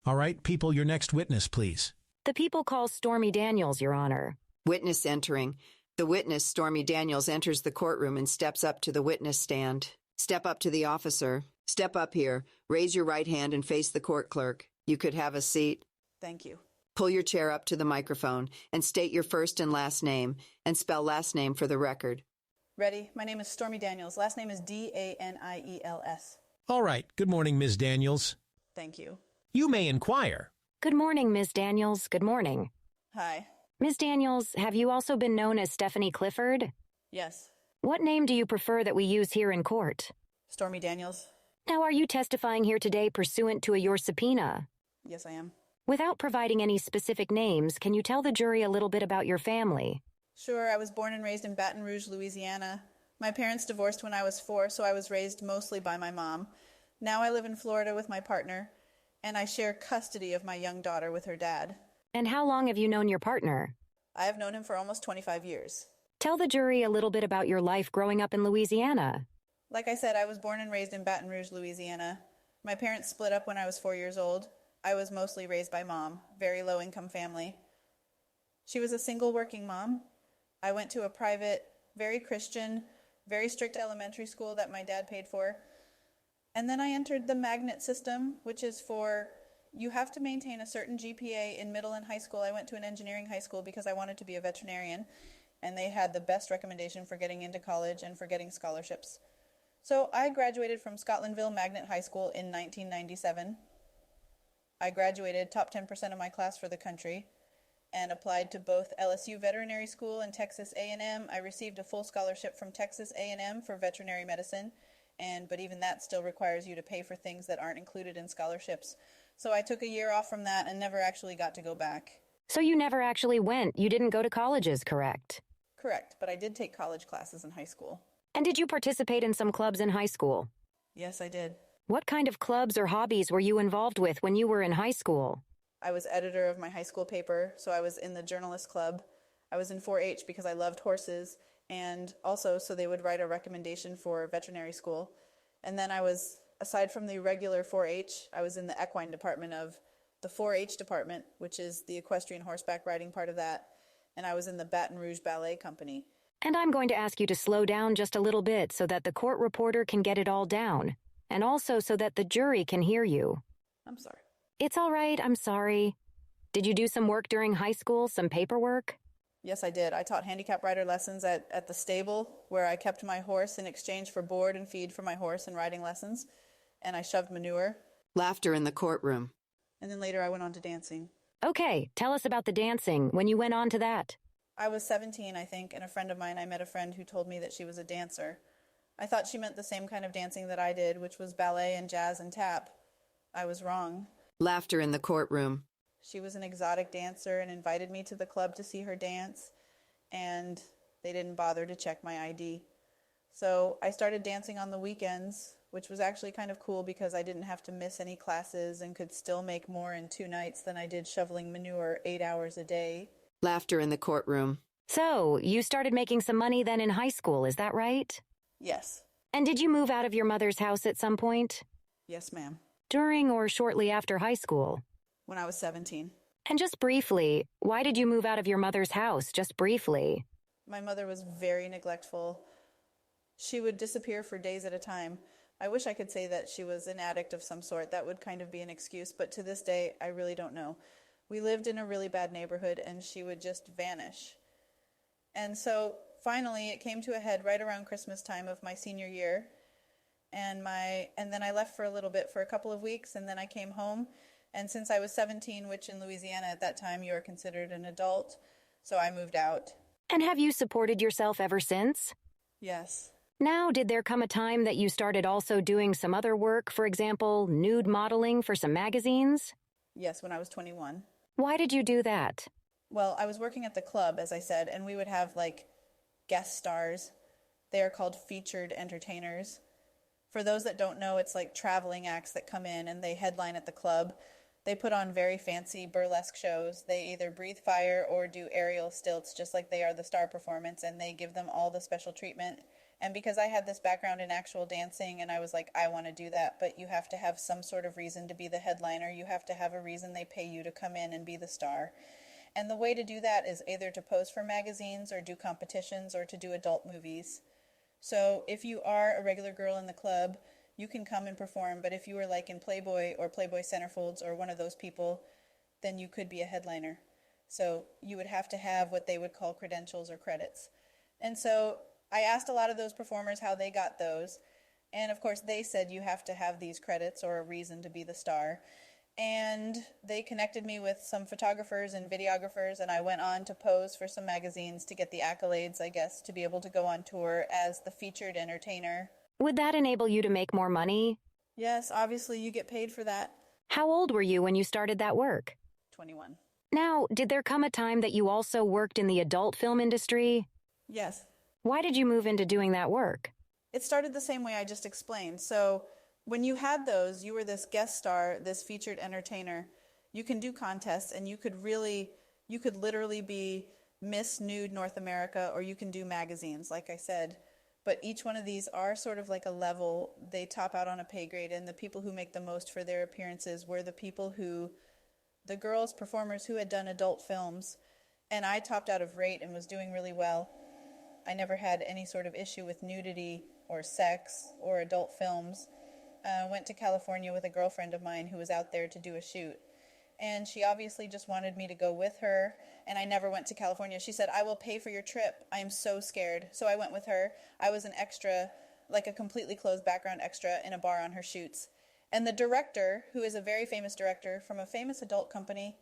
All right, people, your next witness, please. The people call Stormy Daniels, Your Honor. Witness entering. The witness, Stormy Daniels, enters the courtroom and steps up to the witness stand. Step up to the officer. Step up here. Raise your right hand and face the court clerk. You could have a seat. Thank you. Pull your chair up to the microphone and state your first and last name and spell last name for the record. Ready? My name is Stormy Daniels. Last name is Daniels. All right, good morning, Ms. Daniels. Thank you. You may inquire. Good morning, Ms. Daniels. Good morning. Hi. Ms. Daniels, have you also been known as Stephanie Clifford? Yes. What name do you prefer that we use here in court? Stormy Daniels. Now, are you testifying here today pursuant to your subpoena? Yes, I am. Without providing any specific names, can you tell the jury a little bit about your family? Sure, I was born and raised in Baton Rouge, Louisiana. My parents divorced when I was 4, so I was raised mostly by my mom. Now I live in Florida with my partner, and I share custody of my young daughter with her dad. And how long have you known your partner? I have known him for almost 25 years. Tell the jury a little bit about your life growing up in Louisiana. Like I said, I was born and raised in Baton Rouge, Louisiana. My parents split up when I was 4 years old. I was mostly raised by mom, very low-income family. She was a single working mom. I went to a private, very Christian, very strict elementary school that my dad paid for. And then I entered the magnet system, which is for you have to maintain a certain GPA in middle and high school. I went to an engineering high school because I wanted to be a veterinarian, and they had the best recommendation for getting into college and for getting scholarships. So I graduated from Scotlandville Magnet High School in 1997. I graduated top 10% of my class for the country and applied to both LSU Veterinary School and Texas A&M. I received a full scholarship from Texas A&M for veterinary medicine, but even that still requires you to pay for things that aren't included in scholarships. So I took a year off from that and never actually got to go back. So you never actually went. You didn't go to colleges, correct? Correct, but I did take college classes in high school. And did you participate in some clubs in high school? Yes, I did. What kind of clubs or hobbies were you involved with when you were in high school? I was editor of my high school paper, so I was in the journalist club. I was in 4-H because I loved horses, and also so they would write a recommendation for veterinary school. And then I was, aside from the regular 4-H, I was in the equine department of the 4-H department, which is the equestrian horseback riding part of that, and I was in the Baton Rouge Ballet Company. And I'm going to ask you to slow down just a little bit so that the court reporter can get it all down, and also so that the jury can hear you. I'm sorry. It's all right, I'm sorry. Did you do some work during high school, some paperwork? Yes, I did. I taught handicap rider lessons at the stable where I kept my horse in exchange for board and feed for my horse and riding lessons, and I shoved manure. Laughter in the courtroom. And then later I went on to dancing. Okay, tell us about the dancing, when you went on to that. I was 17, I think, and I met a friend who told me that she was a dancer. I thought she meant the same kind of dancing that I did, which was ballet and jazz and tap. I was wrong. Laughter in the courtroom. She was an exotic dancer and invited me to the club to see her dance, and they didn't bother to check my ID. So I started dancing on the weekends, which was actually kind of cool because I didn't have to miss any classes and could still make more in 2 nights than I did shoveling manure 8 hours a day. Laughter in the courtroom. So, you started making some money then in high school, is that right? Yes. And did you move out of your mother's house at some point? Yes, ma'am. During or shortly after high school? When I was 17. And just briefly, why did you move out of your mother's house, just briefly? My mother was very neglectful. She would disappear for days at a time. I wish I could say that she was an addict of some sort. That would kind of be an excuse, but to this day, I really don't know. We lived in a really bad neighborhood, and she would just vanish. And so, finally, it came to a head right around Christmas time of my senior year, and then I left for a little bit, for a couple of weeks, and then I came home, and since I was 17, which in Louisiana at that time you are considered an adult, so I moved out. And have you supported yourself ever since? Yes. Now, did there come a time that you started also doing some other work, for example, nude modeling for some magazines? Yes, when I was 21. Why did you do that? Well, I was working at the club, as I said, and we would have, guest stars. They are called featured entertainers. For those that don't know, it's like traveling acts that come in and they headline at the club. They put on very fancy burlesque shows. They either breathe fire or do aerial stilts, just like they are the star performance, and they give them all the special treatment. And because I had this background in actual dancing and I was like, I want to do that, but you have to have some sort of reason to be the headliner. You have to have a reason they pay you to come in and be the star. And the way to do that is either to pose for magazines or do competitions or to do adult movies. So if you are a regular girl in the club, you can come and perform. But if you were like in Playboy or Playboy Centerfolds or one of those people, then you could be a headliner. So you would have to have what they would call credentials or credits. And so I asked a lot of those performers how they got those. And of course they said you have to have these credits or a reason to be the star. And they connected me with some photographers and videographers, and I went on to pose for some magazines to get the accolades, I guess, to be able to go on tour as the featured entertainer. Would that enable you to make more money? Yes, obviously you get paid for that. How old were you when you started that work? 21. Now, did there come a time that you also worked in the adult film industry? Yes. Why did you move into doing that work? It started the same way I just explained. So when you had those, you were this guest star, this featured entertainer. You can do contests, and you could literally be Miss Nude North America, or you can do magazines, like I said. But each one of these are sort of like a level. They top out on a pay grade, and the people who make the most for their appearances were the girls, performers who had done adult films. And I topped out of rate and was doing really well. I never had any sort of issue with nudity or sex or adult films. Went to California with a girlfriend of mine who was out there to do a shoot. And she obviously just wanted me to go with her, and I never went to California. She said, I will pay for your trip. I am so scared. So I went with her. I was an extra, like a completely closed background extra in a bar on her shoots. And the director, who is a very famous director from a famous adult company,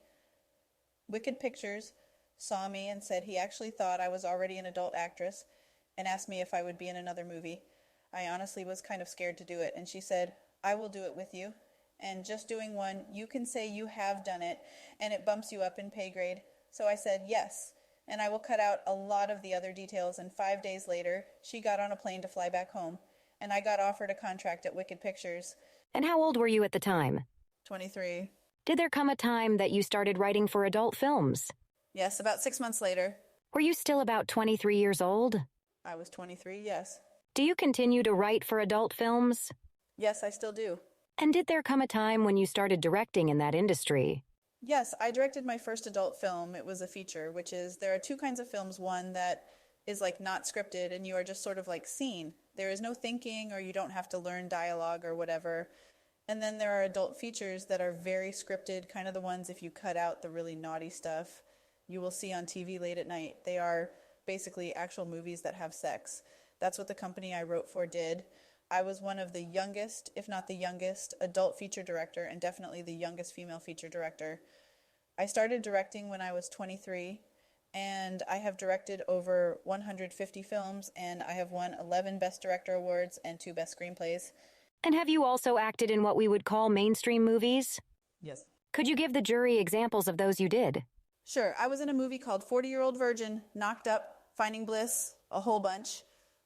Wicked Pictures, saw me and said he actually thought I was already an adult actress and asked me if I would be in another movie. I honestly was kind of scared to do it, and she said, I will do it with you. And just doing one, you can say you have done it, and it bumps you up in pay grade. So I said yes, and I will cut out a lot of the other details. And 5 days later, she got on a plane to fly back home, and I got offered a contract at Wicked Pictures. And how old were you at the time? 23. Did there come a time that you started writing for adult films? Yes, about 6 months later. Were you still about 23 years old? I was 23, yes. Do you continue to write for adult films? Yes, I still do. And did there come a time when you started directing in that industry? Yes, I directed my first adult film. It was a feature, which is, there are two kinds of films. One that is like not scripted and you are just sort of like seen. There is no thinking, or you don't have to learn dialogue or whatever. And then there are adult features that are very scripted, kind of the ones if you cut out the really naughty stuff you will see on TV late at night. They are basically actual movies that have sex. That's what the company I wrote for did. I was one of the youngest, if not the youngest, adult feature director, and definitely the youngest female feature director. I started directing when I was 23, and I have directed over 150 films, and I have won 11 Best Director Awards and 2 Best Screenplays. And have you also acted in what we would call mainstream movies? Yes. Could you give the jury examples of those you did? Sure. I was in a movie called 40-Year-Old Virgin, Knocked Up, Finding Bliss, a whole bunch.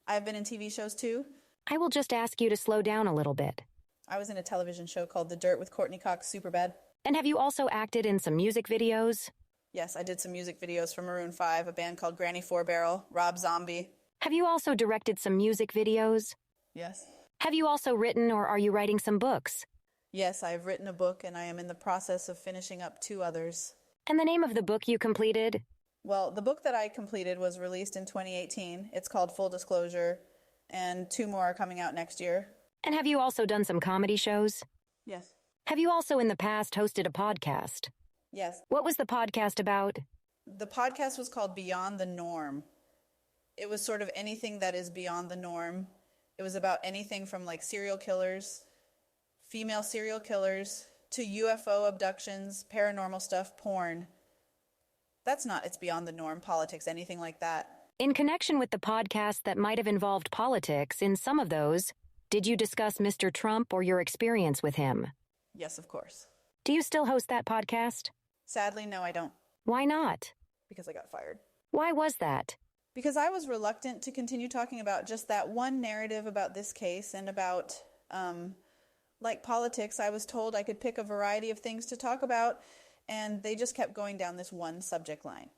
I've been in TV shows too. I will just ask you to slow down a little bit. I was in a television show called The Dirt with Courtney Cox, Superbad. And have you also acted in some music videos? Yes, I did some music videos for Maroon 5, a band called Granny Four Barrel, Rob Zombie. Have you also directed some music videos? Yes. Have you also written, or are you writing some books? Yes, I've written a book, and I am in the process of finishing up 2 others. And the name of the book you completed? Well, the book that I completed was released in 2018. It's called Full Disclosure, and 2 more are coming out next year. And have you also done some comedy shows? Yes. Have you also in the past hosted a podcast? Yes. What was the podcast about? The podcast was called Beyond the Norm. It was sort of anything that is beyond the norm. It was about anything from like serial killers, female serial killers, to UFO abductions, paranormal stuff, porn. It's beyond the norm, politics, anything like that. In connection with the podcast that might have involved politics, in some of those, did you discuss Mr. Trump or your experience with him? Yes, of course. Do you still host that podcast? Sadly, no, I don't. Why not? Because I got fired. Why was that? Because I was reluctant to continue talking about just that one narrative about this case and about, like politics. I was told I could pick a variety of things to talk about, and they just kept going down this one subject line.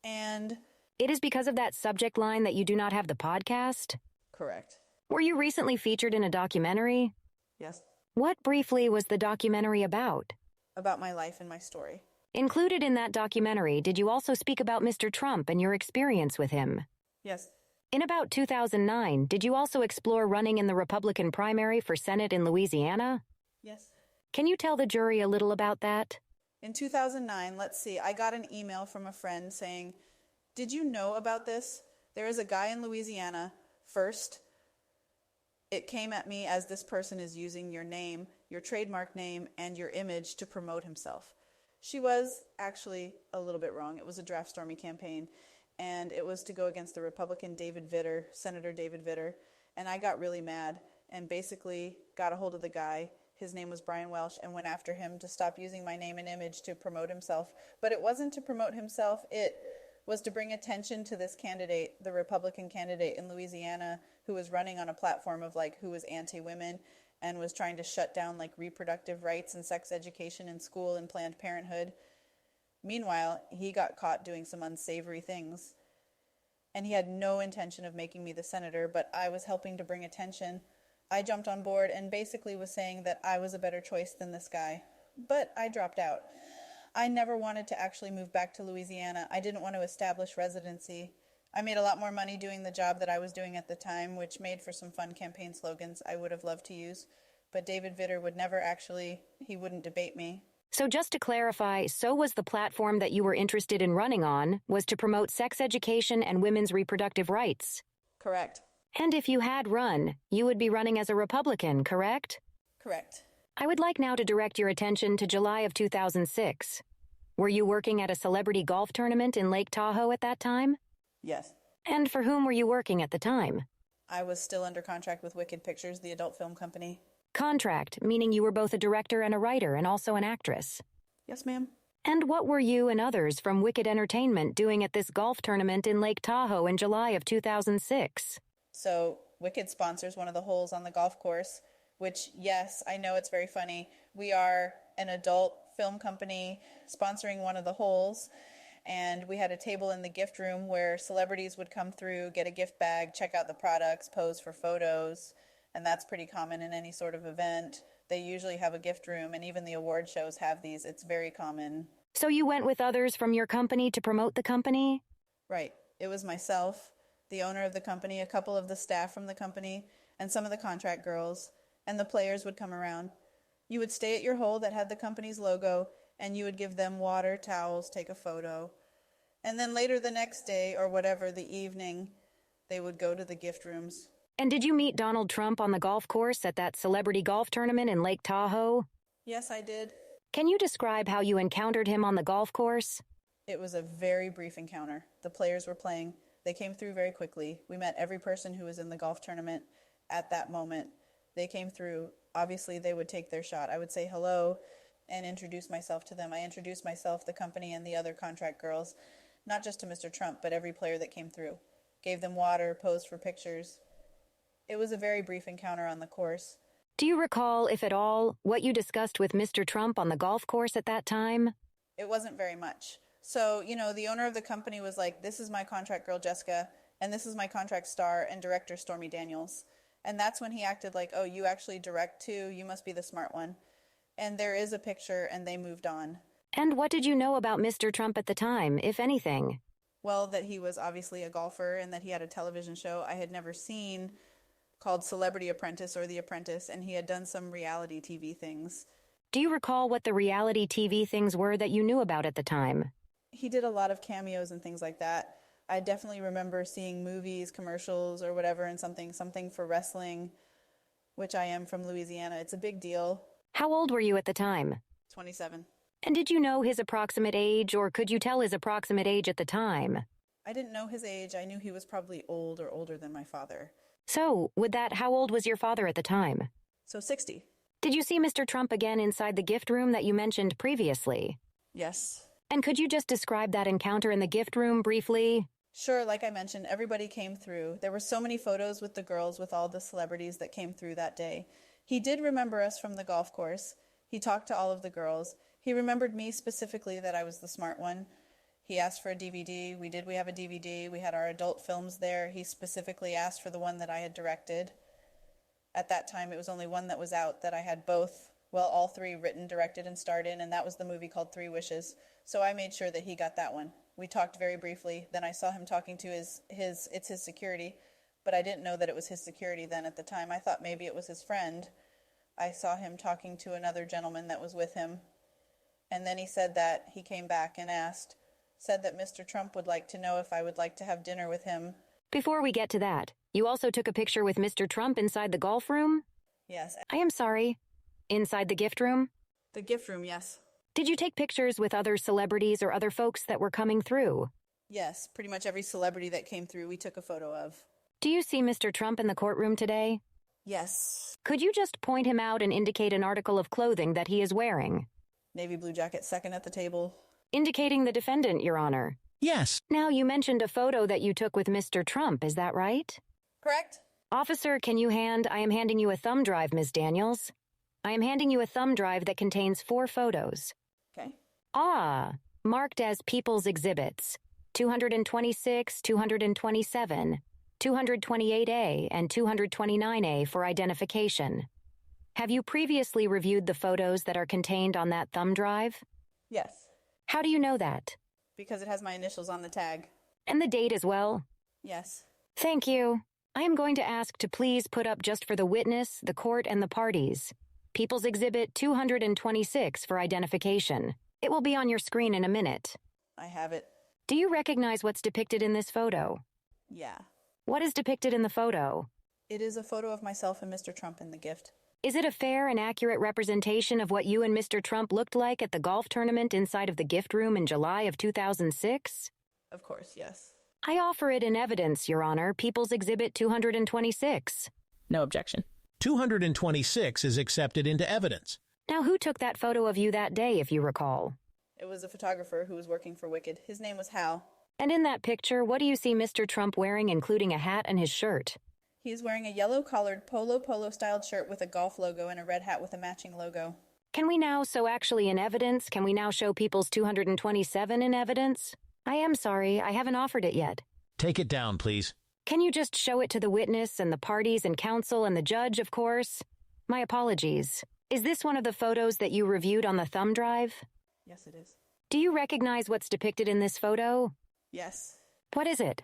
And it is because of that subject line that you do not have the podcast? Correct. Were you recently featured in a documentary? Yes. What briefly was the documentary about? About my life and my story. Included in that documentary, did you also speak about Mr. Trump and your experience with him? Yes. In about 2009, did you also explore running in the Republican primary for Senate in Louisiana? Yes. Can you tell the jury a little about that? In 2009, let's see, I got an email from a friend saying, "Did you know about this? There is a guy in Louisiana. First, it came at me as this person is using your name, your trademark name, and your image to promote himself." She was actually a little bit wrong. It was a draft Stormy campaign, and it was to go against the Republican Senator David Vitter, and I got really mad and basically got a hold of the guy. His name was Brian Welsh, and went after him to stop using my name and image to promote himself. But it wasn't to promote himself. It was to bring attention to this candidate, the Republican candidate in Louisiana, who was running on a platform of who was anti-women and was trying to shut down reproductive rights and sex education in school and Planned Parenthood. Meanwhile, he got caught doing some unsavory things. And he had no intention of making me the senator, but I was helping to bring attention. I jumped on board and basically was saying that I was a better choice than this guy. But I dropped out. I never wanted to actually move back to Louisiana. I didn't want to establish residency. I made a lot more money doing the job that I was doing at the time, which made for some fun campaign slogans I would have loved to use. But David Vitter would never he wouldn't debate me. So just to clarify, so was the platform that you were interested in running on was to promote sex education and women's reproductive rights? Correct. And if you had run, you would be running as a Republican, correct? Correct. I would like now to direct your attention to July of 2006. Were you working at a celebrity golf tournament in Lake Tahoe at that time? Yes. And for whom were you working at the time? I was still under contract with Wicked Pictures, the adult film company. Contract, meaning you were both a director and a writer and also an actress. Yes, ma'am. And what were you and others from Wicked Entertainment doing at this golf tournament in Lake Tahoe in July of 2006? So Wicked sponsors one of the holes on the golf course, which, yes, I know it's very funny. We are an adult film company sponsoring one of the holes, and we had a table in the gift room where celebrities would come through, get a gift bag, check out the products, pose for photos, and that's pretty common in any sort of event. They usually have a gift room, and even the award shows have these. It's very common. So you went with others from your company to promote the company? Right. It was myself, the owner of the company, a couple of the staff from the company, and some of the contract girls, and the players would come around. You would stay at your hole that had the company's logo, and you would give them water, towels, take a photo. And then later the next day, or whatever, the evening, they would go to the gift rooms. And did you meet Donald Trump on the golf course at that celebrity golf tournament in Lake Tahoe? Yes, I did. Can you describe how you encountered him on the golf course? It was a very brief encounter. The players were playing. They came through very quickly. We met every person who was in the golf tournament at that moment. They came through. Obviously, they would take their shot. I would say hello and introduce myself to them. I introduced myself, the company, and the other contract girls, not just to Mr. Trump, but every player that came through. Gave them water, posed for pictures. It was a very brief encounter on the course. Do you recall, if at all, what you discussed with Mr. Trump on the golf course at that time? It wasn't very much. So, the owner of the company was like, "This is my contract girl, Jessica, and this is my contract star and director, Stormy Daniels." And that's when he acted like, "Oh, you actually direct too? You must be the smart one." And there is a picture, and they moved on. And what did you know about Mr. Trump at the time, if anything? Well, that he was obviously a golfer and that he had a television show I had never seen called Celebrity Apprentice or The Apprentice, and he had done some reality TV things. Do you recall what the reality TV things were that you knew about at the time? He did a lot of cameos and things like that. I definitely remember seeing movies, commercials, or whatever, and something for wrestling, which I am from Louisiana. It's a big deal. How old were you at the time? 27. And did you know his approximate age, or could you tell his approximate age at the time? I didn't know his age. I knew he was probably old or older than my father. So, how old was your father at the time? So 60. Did you see Mr. Trump again inside the gift room that you mentioned previously? Yes. And could you just describe that encounter in the gift room briefly? Sure, like I mentioned, everybody came through. There were so many photos with the girls, with all the celebrities that came through that day. He did remember us from the golf course. He talked to all of the girls. He remembered me specifically, that I was the smart one. He asked for a DVD. We have a DVD. We had our adult films there. He specifically asked for the one that I had directed. At that time, it was only one that was out that I had both, well, all three written, directed, and starred in, and that was the movie called 3 Wishes. So I made sure that he got that one. We talked very briefly. Then I saw him talking to his security, but I didn't know that it was his security then at the time. I thought maybe it was his friend. I saw him talking to another gentleman that was with him. And then he said that he came back and said that Mr. Trump would like to know if I would like to have dinner with him. Before we get to that, you also took a picture with Mr. Trump inside the golf room? Yes. I am sorry. Inside the gift room? The gift room, yes. Did you take pictures with other celebrities or other folks that were coming through? Yes, pretty much every celebrity that came through we took a photo of. Do you see Mr. Trump in the courtroom today? Yes. Could you just point him out and indicate an article of clothing that he is wearing? Navy blue jacket, second at the table. Indicating the defendant, Your Honor. Yes. Now, you mentioned a photo that you took with Mr. Trump, is that right? Correct? Officer, I am handing you a thumb drive, Ms. Daniels. I am handing you a thumb drive that contains 4 photos. Okay. Marked as People's Exhibits, 226, 227, 228A, and 229A for identification. Have you previously reviewed the photos that are contained on that thumb drive? Yes. How do you know that? Because it has my initials on the tag. And the date as well? Yes. Thank you. I am going to ask to please put up just for the witness, the court, and the parties, People's Exhibit 226 for identification. It will be on your screen in a minute. I have it. Do you recognize what's depicted in this photo? Yeah. What is depicted in the photo? It is a photo of myself and Mr. Trump in the gift. Is it a fair and accurate representation of what you and Mr. Trump looked like at the golf tournament inside of the gift room in July of 2006? Of course, yes. I offer it in evidence, Your Honor, People's Exhibit 226. No objection. 226 is accepted into evidence. Now, who took that photo of you that day, if you recall? It was a photographer who was working for Wicked. His name was Hal. And in that picture, what do you see Mr. Trump wearing, including a hat and his shirt? He is wearing a yellow-collared polo-styled shirt with a golf logo and a red hat with a matching logo. Can we now show People's 227 in evidence? I am sorry, I haven't offered it yet. Take it down, please. Can you just show it to the witness and the parties and counsel and the judge, of course? My apologies. Is this one of the photos that you reviewed on the thumb drive? Yes, it is. Do you recognize what's depicted in this photo? Yes. What is it?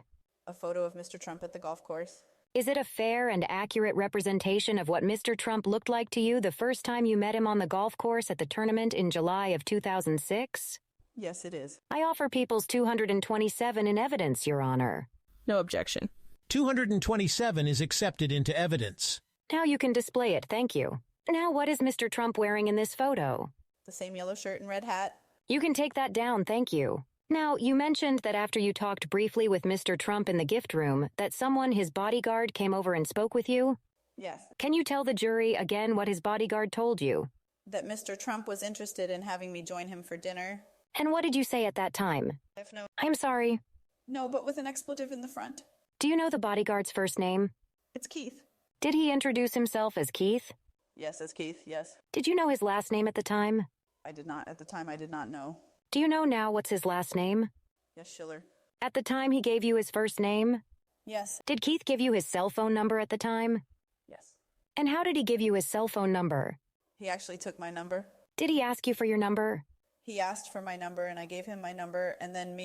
A photo of Mr. Trump at the golf course. Is it a fair and accurate representation of what Mr. Trump looked like to you the first time you met him on the golf course at the tournament in July of 2006? Yes, it is. I offer People's 227 in evidence, Your Honor. No objection. 227 is accepted into evidence. Now you can display it, thank you. Now what is Mr. Trump wearing in this photo? The same yellow shirt and red hat. You can take that down, thank you. Now, you mentioned that after you talked briefly with Mr. Trump in the gift room, that someone, his bodyguard, came over and spoke with you? Yes. Can you tell the jury again what his bodyguard told you? That Mr. Trump was interested in having me join him for dinner. And what did you say at that time? I'm sorry. No, but with an expletive in the front. Do you know the bodyguard's first name? It's Keith. Did he introduce himself as Keith? Yes, as Keith, yes. Did you know his last name at the time? I did not. At the time, I did not know. Do you know now what's his last name? Yes, Schiller. At the time he gave you his first name? Yes. Did Keith give you his cell phone number at the time? Yes. And how did he give you his cell phone number? He actually took my number. Did he ask you for your number? He asked for my number, and I gave him my number, and then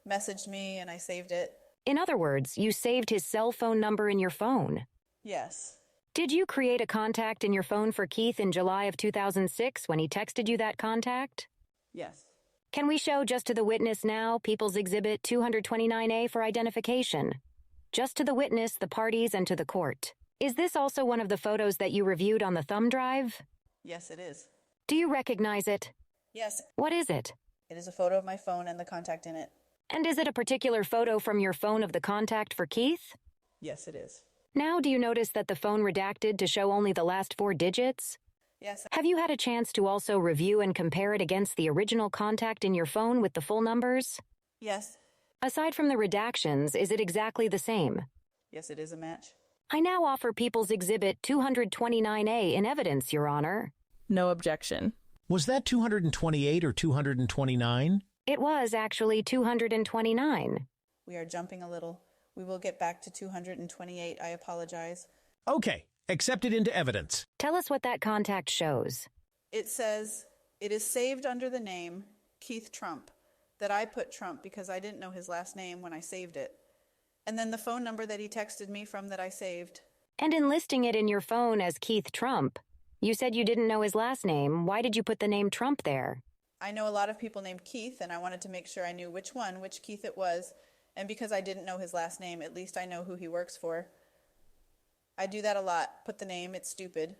messaged me, and I saved it. In other words, you saved his cell phone number in your phone. Yes. Did you create a contact in your phone for Keith in July of 2006 when he texted you that contact? Yes. Can we show just to the witness now, People's Exhibit 229A for identification? Just to the witness, the parties, and to the court. Is this also one of the photos that you reviewed on the thumb drive? Yes, it is. Do you recognize it? Yes. What is it? It is a photo of my phone and the contact in it. And is it a particular photo from your phone of the contact for Keith? Yes, it is. Now, do you notice that the phone redacted to show only the last 4 digits? Yes. Have you had a chance to also review and compare it against the original contact in your phone with the full numbers? Yes. Aside from the redactions, is it exactly the same? Yes, it is a match. I now offer People's Exhibit 229A in evidence, Your Honor. No objection. Was that 228 or 229? It was actually 229. We are jumping a little. We will get back to 228. I apologize. Okay, accepted into evidence. Tell us what that contact shows. It says, it is saved under the name Keith Trump, that I put Trump because I didn't know his last name when I saved it. And then the phone number that he texted me from that I saved. And in listing it in your phone as Keith Trump, you said you didn't know his last name. Why did you put the name Trump there? I know a lot of people named Keith, and I wanted to make sure I knew which Keith it was. And because I didn't know his last name, at least I know who he works for. I do that a lot. Put the name, it's stupid.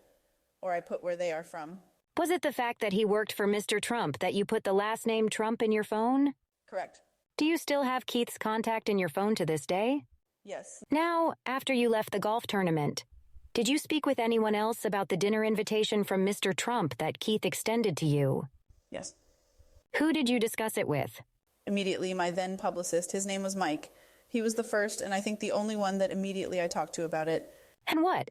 Or I put where they are from. Was it the fact that he worked for Mr. Trump that you put the last name Trump in your phone? Correct. Do you still have Keith's contact in your phone to this day? Yes. Now, after you left the golf tournament, did you speak with anyone else about the dinner invitation from Mr. Trump that Keith extended to you? Yes. Who did you discuss it with? Immediately, my then publicist. His name was Mike. He was the first and I think the only one that immediately I talked to about it. And what?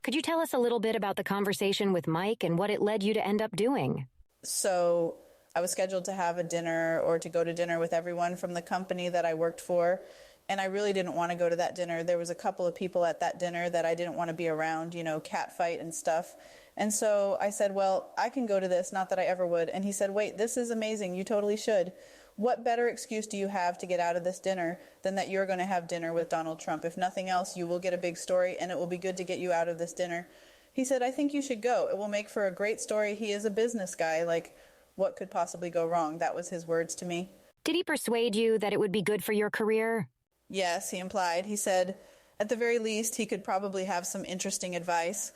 Could you tell us a little bit about the conversation with Mike and what it led you to end up doing? So I was scheduled to have a dinner or to go to dinner with everyone from the company that I worked for. And I really didn't want to go to that dinner. There was a couple of people at that dinner that I didn't want to be around, cat fight and stuff. And so I said, well, I can go to this, not that I ever would. And he said, wait, this is amazing. You totally should. What better excuse do you have to get out of this dinner than that you're going to have dinner with Donald Trump? If nothing else, you will get a big story and it will be good to get you out of this dinner. He said, I think you should go. It will make for a great story. He is a business guy. Like, what could possibly go wrong? That was his words to me. Did he persuade you that it would be good for your career? Yes, he implied. He said, at the very least, he could probably have some interesting advice.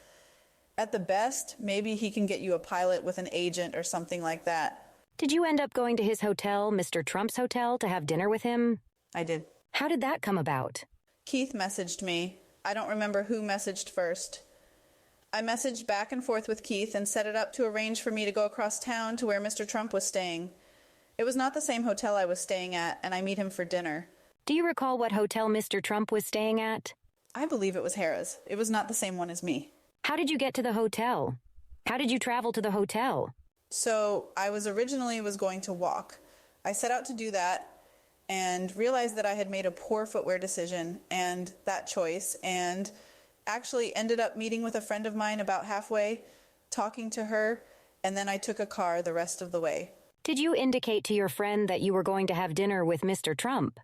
At the best, maybe he can get you a pilot with an agent or something like that. Did you end up going to his hotel, Mr. Trump's hotel, to have dinner with him? I did. How did that come about? Keith messaged me. I don't remember who messaged first. I messaged back and forth with Keith and set it up to arrange for me to go across town to where Mr. Trump was staying. It was not the same hotel I was staying at, and I meet him for dinner. Do you recall what hotel Mr. Trump was staying at? I believe it was Harrah's. It was not the same one as me. How did you get to the hotel? How did you travel to the hotel? So I was originally going to walk. I set out to do that and realized that I had made a poor footwear decision and that choice, and actually ended up meeting with a friend of mine about halfway, talking to her, and then I took a car the rest of the way. Did you indicate to your friend that you were going to have dinner with Mr. Trump?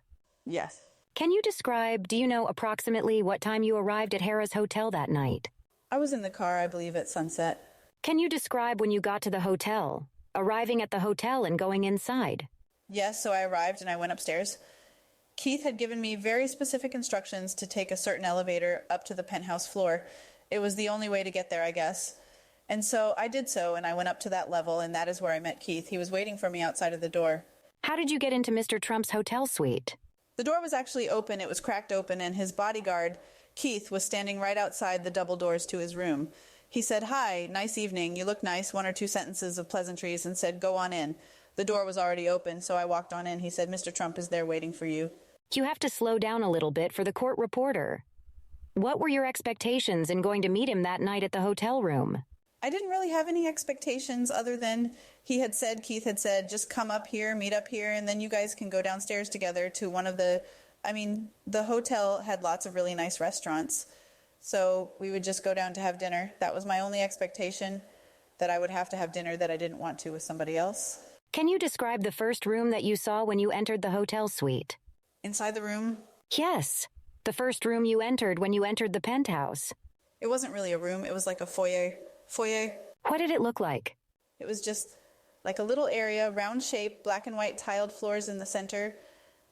Yes. Can you describe, do you know approximately what time you arrived at Harrah's hotel that night? I was in the car, I believe, at sunset. Can you describe when you got to the hotel, arriving at the hotel and going inside? Yes, so I arrived and I went upstairs. Keith had given me very specific instructions to take a certain elevator up to the penthouse floor. It was the only way to get there, I guess. And so I did so, and I went up to that level, and that is where I met Keith. He was waiting for me outside of the door. How did you get into Mr. Trump's hotel suite? The door was actually open. It was cracked open, and his bodyguard, Keith, was standing right outside the double doors to his room. He said, "Hi, nice evening. You look nice," one or two sentences of pleasantries, and said, "Go on in." The door was already open, so I walked on in. He said, "Mr. Trump is there waiting for you." You have to slow down a little bit for the court reporter. What were your expectations in going to meet him that night at the hotel room? I didn't really have any expectations other than Keith had said, just come up here, meet up here, and then you guys can go downstairs together to one of the hotel had lots of really nice restaurants. So we would just go down to have dinner. That was my only expectation, that I would have to have dinner that I didn't want to with somebody else. Can you describe the first room that you saw when you entered the hotel suite? Inside the room? Yes, the first room you entered when you entered the penthouse. It wasn't really a room. It was like a foyer. What did it look like? It was just like a little area, round shape, black and white tiled floors in the center,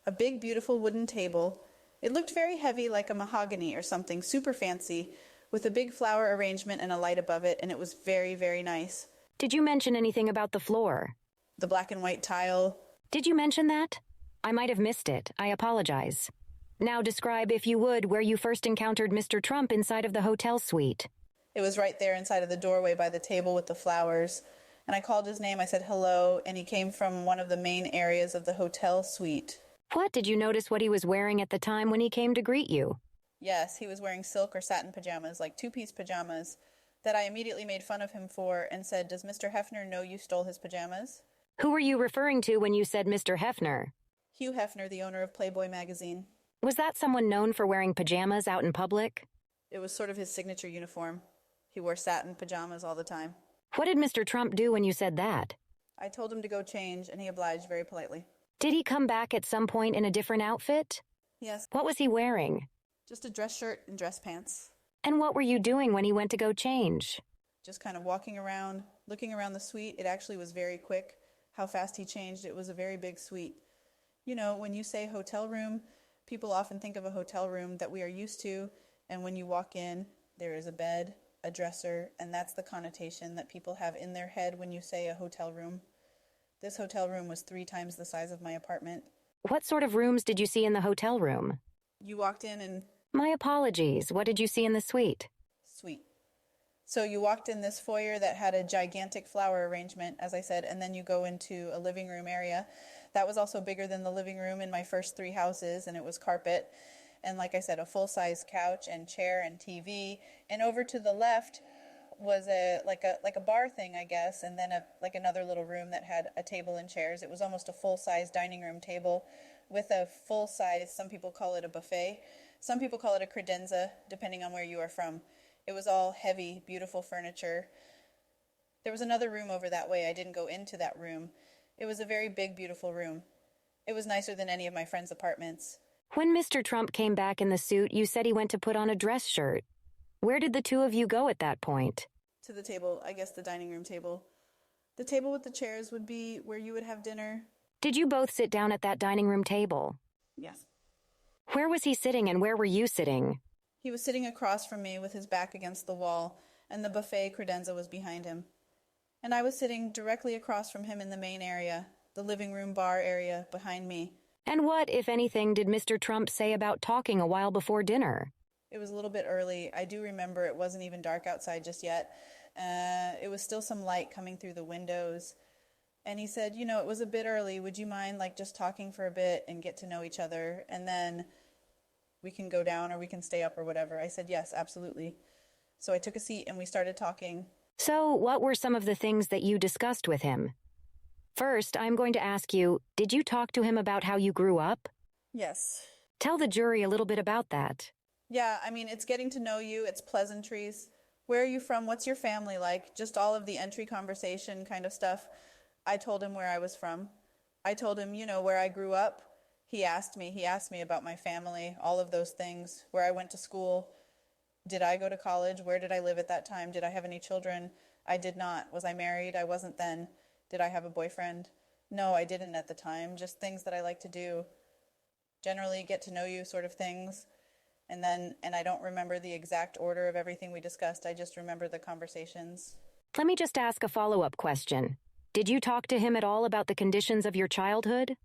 a big, beautiful wooden table. It looked very heavy, like a mahogany or something, super fancy, with a big flower arrangement and a light above it, and it was very, very nice. Did you mention anything about the floor? The black and white tile. Did you mention that? I might have missed it. I apologize. Now describe, if you would, where you first encountered Mr. Trump inside of the hotel suite. It was right there inside of the doorway by the table with the flowers. And I called his name. I said hello, and he came from one of the main areas of the hotel suite. What, did you notice what he was wearing at the time when he came to greet you? Yes, he was wearing silk or satin pajamas, like two-piece pajamas, that I immediately made fun of him for and said, "Does Mr. Hefner know you stole his pajamas?" Who were you referring to when you said Mr. Hefner? Hugh Hefner, the owner of Playboy magazine. Was that someone known for wearing pajamas out in public? It was sort of his signature uniform. He wore satin pajamas all the time. What did Mr. Trump do when you said that? I told him to go change, and he obliged very politely. Did he come back at some point in a different outfit? Yes. What was he wearing? Just a dress shirt and dress pants. And what were you doing when he went to go change? Just kind of walking around, looking around the suite. It actually was very quick how fast he changed. It was a very big suite. You know, when you say hotel room, people often think of a hotel room that we are used to, and when you walk in, there is a bed, a dresser, and that's the connotation that people have in their head when you say a hotel room. This hotel room was 3 times the size of my apartment. What sort of rooms did you see in the hotel room? You walked in and... My apologies. What did you see in the suite? Suite. So you walked in this foyer that had a gigantic flower arrangement, as I said, and then you go into a living room area. That was also bigger than the living room in my first 3 houses, and it was carpet. And like I said, a full-size couch and chair and TV. And over to the left was a bar thing, I guess, and then another little room that had a table and chairs. It was almost a full-size dining room table with a full-size, some people call it a buffet. Some people call it a credenza, depending on where you are from. It was all heavy, beautiful furniture. There was another room over that way. I didn't go into that room. It was a very big, beautiful room. It was nicer than any of my friends' apartments. When Mr. Trump came back in the suit, you said he went to put on a dress shirt. Where did the two of you go at that point? To the table, I guess the dining room table. The table with the chairs would be where you would have dinner. Did you both sit down at that dining room table? Yes. Where was he sitting and where were you sitting? He was sitting across from me with his back against the wall, and the buffet credenza was behind him. And I was sitting directly across from him in the main area, the living room bar area behind me. And what, if anything, did Mr. Trump say about talking a while before dinner? It was a little bit early. I do remember it wasn't even dark outside just yet. It was still some light coming through the windows. And he said, you know, it was a bit early. Would you mind just talking for a bit and get to know each other? And then we can go down or we can stay up or whatever. I said, yes, absolutely. So I took a seat and we started talking. So what were some of the things that you discussed with him? First, I'm going to ask you, did you talk to him about how you grew up? Yes. Tell the jury a little bit about that. Yeah, I mean, it's getting to know you. It's pleasantries. Where are you from? What's your family like? Just all of the entry conversation kind of stuff. I told him where I was from. I told him, you know, where I grew up. He asked me about my family, all of those things, where I went to school. Did I go to college? Where did I live at that time? Did I have any children? I did not. Was I married? I wasn't then. Did I have a boyfriend? No, I didn't at the time. Just things that I like to do. Generally get to know you sort of things. And I don't remember the exact order of everything we discussed. I just remember the conversations. Let me just ask a follow-up question. Did you talk to him at all about the conditions of your childhood?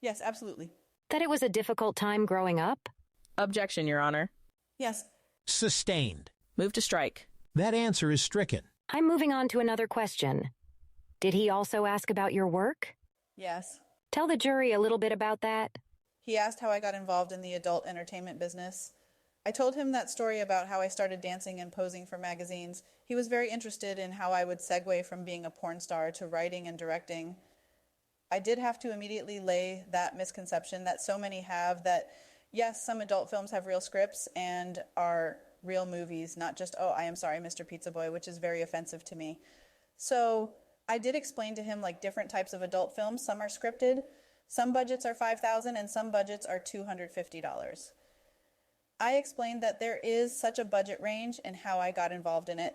Yes, absolutely. That it was a difficult time growing up? Objection, Your Honor. Yes. Sustained. Move to strike. That answer is stricken. I'm moving on to another question. Did he also ask about your work? Yes. Tell the jury a little bit about that. He asked how I got involved in the adult entertainment business. I told him that story about how I started dancing and posing for magazines. He was very interested in how I would segue from being a porn star to writing and directing. I did have to immediately lay that misconception that so many have that, yes, some adult films have real scripts and are real movies, not just, oh, I am sorry, Mr. Pizza Boy, which is very offensive to me. So I did explain to him different types of adult films. Some are scripted, some budgets are $5,000, and some budgets are $250. I explained that there is such a budget range and how I got involved in it.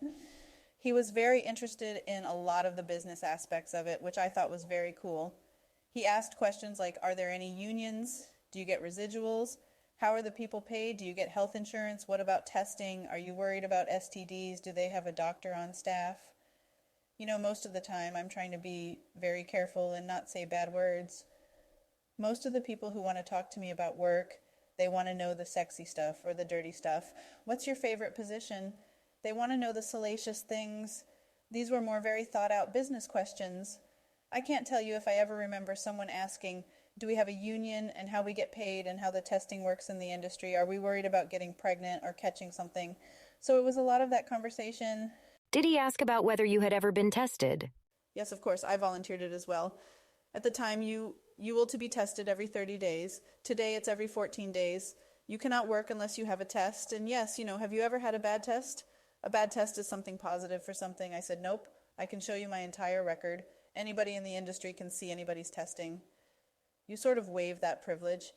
He was very interested in a lot of the business aspects of it, which I thought was very cool. He asked questions like, are there any unions? Do you get residuals? How are the people paid? Do you get health insurance? What about testing? Are you worried about STDs? Do they have a doctor on staff? You know, most of the time I'm trying to be very careful and not say bad words. Most of the people who want to talk to me about work, they want to know the sexy stuff or the dirty stuff. What's your favorite position? They want to know the salacious things. These were more very thought out business questions. I can't tell you if I ever remember someone asking, do we have a union and how we get paid and how the testing works in the industry? Are we worried about getting pregnant or catching something? So it was a lot of that conversation. Did he ask about whether you had ever been tested? Yes, of course. I volunteered it as well. At the time, you will to be tested every 30 days. Today, it's every 14 days. You cannot work unless you have a test. And yes, have you ever had a bad test? A bad test is something positive for something. I said, nope, I can show you my entire record. Anybody in the industry can see anybody's testing. You sort of waive that privilege.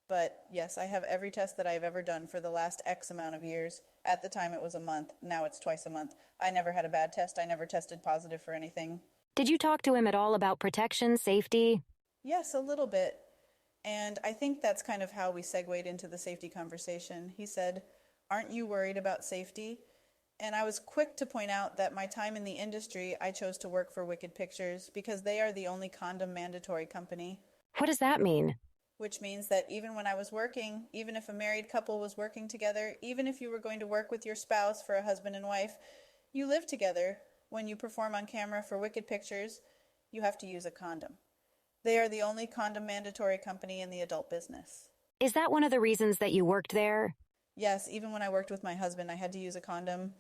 But yes, I have every test that I've ever done for the last X amount of years. At the time, it was a month. Now it's twice a month. I never had a bad test. I never tested positive for anything. Did you talk to him at all about protection, safety? Yes, a little bit. And I think that's kind of how we segued into the safety conversation. He said, aren't you worried about safety? And I was quick to point out that my time in the industry, I chose to work for Wicked Pictures because they are the only condom mandatory company. What does that mean? Which means that even when I was working, even if a married couple was working together, even if you were going to work with your spouse for a husband and wife, you live together. When you perform on camera for Wicked Pictures, you have to use a condom. They are the only condom mandatory company in the adult business. Is that one of the reasons that you worked there? Yes, even when I worked with my husband, I had to use a condom,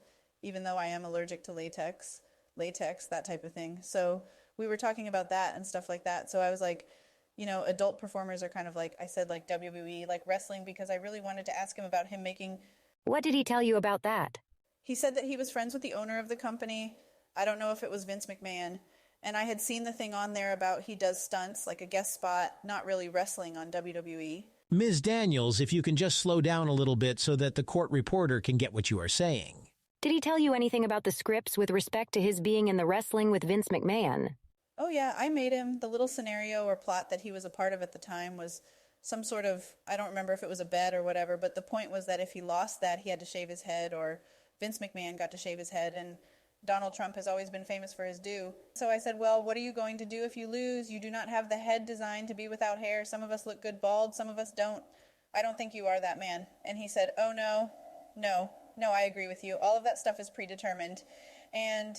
even though I am allergic to latex, that type of thing. So we were talking about that and stuff like that. So I was like, adult performers are kind of like, I said like WWE, like wrestling, because I really wanted to ask him about him making... What did he tell you about that? He said that he was friends with the owner of the company. I don't know if it was Vince McMahon. And I had seen the thing on there about he does stunts, like a guest spot, not really wrestling on WWE. Ms. Daniels, if you can just slow down a little bit so that the court reporter can get what you are saying. Did he tell you anything about the scripts with respect to his being in the wrestling with Vince McMahon? Oh yeah, I made him. The little scenario or plot that he was a part of at the time was some sort of, I don't remember if it was a bet or whatever, but the point was that if he lost that, he had to shave his head, or Vince McMahon got to shave his head, and Donald Trump has always been famous for his do. So I said, well, what are you going to do if you lose? You do not have the head designed to be without hair. Some of us look good bald, some of us don't. I don't think you are that man. And he said, oh no, I agree with you. All of that stuff is predetermined. And,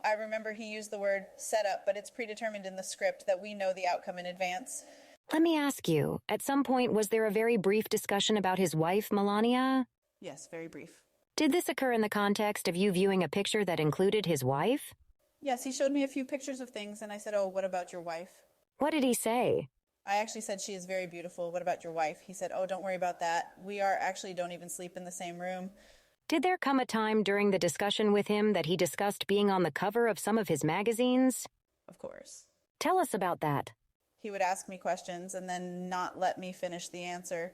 I remember he used the word setup, but it's predetermined in the script that we know the outcome in advance. Let me ask you, at some point was there a very brief discussion about his wife, Melania? Yes, very brief. Did this occur in the context of you viewing a picture that included his wife? Yes, he showed me a few pictures of things, and I said, oh, what about your wife? What did he say? I actually said, she is very beautiful. What about your wife? He said, oh, don't worry about that. We don't even sleep in the same room. Did there come a time during the discussion with him that he discussed being on the cover of some of his magazines? Of course. Tell us about that. He would ask me questions and then not let me finish the answer.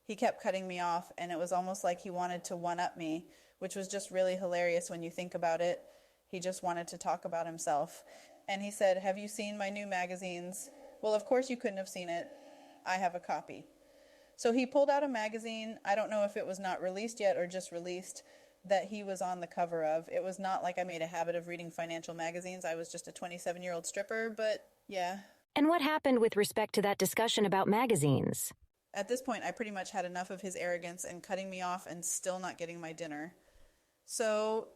He kept cutting me off, and it was almost like he wanted to one-up me, which was just really hilarious when you think about it. He just wanted to talk about himself. And he said, have you seen my new magazines? Well, of course you couldn't have seen it. I have a copy. So he pulled out a magazine, I don't know if it was not released yet or just released, that he was on the cover of. It was not like I made a habit of reading financial magazines. I was just a 27-year-old stripper, but yeah. And what happened with respect to that discussion about magazines? At this point, I pretty much had enough of his arrogance and cutting me off and still not getting my dinner. So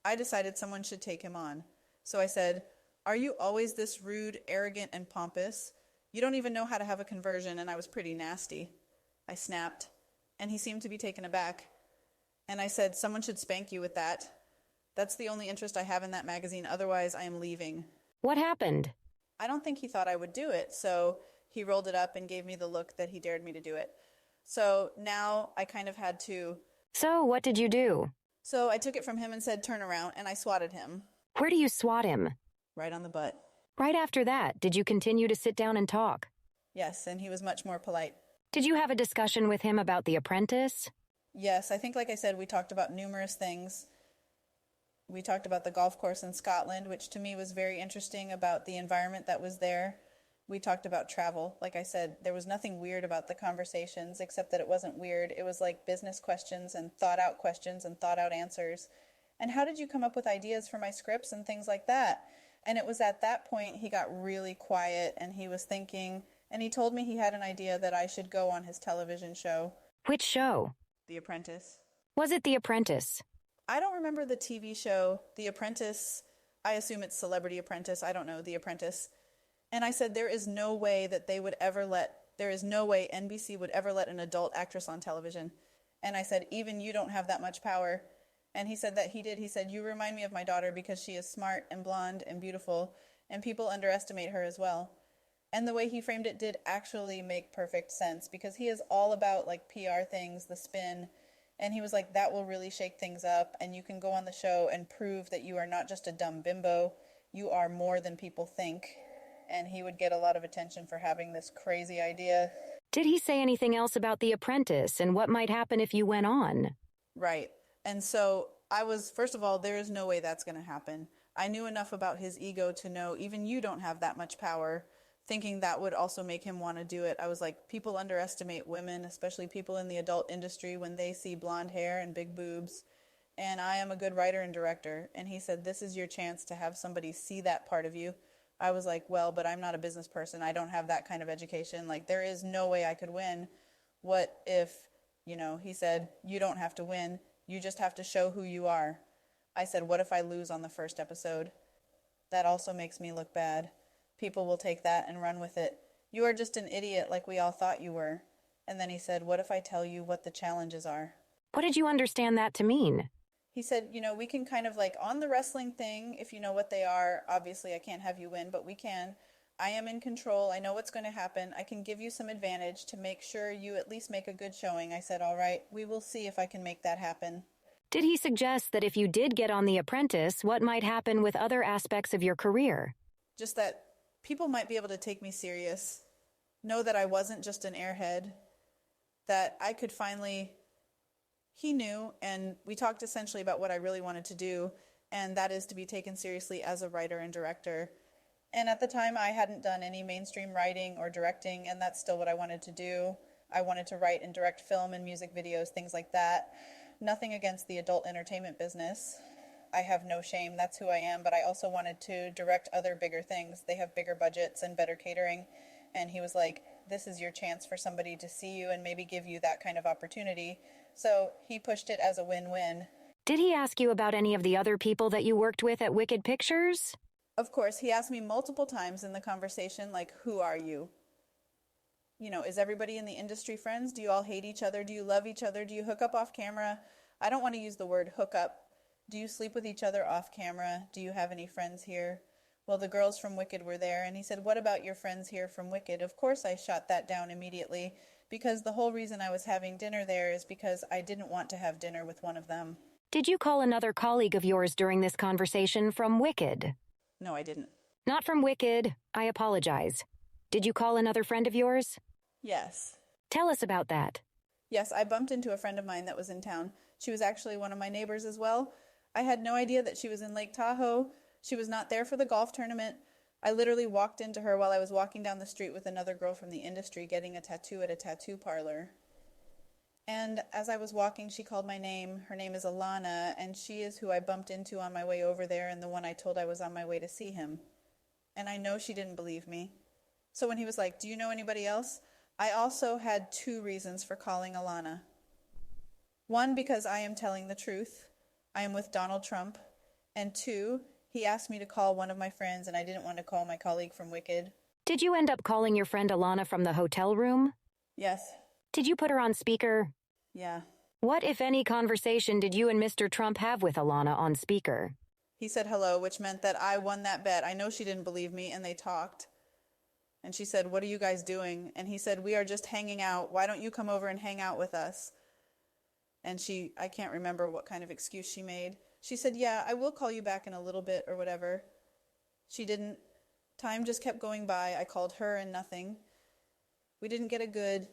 I decided someone should take him on. So I said, are you always this rude, arrogant, and pompous? You don't even know how to have a conversion, and I was pretty nasty. I snapped, and he seemed to be taken aback. And I said, someone should spank you with that. That's the only interest I have in that magazine. Otherwise, I am leaving. What happened? I don't think he thought I would do it, so he rolled it up and gave me the look that he dared me to do it. So now I kind of had to... So what did you do? So I took it from him and said, turn around, and I swatted him. Where do you swat him? Right on the butt. Right after that, did you continue to sit down and talk? Yes, and he was much more polite. Did you have a discussion with him about The Apprentice? Yes, I think, like I said, we talked about numerous things. We talked about the golf course in Scotland, which to me was very interesting, about the environment that was there. We talked about travel. Like I said, there was nothing weird about the conversations, except that it wasn't weird. It was like business questions and thought out answers. And how did you come up with ideas for my scripts and things like that? And it was at that point he got really quiet and he was thinking, and he told me he had an idea that I should go on his television show. Which show? The Apprentice. Was it The Apprentice? I don't remember the TV show. The Apprentice, I assume it's Celebrity Apprentice. I don't know, The Apprentice. And I said, there is no way NBC would ever let an adult actress on television. And I said, even you don't have that much power. And he said that he did. He said, you remind me of my daughter because she is smart and blonde and beautiful, and people underestimate her as well. And the way he framed it did actually make perfect sense because he is all about like PR things, the spin. And he was like, that will really shake things up. And you can go on the show and prove that you are not just a dumb bimbo. You are more than people think. And he would get a lot of attention for having this crazy idea. Did he say anything else about The Apprentice and what might happen if you went on? Right. And so first of all, there is no way that's going to happen. I knew enough about his ego to know even you don't have that much power. Thinking that would also make him want to do it. I was like, people underestimate women, especially people in the adult industry, when they see blonde hair and big boobs. And I am a good writer and director. And he said, this is your chance to have somebody see that part of you. I was like, well, but I'm not a business person. I don't have that kind of education. Like, there is no way I could win. What if, he said, you don't have to win. You just have to show who you are. I said, what if I lose on the first episode? That also makes me look bad. People will take that and run with it. You are just an idiot like we all thought you were. And then he said, what if I tell you what the challenges are? What did you understand that to mean? He said, we can kind of like on the wrestling thing, if you know what they are, obviously I can't have you win, but we can. I am in control. I know what's going to happen. I can give you some advantage to make sure you at least make a good showing. I said, all right, we will see if I can make that happen. Did he suggest that if you did get on The Apprentice, what might happen with other aspects of your career? Just that people might be able to take me serious, know that I wasn't just an airhead, that I could finally, he knew, and we talked essentially about what I really wanted to do, and that is to be taken seriously as a writer and director. And at the time, I hadn't done any mainstream writing or directing, and that's still what I wanted to do. I wanted to write and direct film and music videos, things like that. Nothing against the adult entertainment business. I have no shame, that's who I am, but I also wanted to direct other bigger things. They have bigger budgets and better catering. And he was like, this is your chance for somebody to see you and maybe give you that kind of opportunity. So he pushed it as a win-win. Did he ask you about any of the other people that you worked with at Wicked Pictures? Of course, he asked me multiple times in the conversation, like, who are you? Is everybody in the industry friends? Do you all hate each other? Do you love each other? Do you hook up off camera? I don't want to use the word hook up. Do you sleep with each other off camera? Do you have any friends here? Well, the girls from Wicked were there, and he said, what about your friends here from Wicked? Of course I shot that down immediately, because the whole reason I was having dinner there is because I didn't want to have dinner with one of them. Did you call another colleague of yours during this conversation from Wicked? No, I didn't. Not from Wicked. I apologize. Did you call another friend of yours? Yes. Tell us about that. Yes, I bumped into a friend of mine that was in town. She was actually one of my neighbors as well. I had no idea that she was in Lake Tahoe. She was not there for the golf tournament. I literally walked into her while I was walking down the street with another girl from the industry getting a tattoo at a tattoo parlor. And as I was walking, she called my name. Her name is Alana, and she is who I bumped into on my way over there and the one I told I was on my way to see him. And I know she didn't believe me. So when he was like, do you know anybody else? I also had 2 reasons for calling Alana. One, because I am telling the truth. I am with Donald Trump. And 2, he asked me to call one of my friends, and I didn't want to call my colleague from Wicked. Did you end up calling your friend Alana from the hotel room? Yes. Did you put her on speaker? Yeah. What, if any, conversation did you and Mr. Trump have with Alana on speaker? He said hello, which meant that I won that bet. I know she didn't believe me, and they talked. And she said, what are you guys doing? And he said, we are just hanging out. Why don't you come over and hang out with us? And I can't remember what kind of excuse she made. She said, yeah, I will call you back in a little bit or whatever. She didn't. Time just kept going by. I called her and nothing. We didn't get a good.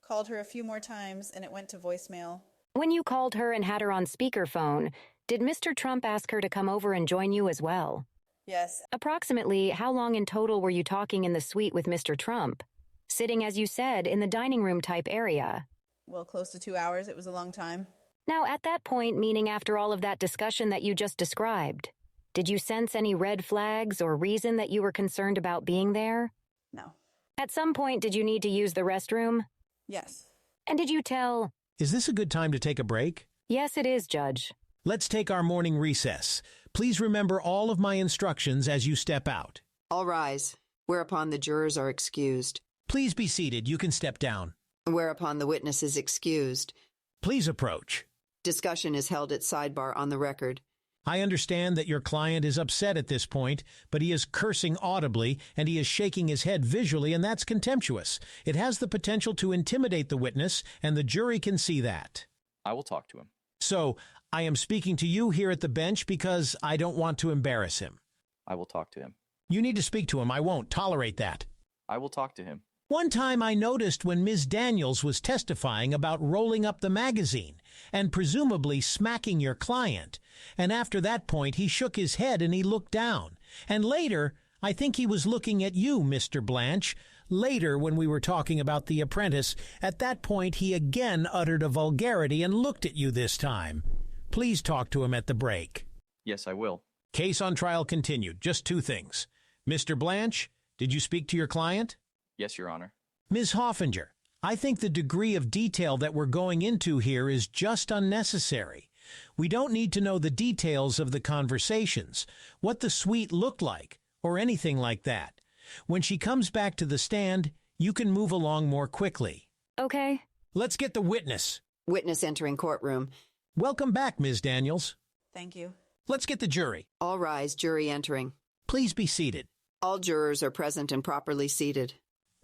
Called her a few more times and it went to voicemail. When you called her and had her on speakerphone, did Mr. Trump ask her to come over and join you as well? Yes. Approximately how long in total were you talking in the suite with Mr. Trump? Sitting, as you said, in the dining room type area. Well, close to 2 hours. It was a long time. Now, at that point, meaning after all of that discussion that you just described, did you sense any red flags or reason that you were concerned about being there? No. At some point, did you need to use the restroom? Yes. And did you tell... Is this a good time to take a break? Yes, it is, Judge. Let's take our morning recess. Please remember all of my instructions as you step out. All rise, whereupon the jurors are excused. Please be seated. You can step down. Whereupon the witness is excused. Please approach. Discussion is held at sidebar on the record. I understand that your client is upset at this point, but he is cursing audibly and he is shaking his head visually, and that's contemptuous. It has the potential to intimidate the witness, and the jury can see that. I will talk to him. So, I am speaking to you here at the bench because I don't want to embarrass him. I will talk to him. You need to speak to him. I won't tolerate that. I will talk to him. One time I noticed when Ms. Daniels was testifying about rolling up the magazine and presumably smacking your client, and after that point he shook his head and he looked down. And later, I think he was looking at you, Mr. Blanche. Later, when we were talking about The Apprentice, at that point he again uttered a vulgarity and looked at you this time. Please talk to him at the break. Yes, I will. Case on trial continued. Just two things. Mr. Blanche, did you speak to your client? Yes, Your Honor. Ms. Hoffinger, I think the degree of detail that we're going into here is just unnecessary. We don't need to know the details of the conversations, what the suite looked like, or anything like that. When she comes back to the stand, you can move along more quickly. Okay. Let's get the witness. Witness entering courtroom. Welcome back, Ms. Daniels. Thank you. Let's get the jury. All rise, jury entering. Please be seated. All jurors are present and properly seated.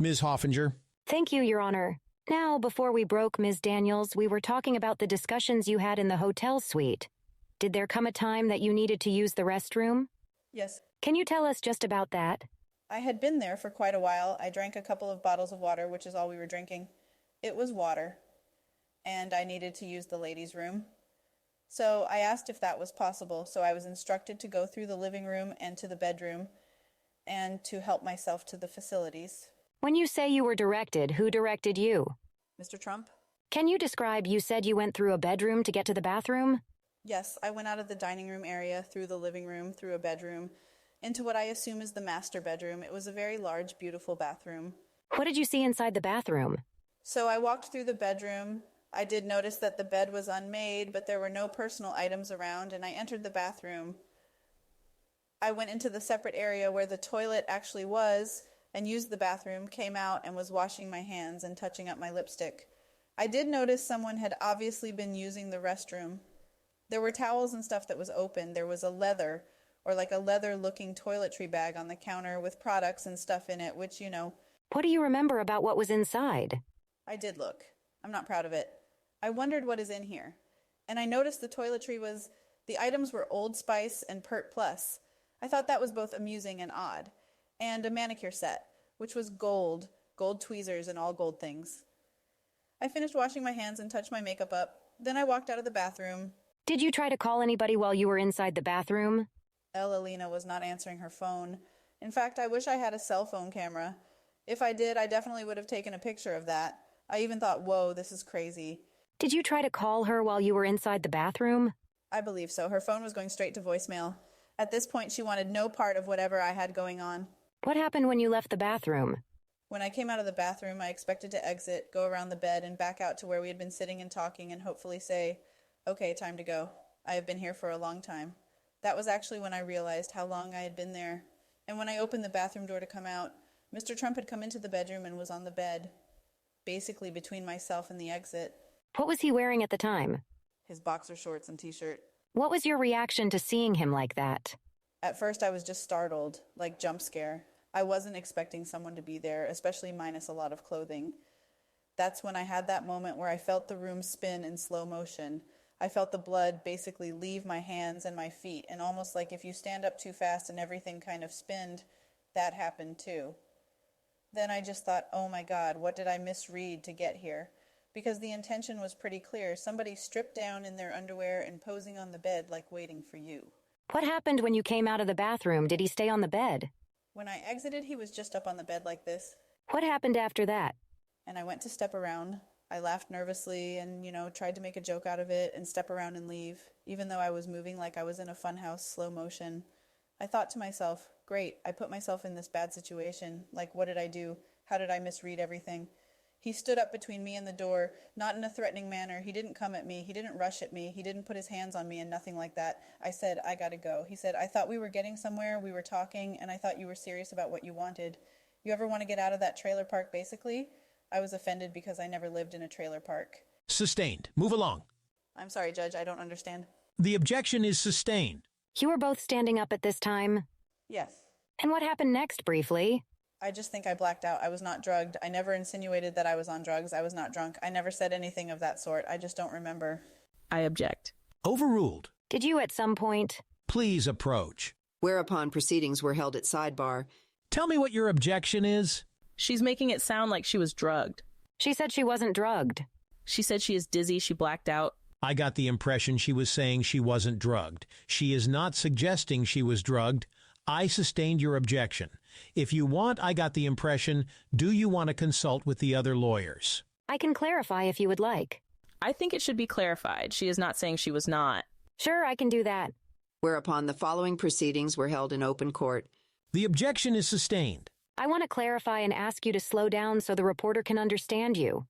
Ms. Hoffinger. Thank you, Your Honor. Now, before we broke, Ms. Daniels, we were talking about the discussions you had in the hotel suite. Did there come a time that you needed to use the restroom? Yes. Can you tell us just about that? I had been there for quite a while. I drank a couple of bottles of water, which is all we were drinking. It was water, and I needed to use the ladies' room. So I asked if that was possible, so I was instructed to go through the living room and to the bedroom and to help myself to the facilities. When you say you were directed, who directed you? Mr. Trump? Can you describe, you said you went through a bedroom to get to the bathroom? Yes, I went out of the dining room area, through the living room, through a bedroom, into what I assume is the master bedroom. It was a very large, beautiful bathroom. What did you see inside the bathroom? So I walked through the bedroom. I did notice that the bed was unmade, but there were no personal items around, and I entered the bathroom. I went into the separate area where the toilet actually was and used the bathroom, came out and was washing my hands and touching up my lipstick. I did notice someone had obviously been using the restroom. There were towels and stuff that was open. There was a leather looking toiletry bag on the counter with products and stuff in it, which, What do you remember about what was inside? I did look. I'm not proud of it. I wondered what is in here. And I noticed the the items were Old Spice and Pert Plus. I thought that was both amusing and odd. And a manicure set, which was gold tweezers and all gold things. I finished washing my hands and touched my makeup up. Then I walked out of the bathroom. Did you try to call anybody while you were inside the bathroom? Alina was not answering her phone. In fact, I wish I had a cell phone camera. If I did, I definitely would have taken a picture of that. I even thought, whoa, this is crazy. Did you try to call her while you were inside the bathroom? I believe so. Her phone was going straight to voicemail. At this point, she wanted no part of whatever I had going on. What happened when you left the bathroom? When I came out of the bathroom, I expected to exit, go around the bed, and back out to where we had been sitting and talking and hopefully say, okay, time to go. I have been here for a long time. That was actually when I realized how long I had been there. And when I opened the bathroom door to come out, Mr. Trump had come into the bedroom and was on the bed, basically between myself and the exit. What was he wearing at the time? His boxer shorts and t-shirt. What was your reaction to seeing him like that? At first, I was just startled, like jump scare. I wasn't expecting someone to be there, especially minus a lot of clothing. That's when I had that moment where I felt the room spin in slow motion. I felt the blood basically leave my hands and my feet, and almost like if you stand up too fast and everything kind of spinned, that happened too. Then I just thought, oh my God, what did I misread to get here? Because the intention was pretty clear. Somebody stripped down in their underwear and posing on the bed like waiting for you. What happened when you came out of the bathroom? Did he stay on the bed? When I exited, he was just up on the bed like this. What happened after that? And I went to step around. I laughed nervously and, tried to make a joke out of it and step around and leave, even though I was moving like I was in a funhouse slow motion. I thought to myself, great, I put myself in this bad situation. Like, what did I do? How did I misread everything? He stood up between me and the door, not in a threatening manner. He didn't come at me. He didn't rush at me. He didn't put his hands on me and nothing like that. I said, I gotta go. He said, I thought we were getting somewhere. We were talking, and I thought you were serious about what you wanted. You ever want to get out of that trailer park, basically? I was offended because I never lived in a trailer park. Sustained. Move along. I'm sorry, Judge. I don't understand. The objection is sustained. You were both standing up at this time? Yes. And what happened next, briefly? I just think I blacked out. I was not drugged. I never insinuated that I was on drugs. I was not drunk. I never said anything of that sort. I just don't remember. I object. Overruled. Did you at some point? Please approach. Whereupon proceedings were held at sidebar. Tell me what your objection is. She's making it sound like she was drugged. She said she wasn't drugged. She said she is dizzy, she blacked out. I got the impression she was saying she wasn't drugged. She is not suggesting she was drugged. I sustained your objection. If you want, I got the impression, do you want to consult with the other lawyers? I can clarify if you would like. I think it should be clarified. She is not saying she was not. Sure, I can do that. Whereupon the following proceedings were held in open court. The objection is sustained. I want to clarify and ask you to slow down so the reporter can understand you.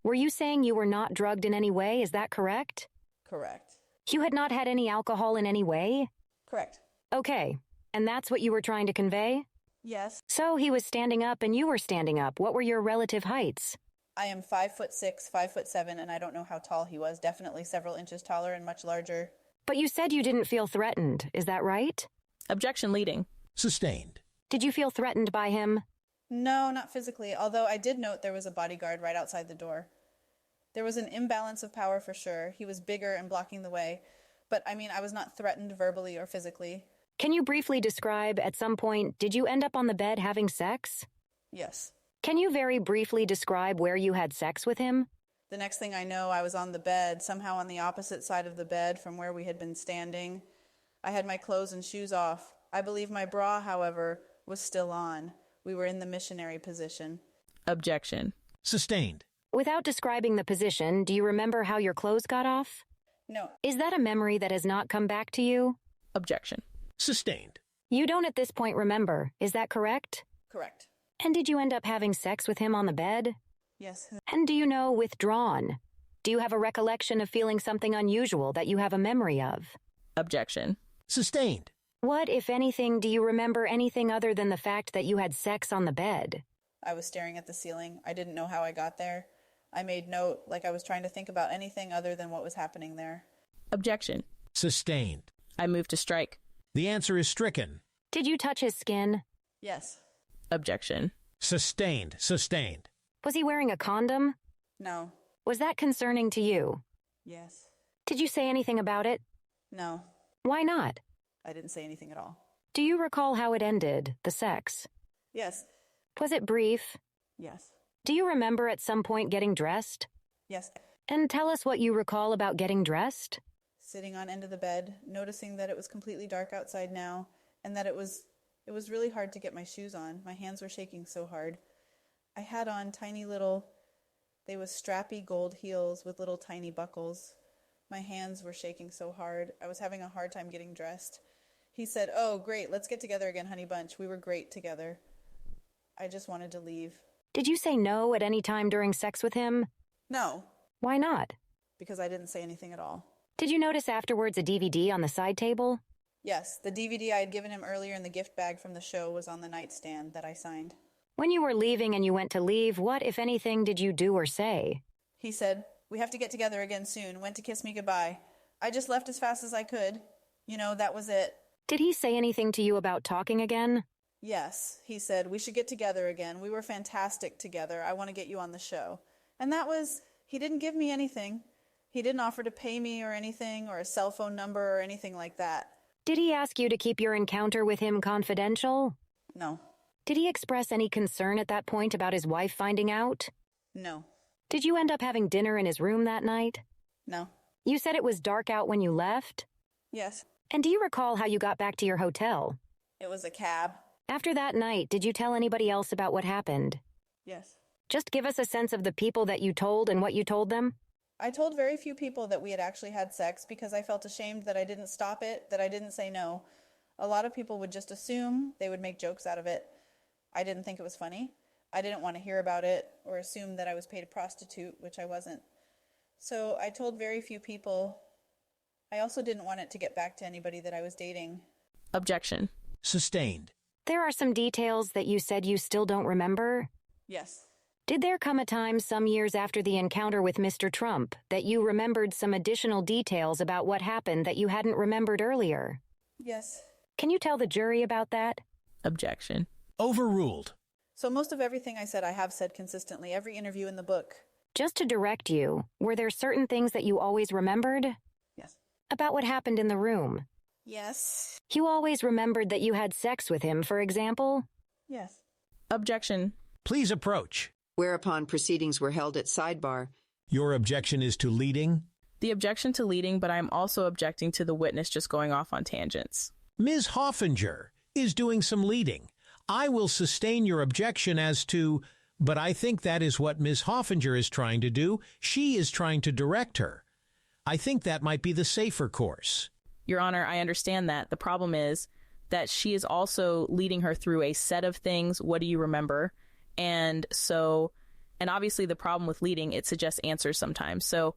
Were you saying you were not drugged in any way? Is that correct? Correct. You had not had any alcohol in any way? Correct. Okay. And that's what you were trying to convey? Yes. So he was standing up and you were standing up. What were your relative heights? I am 5'6", 5'7", and I don't know how tall he was. Definitely several inches taller and much larger. But you said you didn't feel threatened. Is that right? Objection leading. Sustained. Did you feel threatened by him? No, not physically, although I did note there was a bodyguard right outside the door. There was an imbalance of power for sure. He was bigger and blocking the way. But I mean, I was not threatened verbally or physically. Can you briefly describe, at some point, did you end up on the bed having sex? Yes. Can you very briefly describe where you had sex with him? The next thing I know, I was on the bed, somehow on the opposite side of the bed from where we had been standing. I had my clothes and shoes off. I believe my bra, however, was still on. We were in the missionary position. Objection. Sustained. Without describing the position, do you remember how your clothes got off? No. Is that a memory that has not come back to you? Objection. Sustained. You don't at this point remember, is that correct? Correct. And did you end up having sex with him on the bed? Yes. And do you know withdrawn? Do you have a recollection of feeling something unusual that you have a memory of? Objection. Sustained. What, if anything, do you remember anything other than the fact that you had sex on the bed? I was staring at the ceiling. I didn't know how I got there. I made note, like I was trying to think about anything other than what was happening there. Objection. Sustained. I move to strike. The answer is stricken. Did you touch his skin? Yes. Objection. Sustained. Sustained. Was he wearing a condom? No. Was that concerning to you? Yes. Did you say anything about it? No. Why not? I didn't say anything at all. Do you recall how it ended, the sex? Yes. Was it brief? Yes. Do you remember at some point getting dressed? Yes. And tell us what you recall about getting dressed. Sitting on end of the bed, noticing that it was completely dark outside now, and that it was really hard to get my shoes on. My hands were shaking so hard. I had on tiny little, they was strappy gold heels with little tiny buckles. My hands were shaking so hard. I was having a hard time getting dressed. He said, "Oh, great, let's get together again, honey bunch. We were great together." I just wanted to leave. Did you say no at any time during sex with him? No, Why not? because I didn't say anything at all. Did you notice afterwards a DVD on the side table? Yes, the DVD I had given him earlier in the gift bag from the show was on the nightstand that I signed. When you were leaving and you went to leave, what, if anything, did you do or say? He said, "We have to get together again soon," went to kiss me goodbye. I just left as fast as I could. You know, that was it. Did he say anything to you about talking again? Yes, he said, "We should get together again. We were fantastic together. I want to get you on the show." And that was, he didn't give me anything. He didn't offer to pay me or anything, or a cell phone number or anything like that. Did he ask you to keep your encounter with him confidential? No. Did he express any concern at that point about his wife finding out? No. Did you end up having dinner in his room that night? No. You said it was dark out when you left? Yes. And do you recall how you got back to your hotel? It was a cab. After that night, did you tell anybody else about what happened? Yes. Just give us a sense of the people that you told and what you told them. I told very few people that we had actually had sex because I felt ashamed that I didn't stop it, that I didn't say no. A lot of people would just assume, they would make jokes out of it. I didn't think it was funny. I didn't want to hear about it or assume that I was paid a prostitute, which I wasn't. So I told very few people. I also didn't want it to get back to anybody that I was dating. Objection. Sustained. There are some details that you said you still don't remember. Yes. Did there come a time some years after the encounter with Mr. Trump that you remembered some additional details about what happened that you hadn't remembered earlier? Yes. Can you tell the jury about that? Objection. Overruled. So most of everything I said I have said consistently, every interview in the book. Just to direct you, were there certain things that you always remembered? Yes. About what happened in the room? Yes. You always remembered that you had sex with him, for example? Yes. Objection. Please approach. Whereupon proceedings were held at sidebar. Your objection is to leading? The objection to leading, but I'm also objecting to the witness just going off on tangents. Ms. Hoffinger is doing some leading. I will sustain your objection as to, but I think that is what Ms. Hoffinger is trying to do. She is trying to direct her. I think that might be the safer course. Your Honor, I understand that. The problem is that she is also leading her through a set of things. What do you remember? And obviously the problem with leading, it suggests answers sometimes. So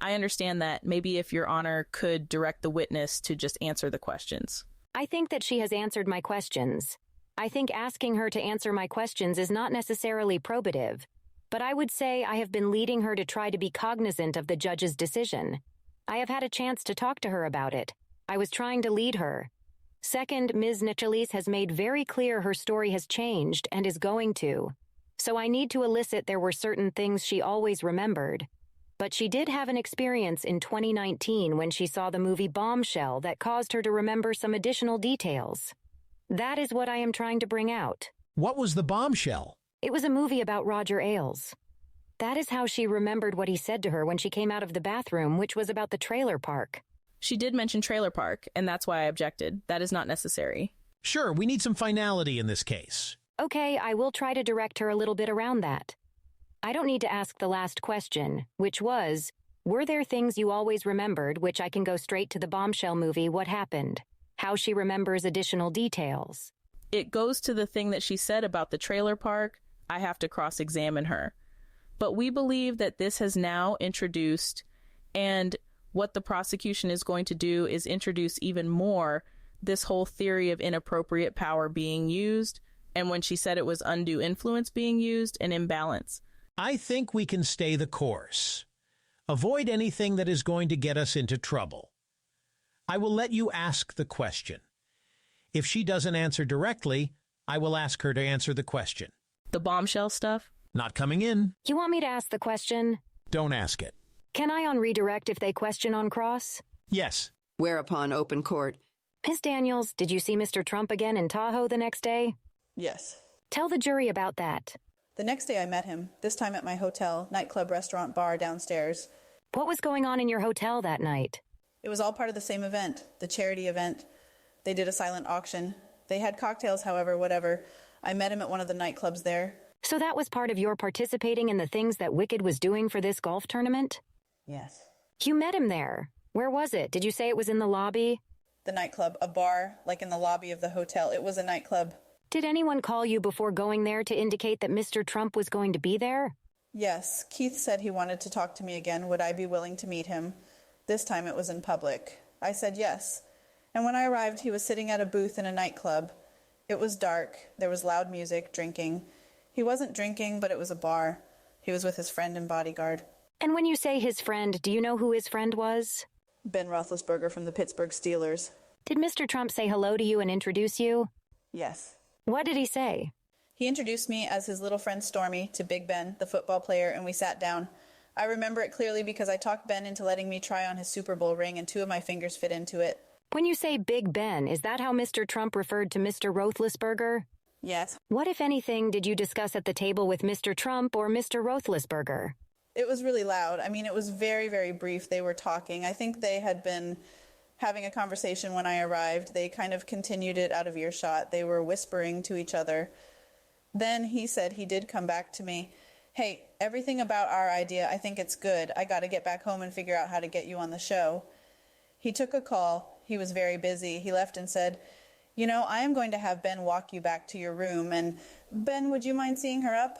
I understand that maybe if Your Honor could direct the witness to just answer the questions. I think that she has answered my questions. I think asking her to answer my questions is not necessarily probative, but I would say I have been leading her to try to be cognizant of the judge's decision. I have had a chance to talk to her about it. I was trying to lead her. Second, Ms. Nicholas has made very clear her story has changed and is going to. So I need to elicit there were certain things she always remembered. But she did have an experience in 2019 when she saw the movie Bombshell that caused her to remember some additional details. That is what I am trying to bring out. What was the bombshell? It was a movie about Roger Ailes. That is how she remembered what he said to her when she came out of the bathroom, which was about the trailer park. She did mention trailer park, and that's why I objected. That is not necessary. Sure, we need some finality in this case. Okay, I will try to direct her a little bit around that. I don't need to ask the last question, which was, were there things you always remembered, which I can go straight to the Bombshell movie, what happened? How she remembers additional details. It goes to the thing that she said about the trailer park. I have to cross-examine her. But we believe that this has now introduced, and what the prosecution is going to do is introduce even more this whole theory of inappropriate power being used, and when she said it was undue influence being used, an imbalance. I think we can stay the course. Avoid anything that is going to get us into trouble. I will let you ask the question. If she doesn't answer directly, I will ask her to answer the question. The bombshell stuff? Not coming in. You want me to ask the question? Don't ask it. Can I on redirect if they question on cross? Yes. Whereupon open court. Ms. Daniels, did you see Mr. Trump again in Tahoe the next day? Yes. Tell the jury about that. The next day I met him, this time at my hotel, nightclub, restaurant, bar downstairs. What was going on in your hotel that night? It was all part of the same event, the charity event. They did a silent auction. They had cocktails, however, whatever. I met him at one of the nightclubs there. So that was part of your participating in the things that Wicked was doing for this golf tournament? Yes. You met him there. Where was it? Did you say it was in the lobby? The nightclub, a bar, like in the lobby of the hotel. It was a nightclub. Did anyone call you before going there to indicate that Mr. Trump was going to be there? Yes. Keith said he wanted to talk to me again. Would I be willing to meet him? This time it was in public. I said yes. And when I arrived, he was sitting at a booth in a nightclub. It was dark. There was loud music, drinking. He wasn't drinking, but it was a bar. He was with his friend and bodyguard. And when you say his friend, do you know who his friend was? Ben Roethlisberger from the Pittsburgh Steelers. Did Mr. Trump say hello to you and introduce you? Yes. What did he say? He introduced me as his little friend Stormy to Big Ben, the football player, and we sat down. I remember it clearly because I talked Ben into letting me try on his Super Bowl ring, and 2 of my fingers fit into it. When you say Big Ben, is that how Mr. Trump referred to Mr. Roethlisberger? Yes. What, if anything, did you discuss at the table with Mr. Trump or Mr. Roethlisberger? It was really loud. I mean, it was very, very brief. They were talking. I think they had been having a conversation when I arrived. They kind of continued it out of earshot. They were whispering to each other. Then he said he did come back to me. Hey, everything about our idea, I think it's good. I got to get back home and figure out how to get you on the show. He took a call. He was very busy. He left and said, you know, I am going to have Ben walk you back to your room. And Ben, would you mind seeing her up?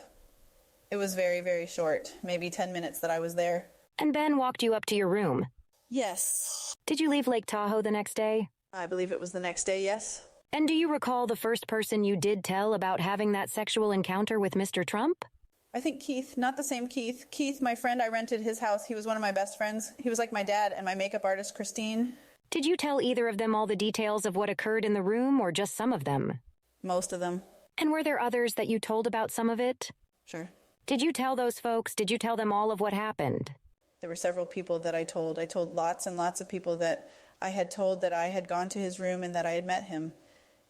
It was very, very short, maybe 10 minutes that I was there. And Ben walked you up to your room? Yes. Did you leave Lake Tahoe the next day? I believe it was the next day, yes. And do you recall the first person you did tell about having that sexual encounter with Mr. Trump? I think Keith, not the same Keith. Keith, my friend, I rented his house. He was one of my best friends. He was like my dad and my makeup artist, Christine. Did you tell either of them all the details of what occurred in the room, or just some of them? Most of them. And were there others that you told about some of it? Sure. Did you tell those folks, did you tell them all of what happened? There were several people that I told. I told lots and lots of people that I had told that I had gone to his room and that I had met him.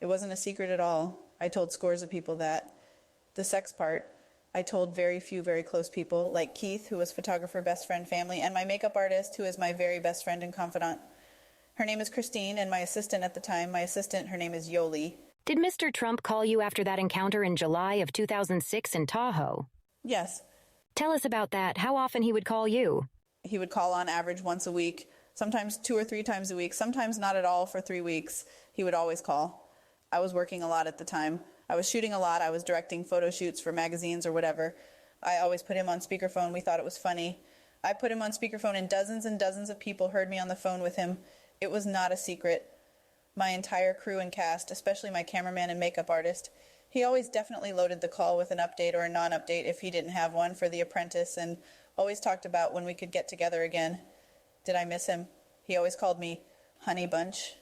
It wasn't a secret at all. I told scores of people that. The sex part, I told very few, very close people, like Keith, who was photographer, best friend, family, and my makeup artist, who is my very best friend and confidant. Her name is Christine, and my assistant at the time, her name is Yoli. Did Mr. Trump call you after that encounter in July of 2006 in Tahoe? Yes. Tell us about that, how often he would call you. He would call on average once a week, sometimes 2 or 3 times a week, sometimes not at all for 3 weeks. He would always call. I was working a lot at the time. I was shooting a lot. I was directing photo shoots for magazines or whatever. I always put him on speakerphone. We thought it was funny. I put him on speakerphone and dozens of people heard me on the phone with him. It was not a secret. My entire crew and cast, especially my cameraman and makeup artist, he always definitely loaded the call with an update or a non-update if he didn't have one for The Apprentice, and always talked about when we could get together again. Did I miss him? He always called me Honey Bunch.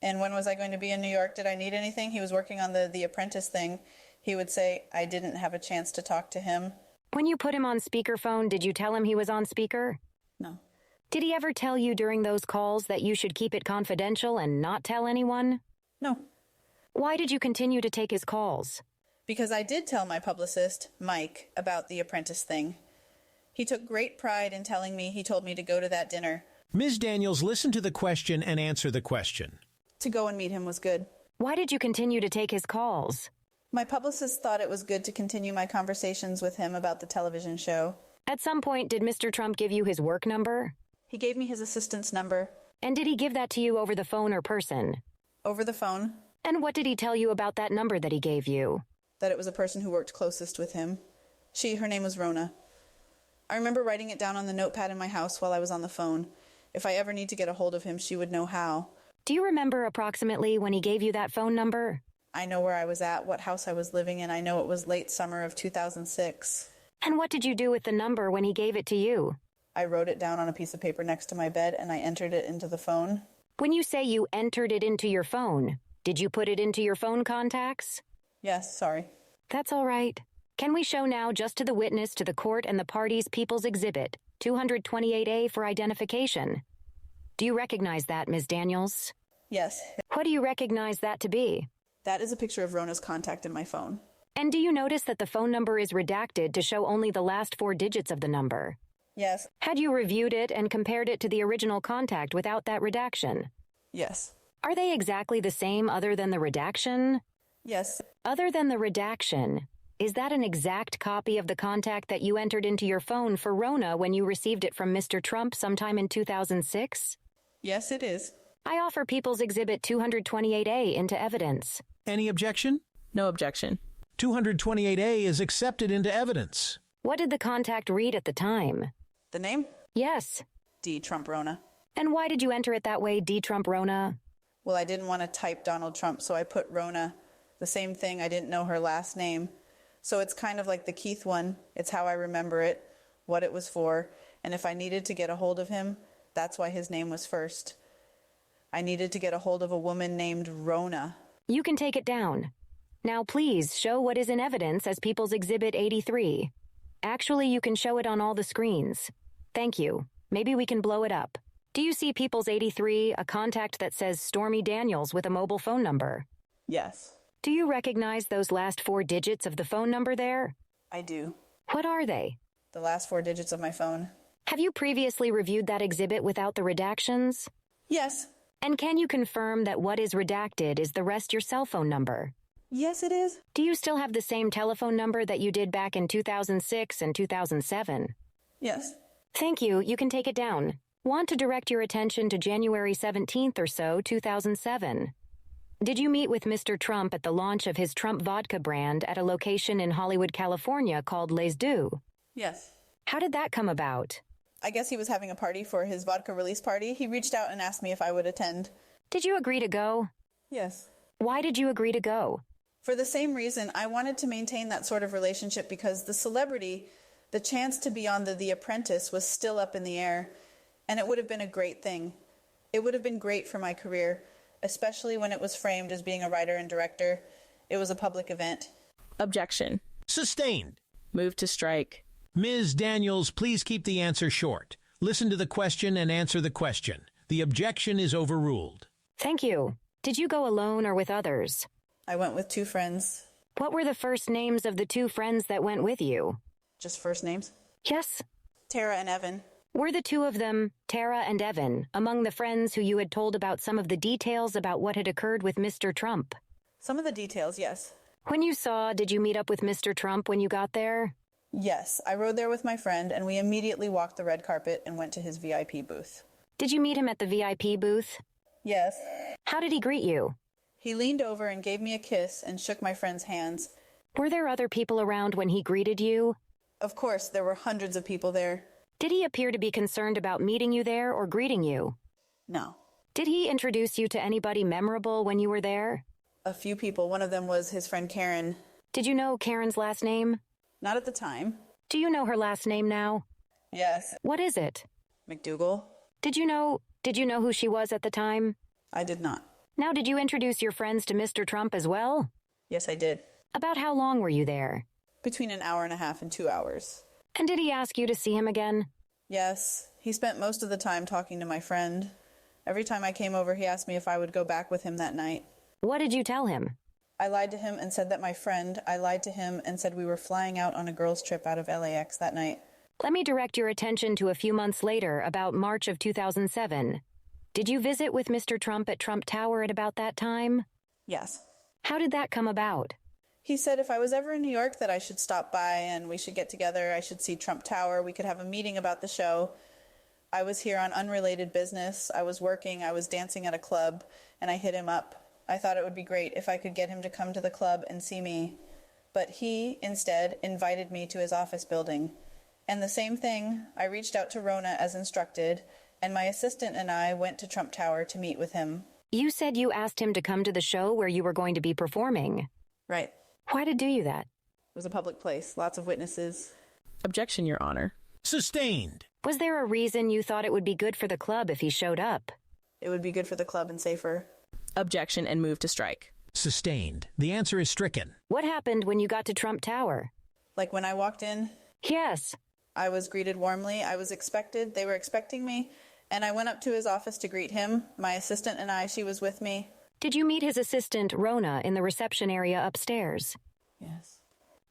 And when was I going to be in New York? Did I need anything? He was working on the Apprentice thing. He would say I didn't have a chance to talk to him. When you put him on speakerphone, did you tell him he was on speaker? No. Did he ever tell you during those calls that you should keep it confidential and not tell anyone? No. Why did you continue to take his calls? Because I did tell my publicist, Mike, about the Apprentice thing. He took great pride in telling me he told me to go to that dinner. Ms. Daniels, listen to the question and answer the question. To go and meet him was good. Why did you continue to take his calls? My publicist thought it was good to continue my conversations with him about the television show. At some point, did Mr. Trump give you his work number? He gave me his assistant's number. And did he give that to you over the phone or person? Over the phone. And what did he tell you about that number that he gave you? That it was a person who worked closest with him. Her name was Rona. I remember writing it down on the notepad in my house while I was on the phone. If I ever need to get a hold of him, she would know how. Do you remember approximately when he gave you that phone number? I know where I was at, what house I was living in. I know it was late summer of 2006. And what did you do with the number when he gave it to you? I wrote it down on a piece of paper next to my bed and I entered it into the phone. When you say you entered it into your phone, did you put it into your phone contacts? Yes, sorry. That's all right. Can we show now just to the witness, to the court, and the parties People's Exhibit 228A for identification? Do you recognize that, Ms. Daniels? Yes. What do you recognize that to be? That is a picture of Rona's contact in my phone. And do you notice that the phone number is redacted to show only the last 4 digits of the number? Yes. Had you reviewed it and compared it to the original contact without that redaction? Yes. Are they exactly the same other than the redaction? Yes. Other than the redaction, is that an exact copy of the contact that you entered into your phone for Rona when you received it from Mr. Trump sometime in 2006? Yes, it is. I offer People's Exhibit 228A into evidence. Any objection? No objection. 228A is accepted into evidence. What did the contact read at the time? The name? Yes. D. Trump Rona. And why did you enter it that way, D. Trump Rona? Well, I didn't want to type Donald Trump, so I put Rona. The same thing, I didn't know her last name. So it's kind of like the Keith one. It's how I remember it, what it was for, and if I needed to get a hold of him, that's why his name was first. I needed to get a hold of a woman named Rona. You can take it down. Now please show what is in evidence as People's Exhibit 83. Actually, you can show it on all the screens. Thank you. Maybe we can blow it up. Do you see People's 83, a contact that says Stormy Daniels with a mobile phone number? Yes. Do you recognize those last 4 digits of the phone number there? I do. What are they? The last 4 digits of my phone. Have you previously reviewed that exhibit without the redactions? Yes. And can you confirm that what is redacted is the rest your cell phone number? Yes, it is. Do you still have the same telephone number that you did back in 2006 and 2007? Yes. Thank you. You can take it down. Want to direct your attention to January 17th or so, 2007. Did you meet with Mr. Trump at the launch of his Trump vodka brand at a location in Hollywood, California called Les Deux? Yes. How did that come about? I guess he was having a party for his vodka release party. He reached out and asked me if I would attend. Did you agree to go? Yes. Why did you agree to go? For the same reason, I wanted to maintain that sort of relationship because the celebrity, the chance to be on The Apprentice was still up in the air, and it would have been a great thing. It would have been great for my career, especially when it was framed as being a writer and director. It was a public event. Objection. Sustained. Move to strike. Ms. Daniels, please keep the answer short. Listen to the question and answer the question. The objection is overruled. Thank you. Did you go alone or with others? I went with 2 friends. What were the first names of the 2 friends that went with you? Just first names? Yes. Tara and Evan. Were the 2 of them, Tara and Evan, among the friends who you had told about some of the details about what had occurred with Mr. Trump? Some of the details, yes. When you saw, did you meet up with Mr. Trump when you got there? Yes, I rode there with my friend, and we immediately walked the red carpet and went to his VIP booth. Did you meet him at the VIP booth? Yes. How did he greet you? He leaned over and gave me a kiss and shook my friend's hands. Were there other people around when he greeted you? Of course, there were hundreds of people there. Did he appear to be concerned about meeting you there or greeting you? No. Did he introduce you to anybody memorable when you were there? A few people. One of them was his friend Karen. Did you know Karen's last name? Not at the time. Do you know her last name now? Yes. What is it? McDougal. Did you know who she was at the time? I did not. Now, did you introduce your friends to Mr. Trump as well? Yes, I did. About how long were you there? Between an hour and a half and 2 hours. And did he ask you to see him again? Yes. He spent most of the time talking to my friend. Every time I came over, he asked me if I would go back with him that night. What did you tell him? I lied to him and said that I lied to him and said we were flying out on a girls' trip out of LAX that night. Let me direct your attention to a few months later, about March of 2007. Did you visit with Mr. Trump at Trump Tower at about that time? Yes. How did that come about? He said if I was ever in New York that I should stop by and we should get together. I should see Trump Tower. We could have a meeting about the show. I was here on unrelated business. I was working. I was dancing at a club, and I hit him up. I thought it would be great if I could get him to come to the club and see me. But he, instead, invited me to his office building. And the same thing, I reached out to Rona as instructed, and my assistant and I went to Trump Tower to meet with him. You said you asked him to come to the show where you were going to be performing. Right. Why did you do that? It was a public place, lots of witnesses. Objection, Your Honor. Sustained. Was there a reason you thought it would be good for the club if he showed up? It would be good for the club and safer. Objection and move to strike. Sustained. The answer is stricken. What happened when you got to Trump Tower? Like when I walked in, Yes. I was greeted warmly. I was expected. They were expecting me. And I went up to his office to greet him. My assistant and I, she was with me. Did you meet his assistant, Rona, in the reception area upstairs? Yes.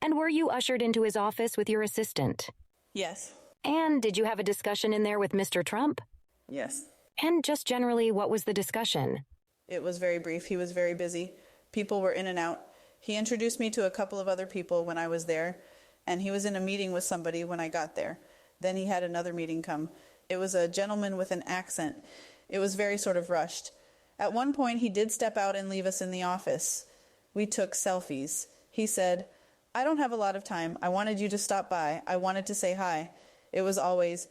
And were you ushered into his office with your assistant? Yes. And did you have a discussion in there with Mr. Trump? Yes. And just generally, what was the discussion? It was very brief. He was very busy. People were in and out. He introduced me to a couple of other people when I was there, and he was in a meeting with somebody when I got there. Then he had another meeting come. It was a gentleman with an accent. It was very sort of rushed. At one point, he did step out and leave us in the office. We took selfies. He said, "I don't have a lot of time. I wanted you to stop by. I wanted to say hi." It was always,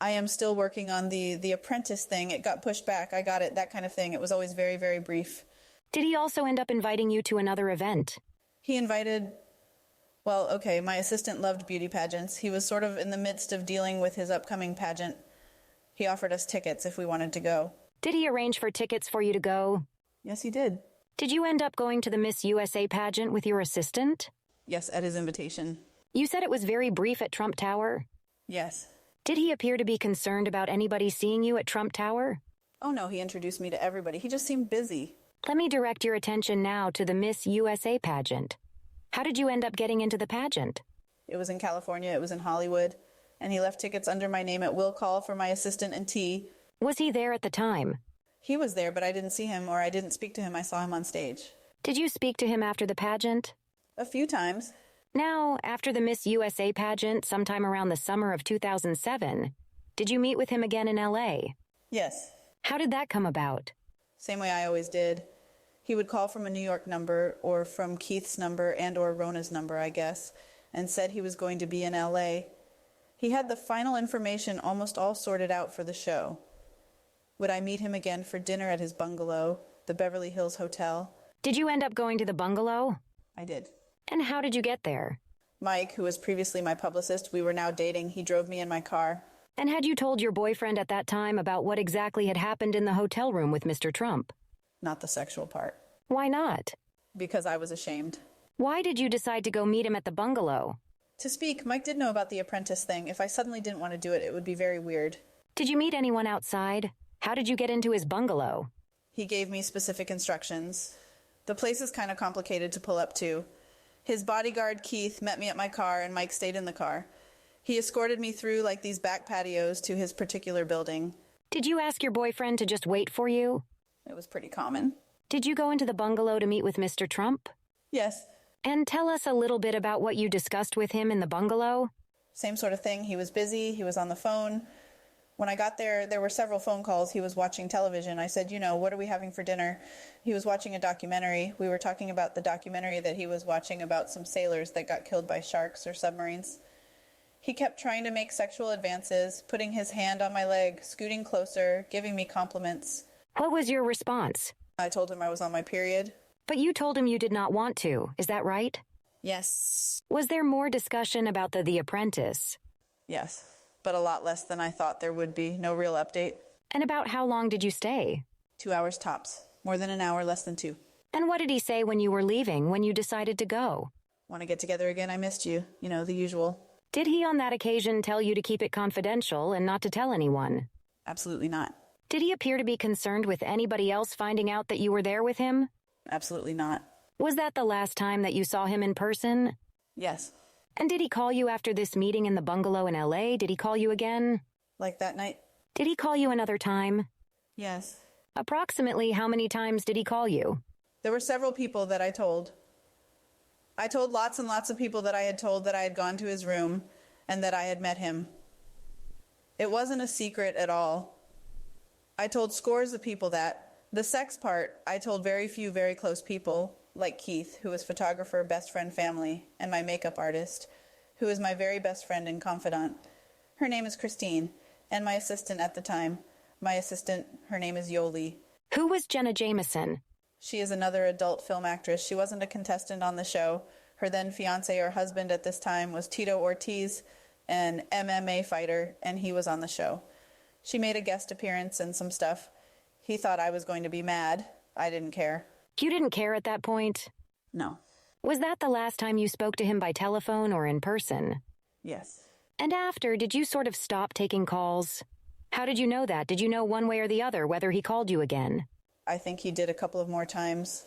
"I am still working on the apprentice thing. It got pushed back. I got it," that kind of thing. It was always very, very brief. Did he also end up inviting you to another event? He invited, well, okay, my assistant loved beauty pageants. He was sort of in the midst of dealing with his upcoming pageant. He offered us tickets if we wanted to go. Did he arrange for tickets for you to go? Yes, he did. Did you end up going to the Miss USA pageant with your assistant? Yes, at his invitation. You said it was very brief at Trump Tower. Yes. Did he appear to be concerned about anybody seeing you at Trump Tower? Oh no, he introduced me to everybody. He just seemed busy. Let me direct your attention now to the Miss USA pageant. How did you end up getting into the pageant? It was in California. It was in Hollywood. And he left tickets under my name at will call for my assistant and T. Was he there at the time? He was there, but I didn't see him or I didn't speak to him. I saw him on stage. Did you speak to him after the pageant? A few times. Now, after the Miss USA pageant, sometime around the summer of 2007, did you meet with him again in LA? Yes. How did that come about? Same way I always did. He would call from a New York number or from Keith's number and or Rona's number, I guess, and said he was going to be in LA. He had the final information almost all sorted out for the show. Would I meet him again for dinner at his bungalow, the Beverly Hills Hotel? Did you end up going to the bungalow? I did. And how did you get there? Mike, who was previously my publicist, we were now dating. He drove me in my car. And had you told your boyfriend at that time about what exactly had happened in the hotel room with Mr. Trump? Not the sexual part. Why not? Because I was ashamed. Why did you decide to go meet him at the bungalow? To speak, Mike did know about the apprentice thing. If I suddenly didn't want to do it, it would be very weird. Did you meet anyone outside? How did you get into his bungalow? He gave me specific instructions. The place is kind of complicated to pull up to. His bodyguard, Keith, met me at my car, and Mike stayed in the car. He escorted me through like these back patios to his particular building. Did you ask your boyfriend to just wait for you? It was pretty common. Did you go into the bungalow to meet with Mr. Trump? Yes. And tell us a little bit about what you discussed with him in the bungalow. Same sort of thing. He was busy. He was on the phone. When I got there, there were several phone calls. He was watching television. I said, what are we having for dinner? He was watching a documentary. We were talking about the documentary that he was watching about some sailors that got killed by sharks or submarines. He kept trying to make sexual advances, putting his hand on my leg, scooting closer, giving me compliments. What was your response? I told him I was on my period. But you told him you did not want to. Is that right? Yes. Was there more discussion about the apprentice? Yes, but a lot less than I thought there would be. No real update. And about how long did you stay? 2 hours tops. More than an hour, less than 2. And what did he say when you were leaving, when you decided to go? Want to get together again? I missed you. The usual. Did he on that occasion tell you to keep it confidential and not to tell anyone? Absolutely not. Did he appear to be concerned with anybody else finding out that you were there with him? Absolutely not. Was that the last time that you saw him in person? Yes. And did he call you after this meeting in the bungalow in L.A.? Did he call you again? Like that night? Did he call you another time? Yes. Approximately how many times did he call you? There were several people that I told. I told lots and lots of people that I had told that I had gone to his room and that I had met him. It wasn't a secret at all. I told scores of people that. The sex part, I told very few very close people, like Keith, who was photographer, best friend, family, and my makeup artist, who is my very best friend and confidant. Her name is Christine, and my assistant at the time. My assistant, her name is Yoli. Who was Jenna Jameson? She is another adult film actress. She wasn't a contestant on the show. Her then fiancé or husband at this time was Tito Ortiz, an MMA fighter, and he was on the show. She made a guest appearance and some stuff. He thought I was going to be mad. I didn't care. You didn't care at that point? No. Was that the last time you spoke to him by telephone or in person? Yes. And after, did you sort of stop taking calls? How did you know that? Did you know one way or the other whether he called you again? I think he did a couple of more times.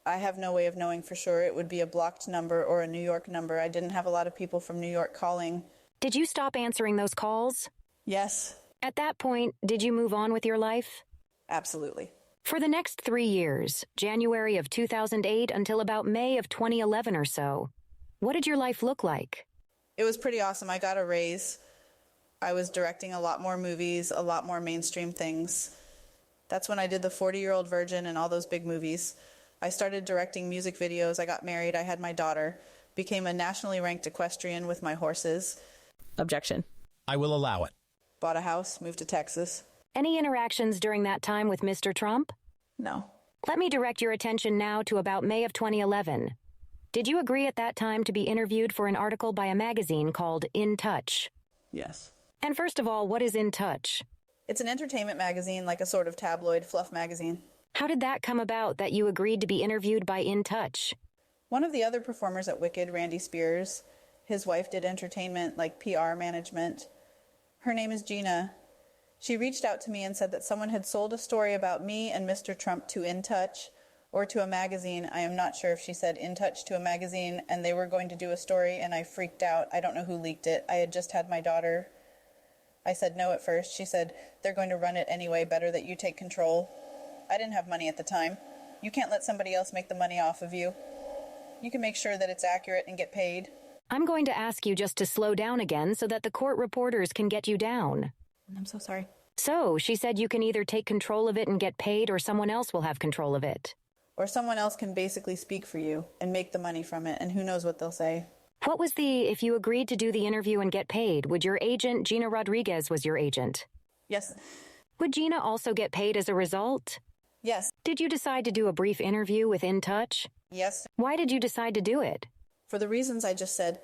I have no way of knowing for sure. It would be a blocked number or a New York number. I didn't have a lot of people from New York calling. Did you stop answering those calls? Yes. At that point, did you move on with your life? Absolutely. For the next 3 years, January of 2008 until about May of 2011 or so, what did your life look like? It was pretty awesome. I got a raise. I was directing a lot more movies, a lot more mainstream things. That's when I did the 40-Year-Old Virgin and all those big movies. I started directing music videos. I got married. I had my daughter. Became a nationally ranked equestrian with my horses. Objection. I will allow it. Bought a house, moved to Texas. Any interactions during that time with Mr. Trump? No. Let me direct your attention now to about May of 2011. Did you agree at that time to be interviewed for an article by a magazine called In Touch? Yes. And first of all, what is In Touch? It's an entertainment magazine, like a sort of tabloid fluff magazine. How did that come about that you agreed to be interviewed by In Touch? One of the other performers at Wicked, Randy Spears, his wife did entertainment, like PR management. Her name is Gina. She reached out to me and said that someone had sold a story about me and Mr. Trump to In Touch or to a magazine. I am not sure if she said In Touch to a magazine, and they were going to do a story, and I freaked out. I don't know who leaked it. I had just had my daughter. I said no at first. She said, they're going to run it anyway. Better that you take control. I didn't have money at the time. You can't let somebody else make the money off of you. You can make sure that it's accurate and get paid. I'm going to ask you just to slow down again so that the court reporters can get you down. I'm so sorry. So, she said you can either take control of it and get paid, or someone else will have control of it. Or someone else can basically speak for you and make the money from it, and who knows what they'll say. What was if you agreed to do the interview and get paid, would your agent, Gina Rodriguez, was your agent? Yes. Would Gina also get paid as a result? Yes. Did you decide to do a brief interview with In Touch? Yes. Why did you decide to do it? For the reasons I just said,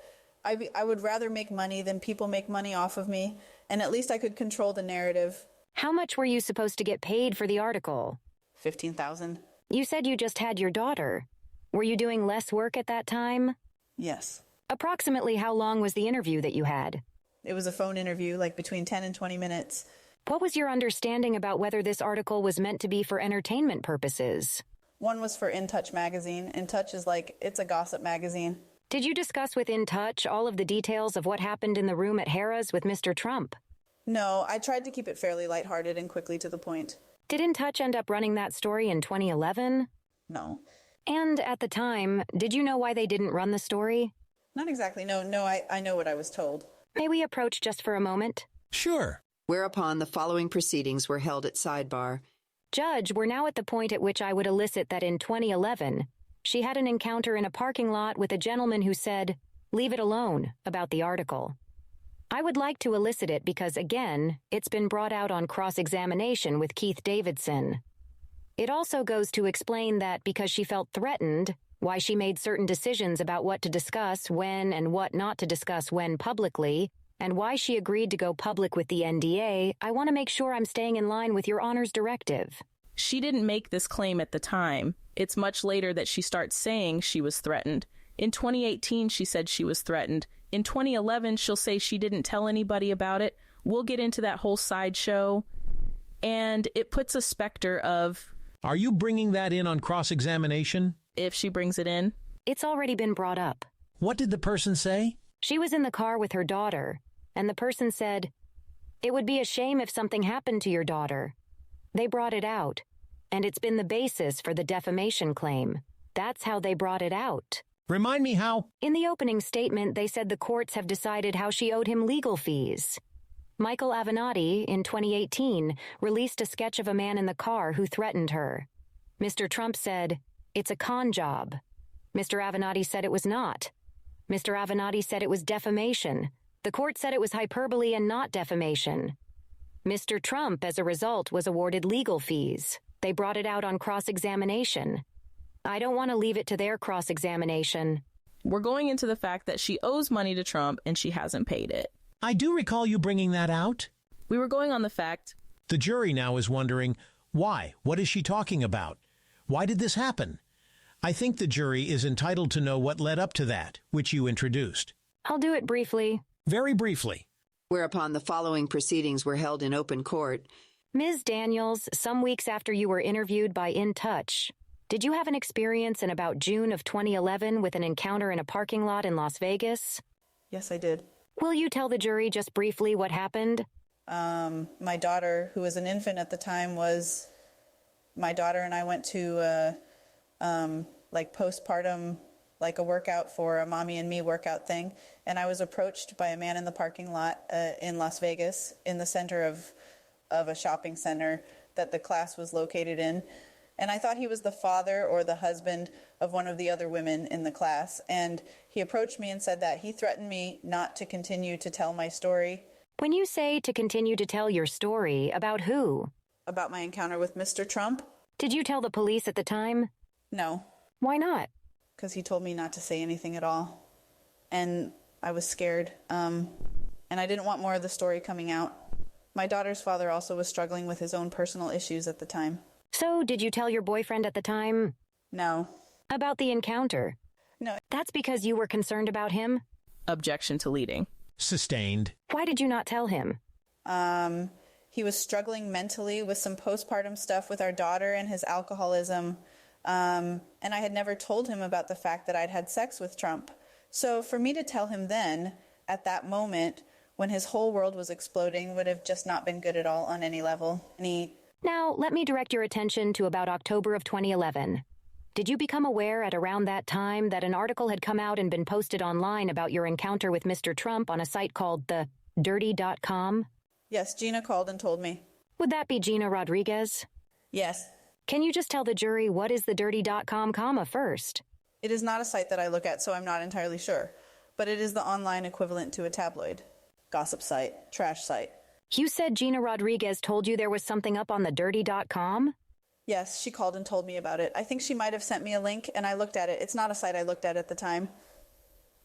I would rather make money than people make money off of me, and at least I could control the narrative. How much were you supposed to get paid for the article? $15,000. You said you just had your daughter. Were you doing less work at that time? Yes. Approximately how long was the interview that you had? It was a phone interview, like between 10 and 20 minutes. What was your understanding about whether this article was meant to be for entertainment purposes? One was for In Touch magazine. In Touch is it's a gossip magazine. Did you discuss with In Touch all of the details of what happened in the room at Harrah's with Mr. Trump? No, I tried to keep it fairly lighthearted and quickly to the point. Did In Touch end up running that story in 2011? No. And at the time, did you know why they didn't run the story? Not exactly. No, I know what I was told. May we approach just for a moment? Sure. Whereupon the following proceedings were held at sidebar. Judge, we're now at the point at which I would elicit that in 2011, she had an encounter in a parking lot with a gentleman who said, "Leave it alone," about the article. I would like to elicit it because, again, it's been brought out on cross-examination with Keith Davidson. It also goes to explain that because she felt threatened, why she made certain decisions about what to discuss when and what not to discuss when publicly, and why she agreed to go public with the NDA. I want to make sure I'm staying in line with Your Honor's directive. She didn't make this claim at the time. It's much later that she starts saying she was threatened. In 2018, she said she was threatened. In 2011, she'll say she didn't tell anybody about it. We'll get into that whole sideshow. And it puts a specter of... Are you bringing that in on cross-examination? If she brings it in? It's already been brought up. What did the person say? She was in the car with her daughter, and the person said, "It would be a shame if something happened to your daughter." They brought it out, and it's been the basis for the defamation claim. That's how they brought it out. Remind me how? In the opening statement, they said the courts have decided how she owed him legal fees. Michael Avenatti, in 2018, released a sketch of a man in the car who threatened her. Mr. Trump said, "It's a con job." Mr. Avenatti said it was not. Mr. Avenatti said it was defamation. The court said it was hyperbole and not defamation. Mr. Trump, as a result, was awarded legal fees. They brought it out on cross-examination. I don't want to leave it to their cross-examination. We're going into the fact that she owes money to Trump and she hasn't paid it. I do recall you bringing that out. We were going on the fact... The jury now is wondering, why? What is she talking about? Why did this happen? I think the jury is entitled to know what led up to that, which you introduced. I'll do it briefly. Very briefly. Whereupon the following proceedings were held in open court. Ms. Daniels, some weeks after you were interviewed by In Touch, did you have an experience in about June of 2011 with an encounter in a parking lot in Las Vegas? Yes, I did. Will you tell the jury just briefly what happened? My daughter, who was an infant at the time, my daughter and I went to postpartum, like a workout for a mommy and me workout thing. And I was approached by a man in the parking lot in Las Vegas, in the center of a shopping center that the class was located in. And I thought he was the father or the husband of one of the other women in the class. And he approached me and said that he threatened me not to continue to tell my story. When you say to continue to tell your story, about who? About my encounter with Mr. Trump. Did you tell the police at the time? No. Why not? Because he told me not to say anything at all. And I was scared. And I didn't want more of the story coming out. My daughter's father also was struggling with his own personal issues at the time. So, did you tell your boyfriend at the time? No. About the encounter? No. That's because you were concerned about him? Objection to leading. Sustained. Why did you not tell him? He was struggling mentally with some postpartum stuff with our daughter and his alcoholism. And I had never told him about the fact that I'd had sex with Trump. So for me to tell him then, at that moment, when his whole world was exploding, would have just not been good at all on any level. Now, let me direct your attention to about October of 2011. Did you become aware at around that time that an article had come out and been posted online about your encounter with Mr. Trump on a site called the Dirty.com? Yes, Gina called and told me. Would that be Gina Rodriguez? Yes. Can you just tell the jury what is the Dirty.com, first? It is not a site that I look at, so I'm not entirely sure. But it is the online equivalent to a tabloid. Gossip site. Trash site. You said Gina Rodriguez told you there was something up on the Dirty.com? Yes, she called and told me about it. I think she might have sent me a link, and I looked at it. It's not a site I looked at the time.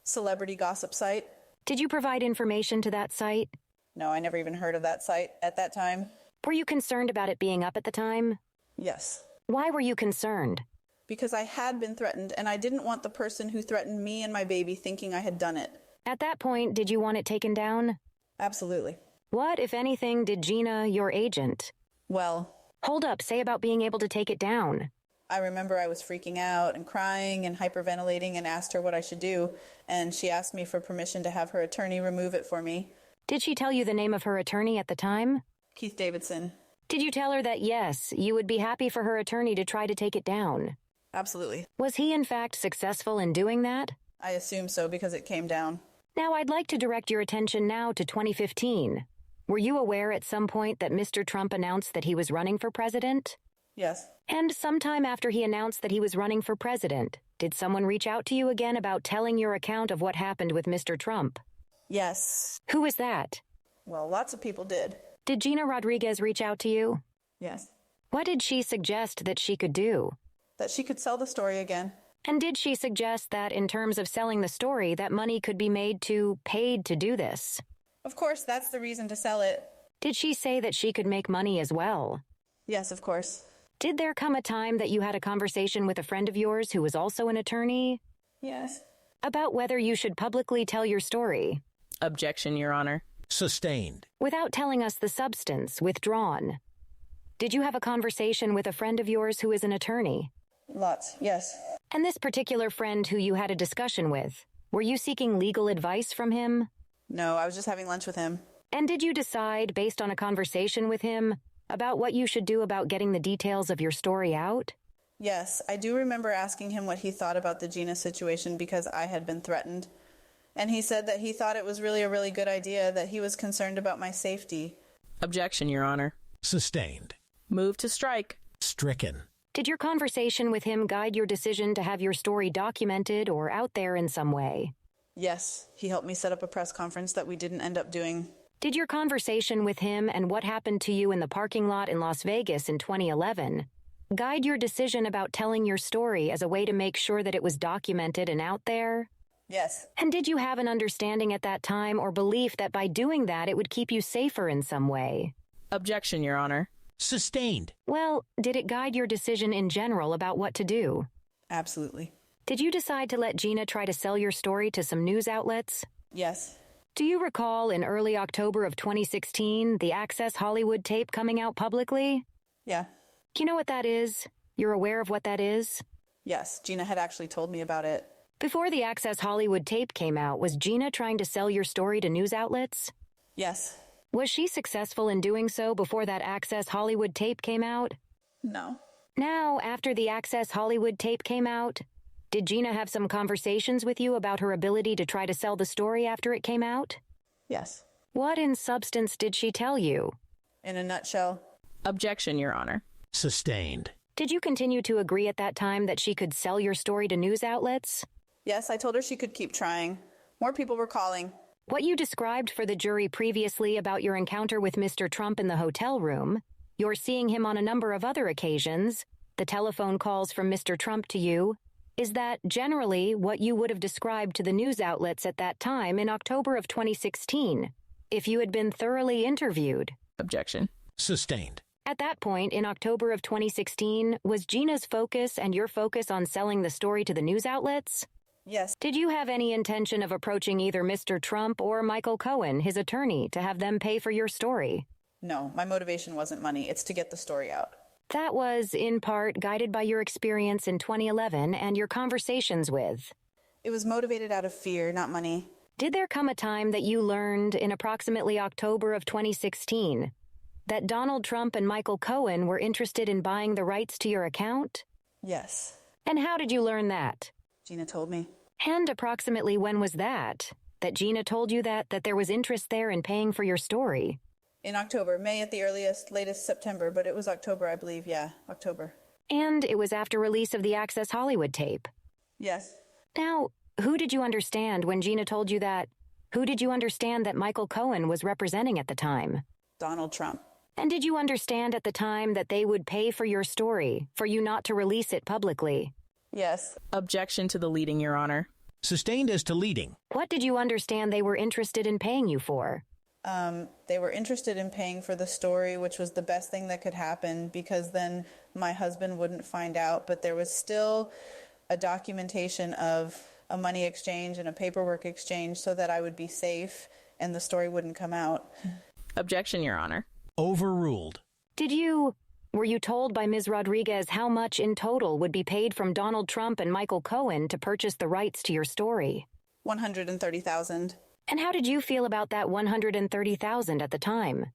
celebrity gossip site. Did you provide information to that site? No, I never even heard of that site at that time. Were you concerned about it being up at the time? Yes. Why were you concerned? Because I had been threatened, and I didn't want the person who threatened me and my baby thinking I had done it. At that point, did you want it taken down? Absolutely. What, if anything, did Gina, your agent? Well, Hold up, say about being able to take it down. I remember I was freaking out and crying and hyperventilating and asked her what I should do, and she asked me for permission to have her attorney remove it for me. Did she tell you the name of her attorney at the time? Keith Davidson. Did you tell her that yes, you would be happy for her attorney to try to take it down? Absolutely. Was he in fact successful in doing that? I assume so because it came down. Now I'd like to direct your attention now to 2015. Were you aware at some point that Mr. Trump announced that he was running for president? Yes. And sometime after he announced that he was running for president, did someone reach out to you again about telling your account of what happened with Mr. Trump? Yes. Who was that? Well, lots of people did. Did Gina Rodriguez reach out to you? Yes. What did she suggest that she could do? That she could sell the story again. And did she suggest that in terms of selling the story, that money could be paid to do this? Of course, that's the reason to sell it. Did she say that she could make money as well? Yes, of course. Did there come a time that you had a conversation with a friend of yours who was also an attorney Yes. about whether you should publicly tell your story? Objection, Your Honor. Sustained. Without telling us the substance, withdrawn. Did you have a conversation with a friend of yours who is an attorney? Lots, yes. And this particular friend who you had a discussion with, were you seeking legal advice from him? No, I was just having lunch with him. And did you decide, based on a conversation with him, about what you should do about getting the details of your story out? Yes, I do remember asking him what he thought about the Gina situation because I had been threatened. And he said that he thought it was really a really good idea, that he was concerned about my safety. Objection, Your Honor. Sustained. Move to strike. Stricken. Did your conversation with him guide your decision to have your story documented or out there in some way? Yes, he helped me set up a press conference that we didn't end up doing. Did your conversation with him and what happened to you in the parking lot in Las Vegas in 2011 guide your decision about telling your story as a way to make sure that it was documented and out there? Yes. And did you have an understanding at that time or belief that by doing that it would keep you safer in some way? Objection, Your Honor. Sustained. Well, did it guide your decision in general about what to do? Absolutely. Did you decide to let Gina try to sell your story to some news outlets? Yes. Do you recall in early October of 2016 the Access Hollywood tape coming out publicly? Yeah. You know what that is? You're aware of what that is? Yes, Gina had actually told me about it. Before the Access Hollywood tape came out, was Gina trying to sell your story to news outlets? Yes. Was she successful in doing so before that Access Hollywood tape came out? No. Now, after the Access Hollywood tape came out, did Gina have some conversations with you about her ability to try to sell the story after it came out? Yes. What in substance did she tell you? In a nutshell. Objection, Your Honor. Sustained. Did you continue to agree at that time that she could sell your story to news outlets? Yes, I told her she could keep trying. More people were calling. What you described for the jury previously about your encounter with Mr. Trump in the hotel room, your seeing him on a number of other occasions, the telephone calls from Mr. Trump to you, is that generally what you would have described to the news outlets at that time in October of 2016, if you had been thoroughly interviewed? Objection. Sustained. At that point, in October of 2016, was Gina's focus and your focus on selling the story to the news outlets? Yes. Did you have any intention of approaching either Mr. Trump or Michael Cohen, his attorney, to have them pay for your story? No, my motivation wasn't money. It's to get the story out. That was, in part, guided by your experience in 2011 and your conversations with. It was motivated out of fear, not money. Did there come a time that you learned, in approximately October of 2016, that Donald Trump and Michael Cohen were interested in buying the rights to your account? Yes. And how did you learn that? Gina told me. And approximately when was that Gina told you that there was interest there in paying for your story? In October. May at the earliest, latest September, but it was October, I believe. Yeah, October. And it was after release of the Access Hollywood tape. Yes. Now, who did you understand when Gina told you that? Who did you understand that Michael Cohen was representing at the time? Donald Trump. And did you understand at the time that they would pay for your story, for you not to release it publicly? Yes. Objection to the leading, Your Honor. Sustained as to leading. What did you understand they were interested in paying you for? They were interested in paying for the story, which was the best thing that could happen because then my husband wouldn't find out. But there was still a documentation of a money exchange and a paperwork exchange so that I would be safe and the story wouldn't come out. Objection, Your Honor. Overruled. Were you told by Ms. Rodriguez how much in total would be paid from Donald Trump and Michael Cohen to purchase the rights to your story? $130,000. And how did you feel about that $130,000 at the time?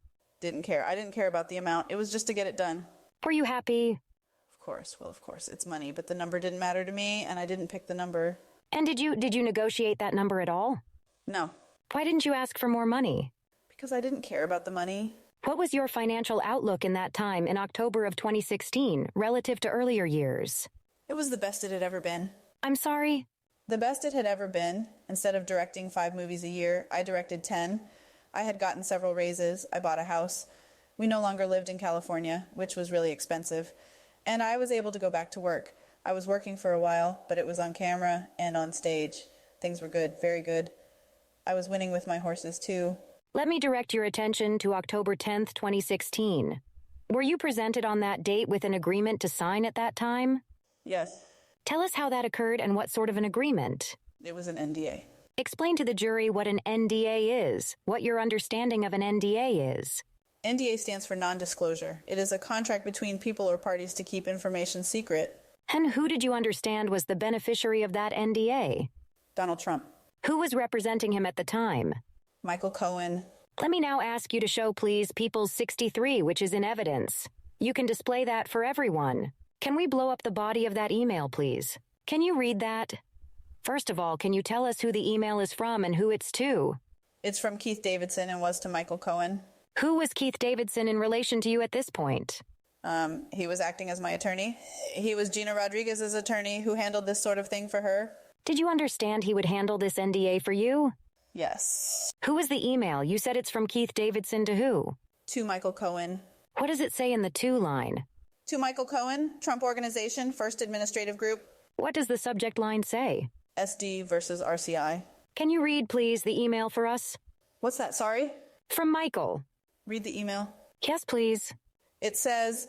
Didn't care. I didn't care about the amount. It was just to get it done. Were you happy? Of course. Well, of course. It's money, but the number didn't matter to me, and I didn't pick the number. And did you negotiate that number at all? No. Why didn't you ask for more money? Because I didn't care about the money. What was your financial outlook in that time in October of 2016 relative to earlier years? It was the best it had ever been. I'm sorry? The best it had ever been. Instead of directing 5 movies a year, I directed 10. I had gotten several raises. I bought a house. We no longer lived in California, which was really expensive. And I was able to go back to work. I was working for a while, but it was on camera and on stage. Things were good, very good. I was winning with my horses, too. Let me direct your attention to October 10th, 2016. Were you presented on that date with an agreement to sign at that time? Yes. Tell us how that occurred and what sort of an agreement. It was an NDA. Explain to the jury what an NDA is, what your understanding of an NDA is. NDA stands for non-disclosure. It is a contract between people or parties to keep information secret. And who did you understand was the beneficiary of that NDA? Donald Trump. Who was representing him at the time? Michael Cohen. Let me now ask you to show, please, People's 63, which is in evidence. You can display that for everyone. Can we blow up the body of that email, please? Can you read that? First of all, can you tell us who the email is from and who it's to? It's from Keith Davidson and was to Michael Cohen. Who was Keith Davidson in relation to you at this point? He was acting as my attorney. He was Gina Rodriguez's attorney who handled this sort of thing for her. Did you understand he would handle this NDA for you? Yes. Who was the email? You said it's from Keith Davidson to who? To Michael Cohen. What does it say in the to line? To Michael Cohen, Trump Organization, First Administrative Group. What does the subject line say? SD versus RCI. Can you read, please, the email for us? What's that, sorry? From Michael. Read the email. Yes, please. It says,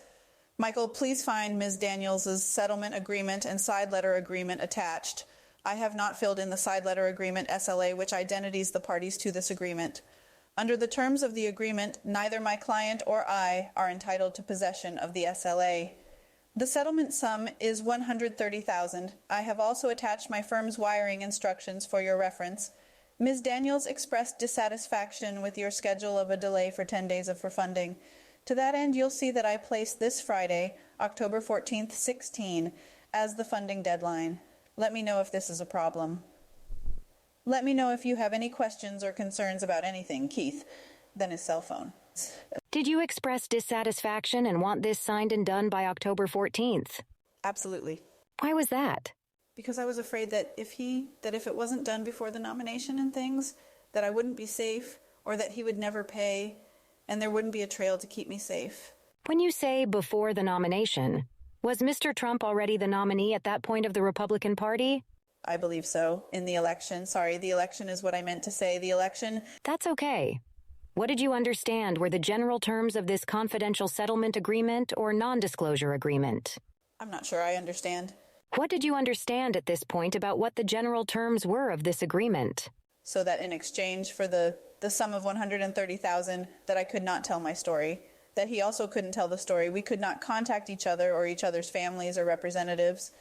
Michael, please find Ms. Daniels' settlement agreement and side letter agreement attached. I have not filled in the side letter agreement SLA, which identities the parties to this agreement. Under the terms of the agreement, neither my client or I are entitled to possession of the SLA. The settlement sum is $130,000. I have also attached my firm's wiring instructions for your reference. Ms. Daniels expressed dissatisfaction with your schedule of a delay for 10 days of refunding. To that end, you'll see that I placed this Friday, October 14th, 16, as the funding deadline. Let me know if this is a problem. Let me know if you have any questions or concerns about anything, Keith. Then his cell phone. Did you express dissatisfaction and want this signed and done by October 14th? Absolutely. Why was that? Because I was afraid that if it wasn't done before the nomination and things, that I wouldn't be safe, or that he would never pay, and there wouldn't be a trail to keep me safe. When you say before the nomination, was Mr. Trump already the nominee at that point of the Republican Party? I believe so. In the election. Sorry, the election is what I meant to say. The election. That's okay. What did you understand were the general terms of this confidential settlement agreement or non-disclosure agreement? I'm not sure I understand. What did you understand at this point about what the general terms were of this agreement? So that in exchange for the sum of $130,000, that I could not tell my story, that he also couldn't tell the story. We could not contact each other or each other's families or representatives.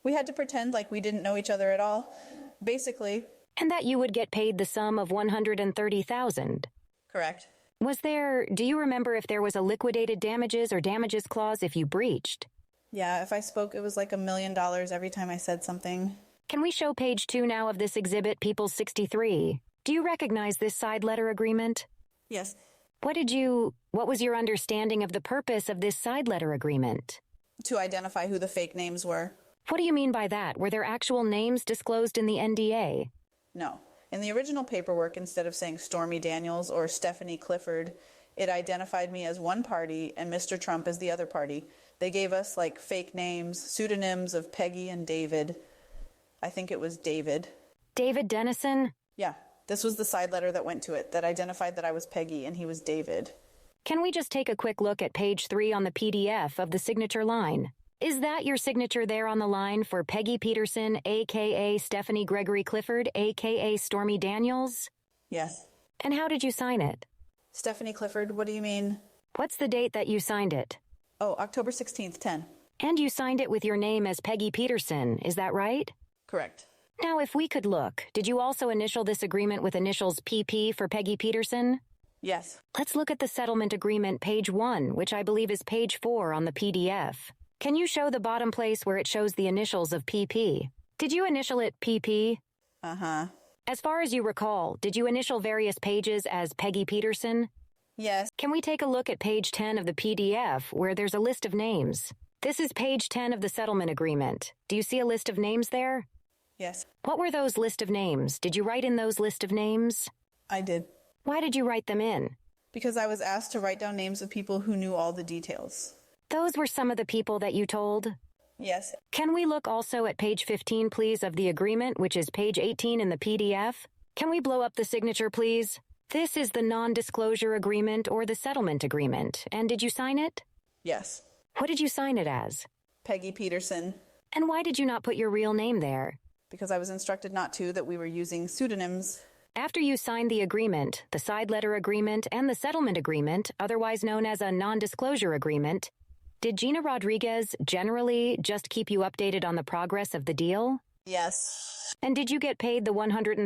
We had to pretend like we didn't know each other at all, basically. And that you would get paid the sum of $130,000. Correct. Do you remember if there was a liquidated damages or damages clause if you breached? Yeah, if I spoke, it was like $1 million every time I said something. Can we show page 2 now of this exhibit, People 63? Do you recognize this side letter agreement? Yes. What was your understanding of the purpose of this side letter agreement? To identify who the fake names were. What do you mean by that? Were there actual names disclosed in the NDA? No. In the original paperwork, instead of saying Stormy Daniels or Stephanie Clifford, it identified me as one party and Mr. Trump as the other party. They gave us like fake names, pseudonyms of Peggy and David. I think it was David. David Dennison? Yeah, this was the side letter that went to it that identified that I was Peggy and he was David. Can we just take a quick look at page 3 on the PDF of the signature line? Is that your signature there on the line for Peggy Peterson, a.k.a. Stephanie Gregory Clifford, a.k.a. Stormy Daniels? Yes. And how did you sign it? Stephanie Clifford, what do you mean? What's the date that you signed it? Oh, October 16th, 10. And you signed it with your name as Peggy Peterson, is that right? Correct. Now, if we could look, did you also initial this agreement with initials PP for Peggy Peterson? Yes. Let's look at the settlement agreement, page 1, which I believe is page 4 on the PDF. Can you show the bottom place where it shows the initials of PP? Did you initial it PP? Uh-huh. As far as you recall, did you initial various pages as Peggy Peterson? Yes. Can we take a look at page 10 of the PDF where there's a list of names? This is page 10 of the settlement agreement. Do you see a list of names there? Yes. What were those list of names? Did you write in those list of names? I did. Why did you write them in? Because I was asked to write down names of people who knew all the details. Those were some of the people that you told? Yes. Can we look also at page 15, please, of the agreement, which is page 18 in the PDF? Can we blow up the signature, please? This is the non-disclosure agreement or the settlement agreement. And did you sign it? Yes. What did you sign it as? Peggy Peterson. And why did you not put your real name there? Because I was instructed not to, that we were using pseudonyms. After you signed the agreement, the side letter agreement, and the settlement agreement, otherwise known as a non-disclosure agreement, did Gina Rodriguez generally just keep you updated on the progress of the deal? Yes. And did you get paid the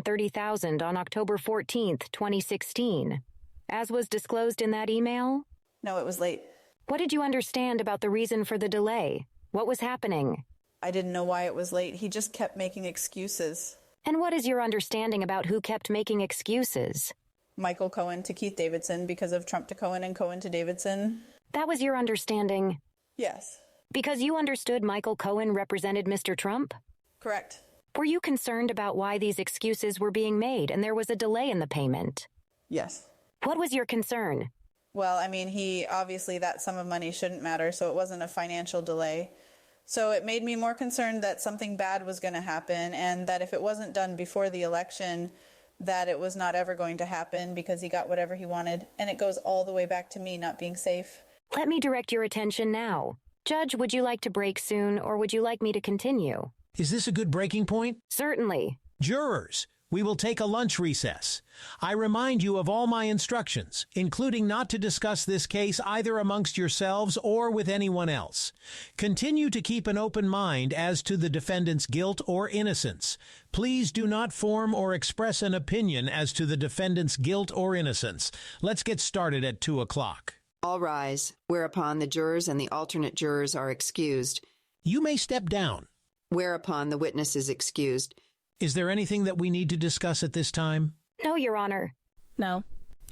$130,000 on October 14th, 2016, as was disclosed in that email? No, it was late. What did you understand about the reason for the delay? What was happening? I didn't know why it was late. He just kept making excuses. And what is your understanding about who kept making excuses? Michael Cohen to Keith Davidson because of Trump to Cohen and Cohen to Davidson. That was your understanding? Yes. Because you understood Michael Cohen represented Mr. Trump? Correct. Were you concerned about why these excuses were being made and there was a delay in the payment? Yes. What was your concern? Well, I mean, obviously that sum of money shouldn't matter, so it wasn't a financial delay. So it made me more concerned that something bad was going to happen and that if it wasn't done before the election, that it was not ever going to happen because he got whatever he wanted. And it goes all the way back to me not being safe. Let me direct your attention now. Judge, would you like to break soon or would you like me to continue? Is this a good breaking point? Certainly. Jurors, we will take a lunch recess. I remind you of all my instructions, including not to discuss this case either amongst yourselves or with anyone else. Continue to keep an open mind as to the defendant's guilt or innocence. Please do not form or express an opinion as to the defendant's guilt or innocence. Let's get started at 2 o'clock. All rise, whereupon the jurors and the alternate jurors are excused, You may step down. whereupon the witness is excused. Is there anything that we need to discuss at this time? No, Your Honor. No.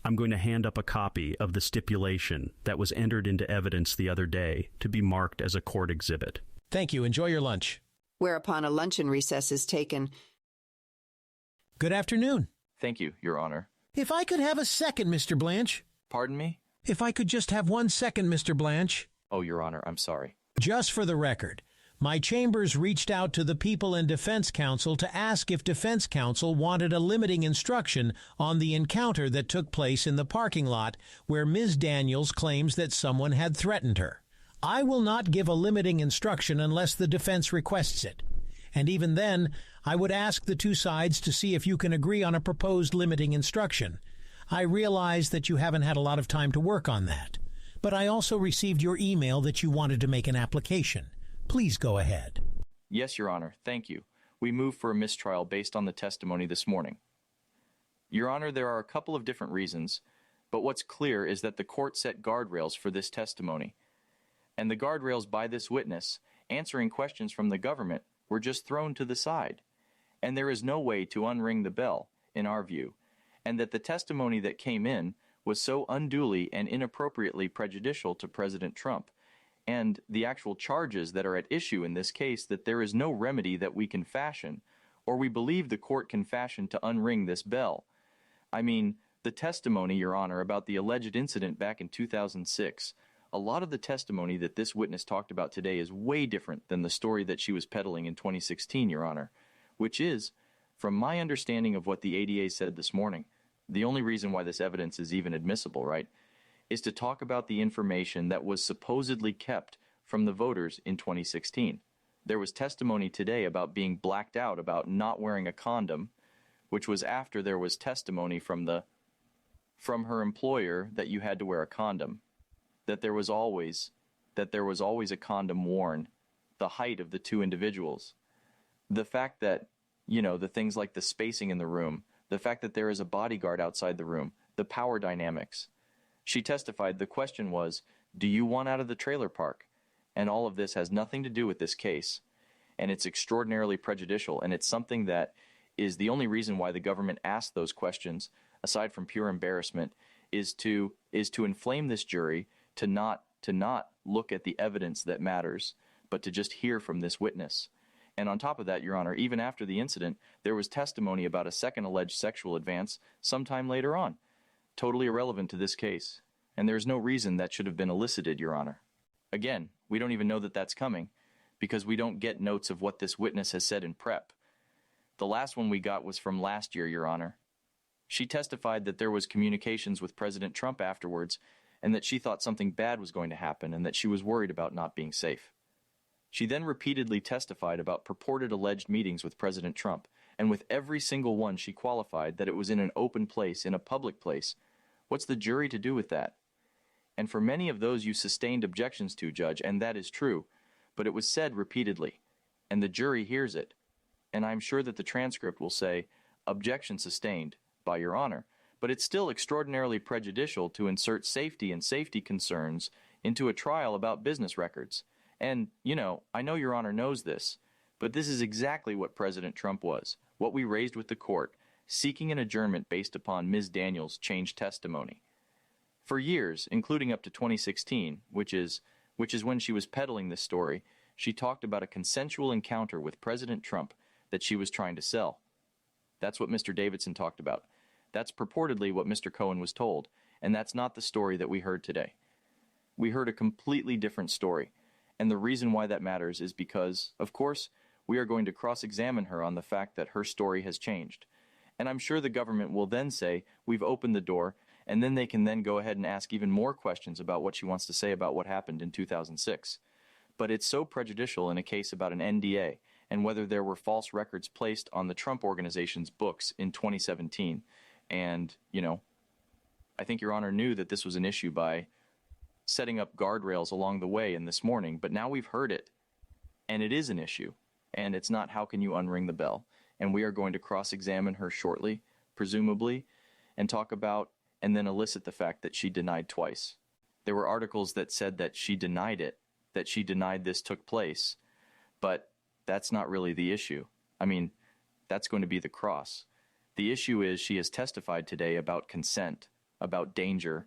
I'm going to hand up a copy of the stipulation that was entered into evidence the other day to be marked as a court exhibit. Thank you. Enjoy your lunch. Whereupon a luncheon recess is taken. Good afternoon. Thank you, Your Honor. If I could have a second, Mr. Blanche. Pardon me? If I could just have 1 second, Mr. Blanche. Oh, Your Honor, I'm sorry. Just for the record, my chambers reached out to the people in defense counsel to ask if defense counsel wanted a limiting instruction on the encounter that took place in the parking lot where Ms. Daniels claims that someone had threatened her. I will not give a limiting instruction unless the defense requests it. And even then, I would ask the two sides to see if you can agree on a proposed limiting instruction. I realize that you haven't had a lot of time to work on that. But I also received your email that you wanted to make an application. Please go ahead. Yes, Your Honor, thank you. We move for a mistrial based on the testimony this morning. Your Honor, there are a couple of different reasons, but what's clear is that the court set guardrails for this testimony. And the guardrails by this witness, answering questions from the government, were just thrown to the side. And there is no way to unring the bell, in our view, and that the testimony that came in was so unduly and inappropriately prejudicial to President Trump, and the actual charges that are at issue in this case, that there is no remedy that we can fashion, or we believe the court can fashion to unring this bell. I mean, the testimony, Your Honor, about the alleged incident back in 2006, a lot of the testimony that this witness talked about today is way different than the story that she was peddling in 2016, Your Honor. which is, from my understanding of what the ADA said this morning, the only reason why this evidence is even admissible, right, is to talk about the information that was supposedly kept from the voters in 2016. There was testimony today about being blacked out about not wearing a condom, which was after there was testimony from her employer that you had to wear a condom, that there was always a condom worn, the height of the two individuals. The fact that, the things like the spacing in the room, the fact that there is a bodyguard outside the room, the power dynamics. She testified the question was, do you want out of the trailer park? And all of this has nothing to do with this case. And it's extraordinarily prejudicial, and it's something that is the only reason why the government asked those questions, aside from pure embarrassment, is to inflame this jury to not look at the evidence that matters, but to just hear from this witness. And on top of that, Your Honor, even after the incident, there was testimony about a second alleged sexual advance sometime later on, totally irrelevant to this case. And there's no reason that should have been elicited, Your Honor. Again, we don't even know that that's coming, because we don't get notes of what this witness has said in prep. The last one we got was from last year, Your Honor. She testified that there was communications with President Trump afterwards, and that she thought something bad was going to happen, and that she was worried about not being safe. She then repeatedly testified about purported alleged meetings with President Trump, and with every single one she qualified that it was in an open place, in a public place. What's the jury to do with that? And for many of those you sustained objections to, Judge, and that is true, but it was said repeatedly, and the jury hears it. And I'm sure that the transcript will say, objection sustained by Your Honor, but it's still extraordinarily prejudicial to insert safety and safety concerns into a trial about business records. And, I know Your Honor knows this, but this is exactly what President Trump was, what we raised with the court, seeking an adjournment based upon Ms. Daniels' changed testimony. For years, including up to 2016, which is when she was peddling this story, she talked about a consensual encounter with President Trump that she was trying to sell. That's what Mr. Davidson talked about. That's purportedly what Mr. Cohen was told, and that's not the story that we heard today. We heard a completely different story, and the reason why that matters is because, of course, we are going to cross-examine her on the fact that her story has changed. And I'm sure the government will then say, we've opened the door, and then they can then go ahead and ask even more questions about what she wants to say about what happened in 2006. But it's so prejudicial in a case about an NDA, and whether there were false records placed on the Trump Organization's books in 2017. And, I think Your Honor knew that this was an issue by setting up guardrails along the way in this morning, but now we've heard it, and it is an issue, and it's not how can you unring the bell. And we are going to cross-examine her shortly, presumably, and talk about and then elicit the fact that she denied twice. There were articles that said that she denied it, that she denied this took place, but that's not really the issue. That's going to be the cross. The issue is she has testified today about consent, about danger.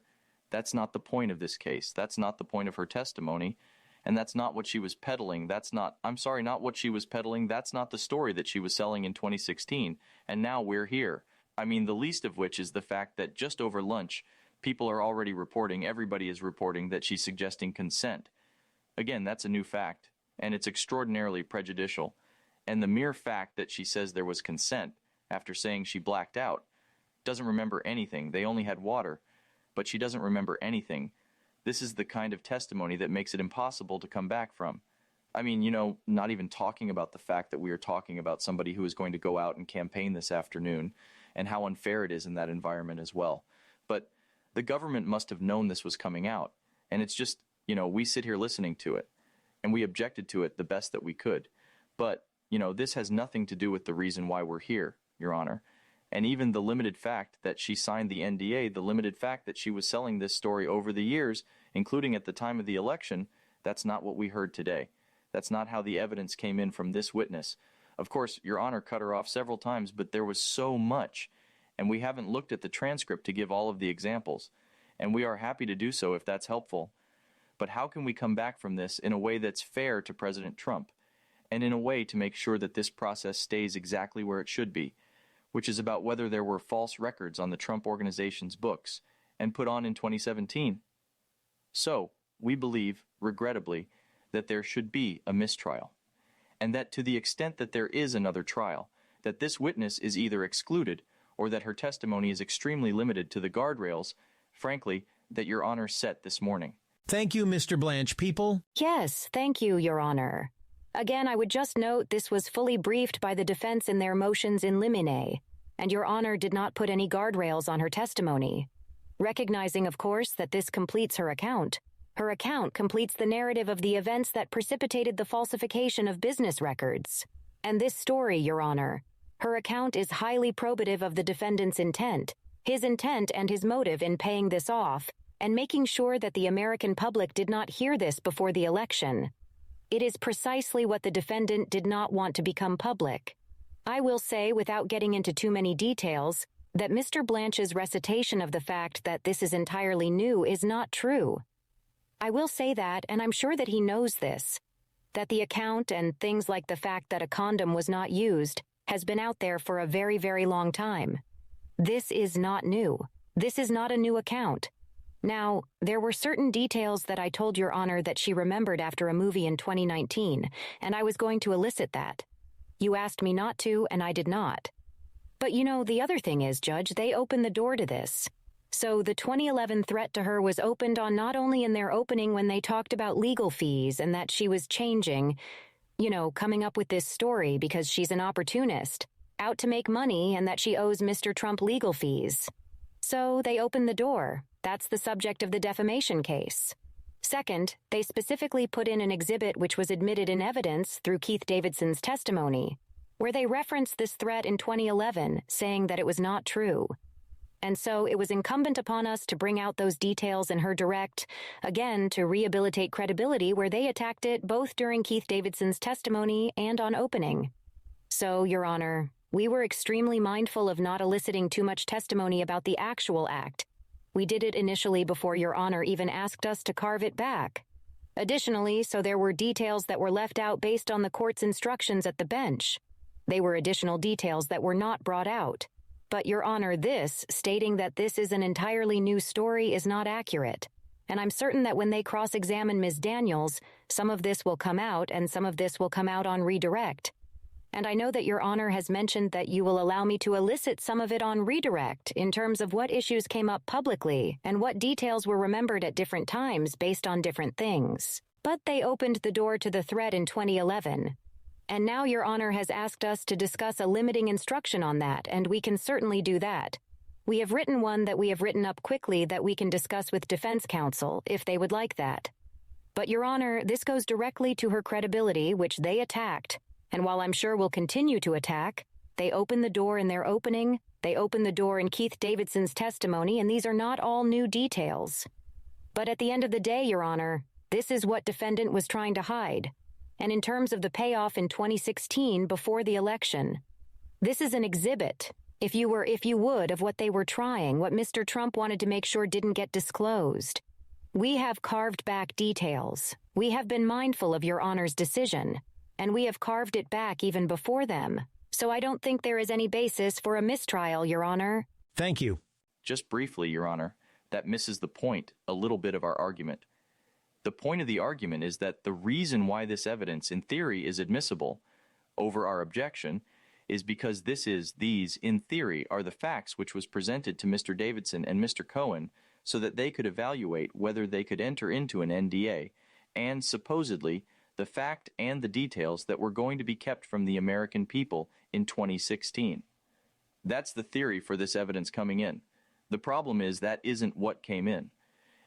That's not the point of this case. That's not the point of her testimony, and that's not what she was peddling. Not what she was peddling. That's not the story that she was selling in 2016, and now we're here. The least of which is the fact that just over lunch, people are already reporting, everybody is reporting that she's suggesting consent. Again, that's a new fact, and it's extraordinarily prejudicial. And the mere fact that she says there was consent after saying she blacked out, doesn't remember anything. They only had water, but she doesn't remember anything. This is the kind of testimony that makes it impossible to come back from. Not even talking about the fact that we are talking about somebody who is going to go out and campaign this afternoon, and how unfair it is in that environment as well. But the government must have known this was coming out, and it's just, we sit here listening to it, and we objected to it the best that we could. But, this has nothing to do with the reason why we're here, Your Honor. And even the limited fact that she signed the NDA, the limited fact that she was selling this story over the years, including at the time of the election, that's not what we heard today. That's not how the evidence came in from this witness. Of course, Your Honor cut her off several times, but there was so much, and we haven't looked at the transcript to give all of the examples, and we are happy to do so if that's helpful. But how can we come back from this in a way that's fair to President Trump, and in a way to make sure that this process stays exactly where it should be, which is about whether there were false records on the Trump Organization's books and put on in 2017. So, we believe, regrettably, that there should be a mistrial, and that to the extent that there is another trial, that this witness is either excluded or that her testimony is extremely limited to the guardrails, frankly, that Your Honor set this morning. Thank you, Mr. Blanche. People? Yes, thank you, Your Honor. Again, I would just note this was fully briefed by the defense in their motions in limine, and Your Honor did not put any guardrails on her testimony. Recognizing, of course, that this completes her account. Her account completes the narrative of the events that precipitated the falsification of business records. And this story, Your Honor, her account is highly probative of the defendant's intent, his intent and his motive in paying this off, and making sure that the American public did not hear this before the election. It is precisely what the defendant did not want to become public. I will say, without getting into too many details, that Mr. Blanche's recitation of the fact that this is entirely new is not true. I will say that, and I'm sure that he knows this, that the account and things like the fact that a condom was not used has been out there for a very, very long time. This is not new. This is not a new account. Now, there were certain details that I told Your Honor that she remembered after a movie in 2019, and I was going to elicit that. You asked me not to, and I did not. But you know, the other thing is, Judge, they opened the door to this. So the 2011 threat to her was opened on not only in their opening when they talked about legal fees and that she was changing, coming up with this story because she's an opportunist, out to make money and that she owes Mr. Trump legal fees. So they opened the door. That's the subject of the defamation case. Second, they specifically put in an exhibit which was admitted in evidence through Keith Davidson's testimony, where they referenced this threat in 2011, saying that it was not true. And so it was incumbent upon us to bring out those details in her direct, again, to rehabilitate credibility where they attacked it both during Keith Davidson's testimony and on opening. So, Your Honor, we were extremely mindful of not eliciting too much testimony about the actual act. We did it initially before Your Honor even asked us to carve it back. Additionally, so there were details that were left out based on the court's instructions at the bench. They were additional details that were not brought out. But, Your Honor, this, stating that this is an entirely new story, is not accurate. And I'm certain that when they cross-examine Ms. Daniels, some of this will come out and some of this will come out on redirect. And I know that Your Honor has mentioned that you will allow me to elicit some of it on redirect in terms of what issues came up publicly and what details were remembered at different times based on different things. But they opened the door to the threat in 2011. And now Your Honor has asked us to discuss a limiting instruction on that, and we can certainly do that. We have written one that we have written up quickly that we can discuss with defense counsel, if they would like that. But Your Honor, this goes directly to her credibility, which they attacked, and while I'm sure will continue to attack, they opened the door in their opening, they opened the door in Keith Davidson's testimony, and these are not all new details. But at the end of the day, Your Honor, this is what defendant was trying to hide. And in terms of the payoff in 2016 before the election, this is an exhibit, if you would, of what they were trying, what Mr. Trump wanted to make sure didn't get disclosed. We have carved back details. We have been mindful of Your Honor's decision, and we have carved it back even before them. So I don't think there is any basis for a mistrial, Your Honor. Thank you. Just briefly, Your Honor, that misses the point a little bit of our argument. The point of the argument is that the reason why this evidence, in theory, is admissible over our objection is because these, in theory, are the facts which was presented to Mr. Davidson and Mr. Cohen so that they could evaluate whether they could enter into an NDA, and supposedly the fact and the details that were going to be kept from the American people in 2016. That's the theory for this evidence coming in. The problem is that isn't what came in.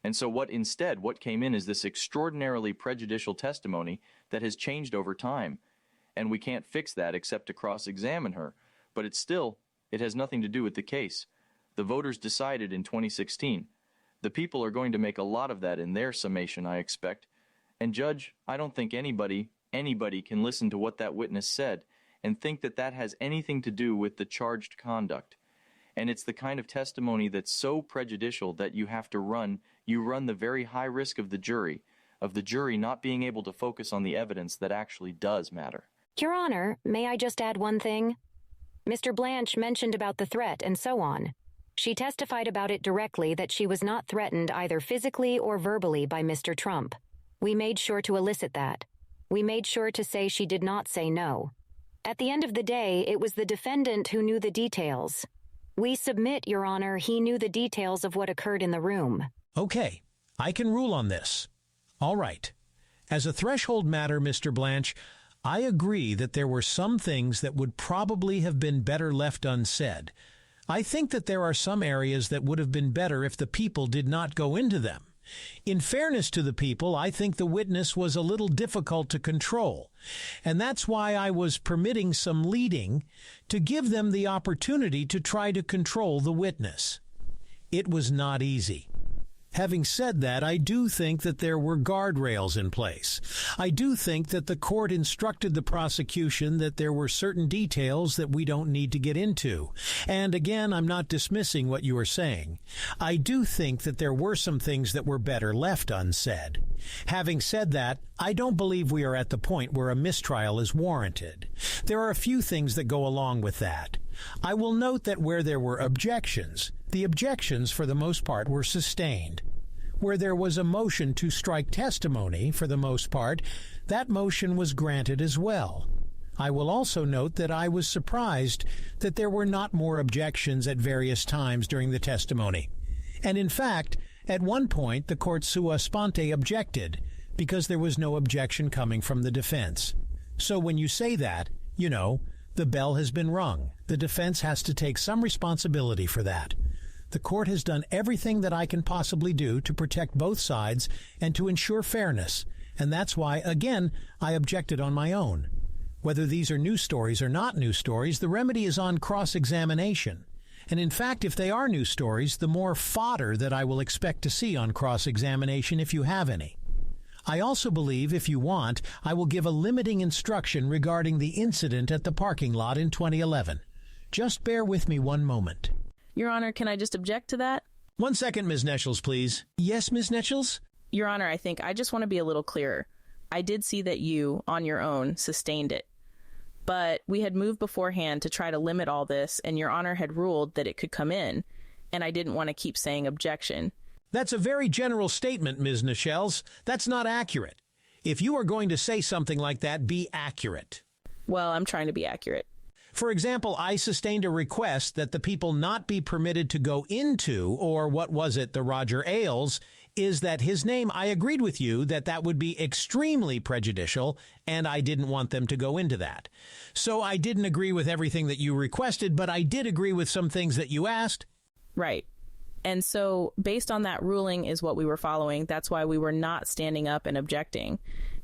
And so what came in is this extraordinarily prejudicial testimony that has changed over time. And we can't fix that except to cross-examine her. But it has nothing to do with the case. The voters decided in 2016. The people are going to make a lot of that in their summation, I expect. And Judge, I don't think anybody can listen to what that witness said and think that that has anything to do with the charged conduct. And it's the kind of testimony that's so prejudicial that you run the very high risk of the jury not being able to focus on the evidence that actually does matter. Your Honor, may I just add one thing? Mr. Blanche mentioned about the threat and so on. She testified about it directly that she was not threatened either physically or verbally by Mr. Trump. We made sure to elicit that. We made sure to say she did not say no. At the end of the day, it was the defendant who knew the details. We submit, Your Honor, he knew the details of what occurred in the room. Okay, I can rule on this. All right. As a threshold matter, Mr. Blanche, I agree that there were some things that would probably have been better left unsaid. I think that there are some areas that would have been better if the people did not go into them. In fairness to the people, I think the witness was a little difficult to control, and that's why I was permitting some leading to give them the opportunity to try to control the witness. It was not easy. Having said that, I do think that there were guardrails in place. I do think that the court instructed the prosecution that there were certain details that we don't need to get into. And again, I'm not dismissing what you are saying. I do think that there were some things that were better left unsaid. Having said that, I don't believe we are at the point where a mistrial is warranted. There are a few things that go along with that. I will note that where there were objections, the objections for the most part were sustained. Where there was a motion to strike testimony, for the most part, that motion was granted as well. I will also note that I was surprised that there were not more objections at various times during the testimony. And in fact, at one point the court sua sponte objected, because there was no objection coming from the defense. So when you say that, you know, the bell has been rung. The defense has to take some responsibility for that. The court has done everything that I can possibly do to protect both sides and to ensure fairness, and that's why, again, I objected on my own. Whether these are new stories or not new stories, the remedy is on cross-examination. And in fact, if they are new stories, the more fodder that I will expect to see on cross-examination if you have any. I also believe, if you want, I will give a limiting instruction regarding the incident at the parking lot in 2011. Just bear with me one moment. Your Honor, can I just object to that? 1 second, Ms. Netchels, please. Yes, Ms. Netchels? Your Honor, I just want to be a little clearer. I did see that you, on your own, sustained it. But we had moved beforehand to try to limit all this, and Your Honor had ruled that it could come in, and I didn't want to keep saying objection. That's a very general statement, Ms. Netchels. That's not accurate. If you are going to say something like that, be accurate. Well, I'm trying to be accurate. For example, I sustained a request that the people not be permitted to go into, or what was it, the Roger Ailes, is that his name, I agreed with you that that would be extremely prejudicial, and I didn't want them to go into that. So I didn't agree with everything that you requested, but I did agree with some things that you asked. Right. And so based on that ruling is what we were following. That's why we were not standing up and objecting.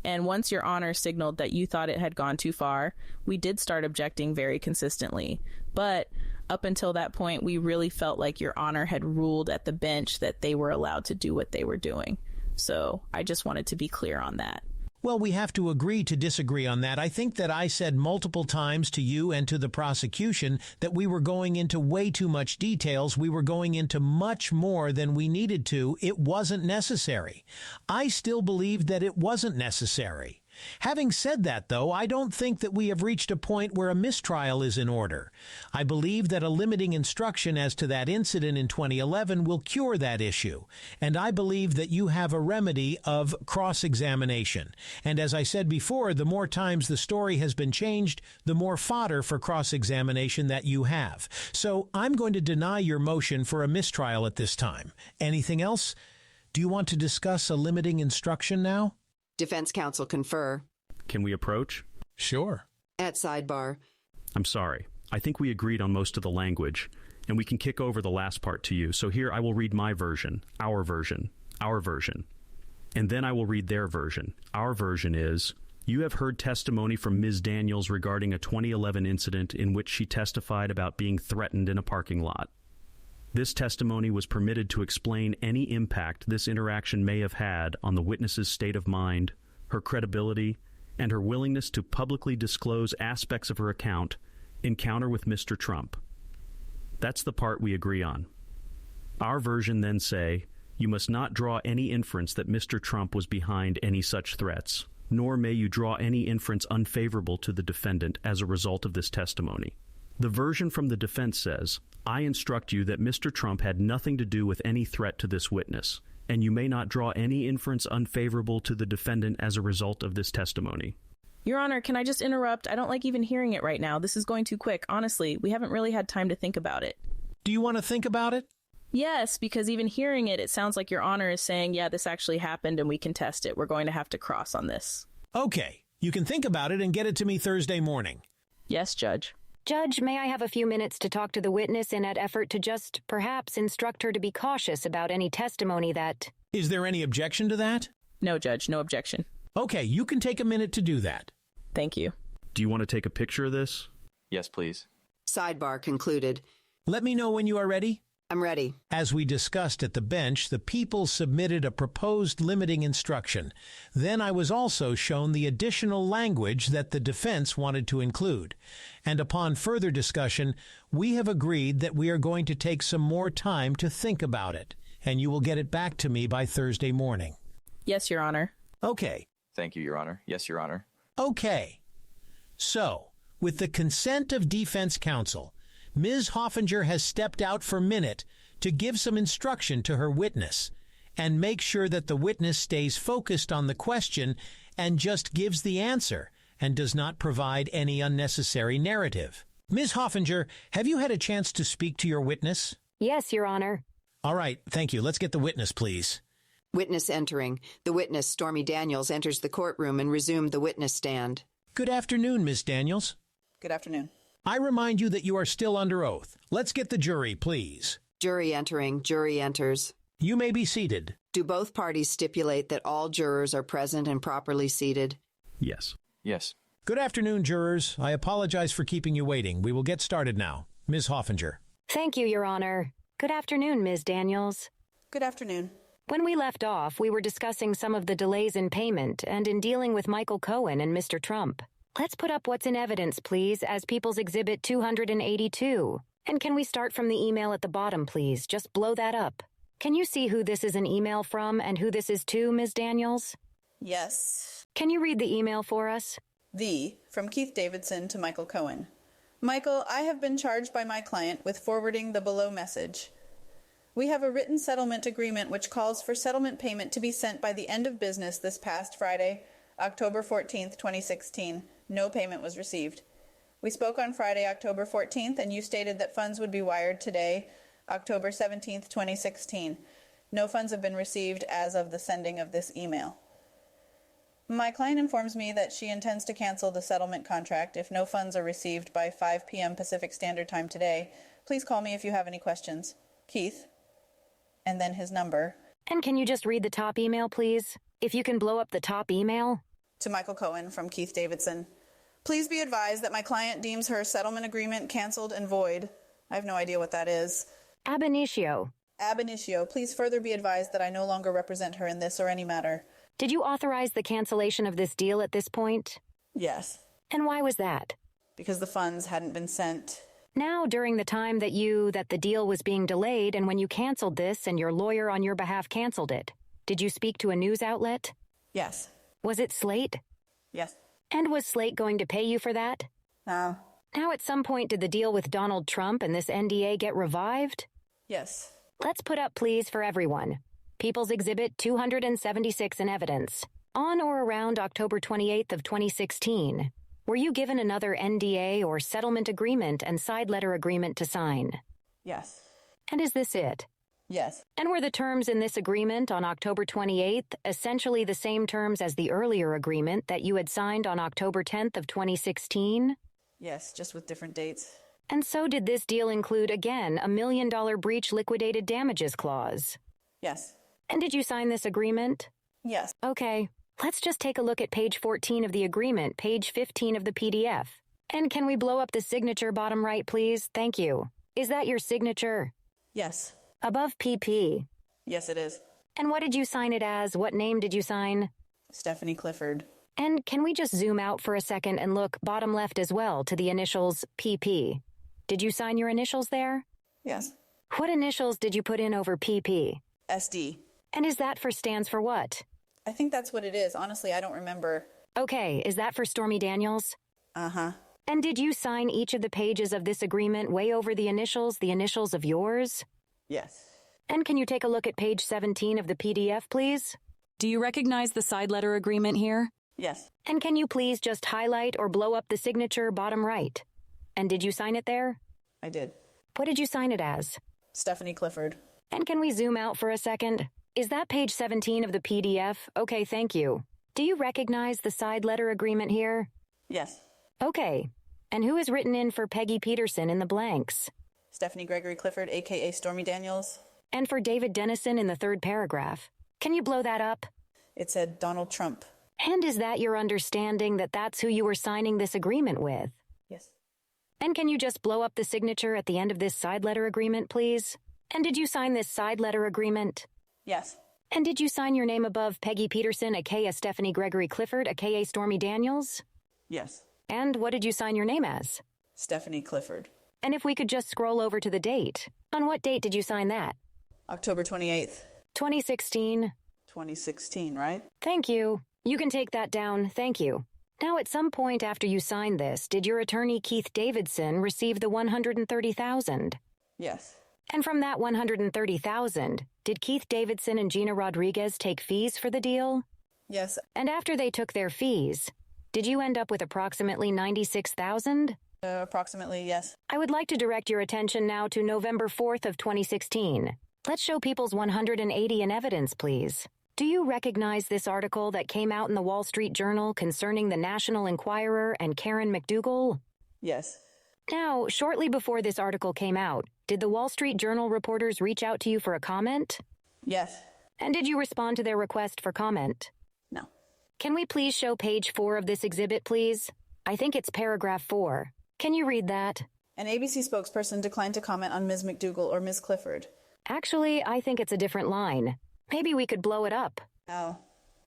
And once Your Honor signaled that you thought it had gone too far, we did start objecting very consistently. But up until that point, we really felt like Your Honor had ruled at the bench that they were allowed to do what they were doing. So I just wanted to be clear on that. Well, we have to agree to disagree on that. I think that I said multiple times to you and to the prosecution that we were going into way too much details. We were going into much more than we needed to. It wasn't necessary. I still believe that it wasn't necessary. Having said that, though, I don't think that we have reached a point where a mistrial is in order. I believe that a limiting instruction as to that incident in 2011 will cure that issue, and I believe that you have a remedy of cross-examination. And as I said before, the more times the story has been changed, the more fodder for cross-examination that you have. So I'm going to deny your motion for a mistrial at this time. Anything else? Do you want to discuss a limiting instruction now? Defense counsel confer. Can we approach? Sure. At sidebar. I'm sorry. I think we agreed on most of the language, and we can kick over the last part to you. So here I will read my version, our version, our version. And then I will read their version. Our version is, you have heard testimony from Ms. Daniels regarding a 2011 incident in which she testified about being threatened in a parking lot. This testimony was permitted to explain any impact this interaction may have had on the witness's state of mind, her credibility, and her willingness to publicly disclose aspects of her encounter with Mr. Trump. That's the part we agree on. Our version then say, you must not draw any inference that Mr. Trump was behind any such threats, nor may you draw any inference unfavorable to the defendant as a result of this testimony. The version from the defense says, I instruct you that Mr. Trump had nothing to do with any threat to this witness, and you may not draw any inference unfavorable to the defendant as a result of this testimony. Your Honor, can I just interrupt? I don't like even hearing it right now. This is going too quick. Honestly, we haven't really had time to think about it. Do you want to think about it? Yes, because even hearing it, it sounds like Your Honor is saying, yeah, this actually happened and we can test it. We're going to have to cross on this. Okay, you can think about it and get it to me Thursday morning. Yes, Judge. Judge, may I have a few minutes to talk to the witness in an effort to just, perhaps, instruct her to be cautious about any testimony that... Is there any objection to that? No, Judge, no objection. Okay, you can take a minute to do that. Thank you. Do you want to take a picture of this? Yes, please. Sidebar concluded. Let me know when you are ready. I'm ready. As we discussed at the bench, the people submitted a proposed limiting instruction. Then I was also shown the additional language that the defense wanted to include. And upon further discussion, we have agreed that we are going to take some more time to think about it, and you will get it back to me by Thursday morning. Yes, Your Honor. Okay. Thank you, Your Honor. Yes, Your Honor. Okay. So, with the consent of defense counsel, Ms. Hoffinger has stepped out for a minute to give some instruction to her witness and make sure that the witness stays focused on the question and just gives the answer and does not provide any unnecessary narrative. Ms. Hoffinger, have you had a chance to speak to your witness? Yes, Your Honor. All right, thank you. Let's get the witness, please. Witness entering. The witness, Stormy Daniels, enters the courtroom and resumed the witness stand. Good afternoon, Ms. Daniels. Good afternoon. I remind you that you are still under oath. Let's get the jury, please. Jury entering. Jury enters. You may be seated. Do both parties stipulate that all jurors are present and properly seated? Yes. Yes. Good afternoon, jurors. I apologize for keeping you waiting. We will get started now. Ms. Hoffinger. Thank you, Your Honor. Good afternoon, Ms. Daniels. Good afternoon. When we left off, we were discussing some of the delays in payment and in dealing with Michael Cohen and Mr. Trump. Let's put up what's in evidence, please, as People's Exhibit 282. And can we start from the email at the bottom, please? Just blow that up. Can you see who this is an email from and who this is to, Ms. Daniels? Yes. Can you read the email for us? From Keith Davidson to Michael Cohen. Michael, I have been charged by my client with forwarding the below message. We have a written settlement agreement which calls for settlement payment to be sent by the end of business this past Friday, October 14th, 2016. No payment was received. We spoke on Friday, October 14th, and you stated that funds would be wired today, October 17th, 2016. No funds have been received as of the sending of this email. My client informs me that she intends to cancel the settlement contract if no funds are received by 5 p.m. Pacific Standard Time today. Please call me if you have any questions. Keith. And then his number. And can you just read the top email, please? If you can blow up the top email. To Michael Cohen from Keith Davidson. Please be advised that my client deems her settlement agreement canceled and void. I have no idea what that is. Ab initio. Ab initio. Please further be advised that I no longer represent her in this or any matter. Did you authorize the cancellation of this deal at this point? Yes. And why was that? Because the funds hadn't been sent. Now, during the time that the deal was being delayed and when you canceled this and your lawyer on your behalf canceled it, did you speak to a news outlet? Yes. Was it Slate? Yes. And was Slate going to pay you for that? No. Now, at some point, did the deal with Donald Trump and this NDA get revived? Yes. Let's put up, please, for everyone. People's Exhibit 276 in evidence. On or around October 28th of 2016, were you given another NDA or settlement agreement and side letter agreement to sign? Yes. And is this it? Yes. And were the terms in this agreement on October 28th essentially the same terms as the earlier agreement that you had signed on October 10th of 2016? Yes, just with different dates. And so did this deal include, again, a $1 million breach liquidated damages clause? Yes. And did you sign this agreement? Yes. Okay. Let's just take a look at page 14 of the agreement, page 15 of the PDF. And can we blow up the signature bottom right, please? Thank you. Is that your signature? Yes. Above PP. Yes, it is. And what did you sign it as? What name did you sign? Stephanie Clifford. And can we just zoom out for a second and look bottom left as well to the initials PP? Did you sign your initials there? Yes. What initials did you put in over PP? SD. And is that stands for what? I think that's what it is. Honestly, I don't remember. Okay, is that for Stormy Daniels? Uh-huh. And did you sign each of the pages of this agreement way over the initials of yours? Yes. And can you take a look at page 17 of the PDF, please? Do you recognize the side letter agreement here? Yes. And can you please just highlight or blow up the signature bottom right? And did you sign it there? I did. What did you sign it as? Stephanie Clifford. And can we zoom out for a second? Is that page 17 of the PDF? Okay, thank you. Do you recognize the side letter agreement here? Yes. Okay. And who is written in for Peggy Peterson in the blanks? Stephanie Gregory Clifford, a.k.a. Stormy Daniels. And for David Dennison in the third paragraph? Can you blow that up? It said Donald Trump. And is that your understanding that that's who you were signing this agreement with? Yes. And can you just blow up the signature at the end of this side letter agreement, please? And did you sign this side letter agreement? Yes. And did you sign your name above Peggy Peterson, aka Stephanie Gregory Clifford, aka Stormy Daniels? Yes. And what did you sign your name as? Stephanie Clifford. And if we could just scroll over to the date. On what date did you sign that? October 28th, 2016. 2016, right? Thank you. You can take that down, thank you. Now, at some point after you signed this, did your attorney Keith Davidson receive the $130,000? Yes. And from that $130,000, did Keith Davidson and Gina Rodriguez take fees for the deal? Yes. And after they took their fees, did you end up with approximately $96,000? Approximately, yes. I would like to direct your attention now to November 4th of 2016. Let's show People's 180 in evidence, please. Do you recognize this article that came out in the Wall Street Journal concerning the National Enquirer and Karen McDougal? Yes. Now, shortly before this article came out, did the Wall Street Journal reporters reach out to you for a comment? Yes. And did you respond to their request for comment? No. Can we please show page 4 of this exhibit, please? I think it's paragraph 4. Can you read that? An ABC spokesperson declined to comment on Ms. McDougal or Ms. Clifford. Actually, I think it's a different line. Maybe we could blow it up. How?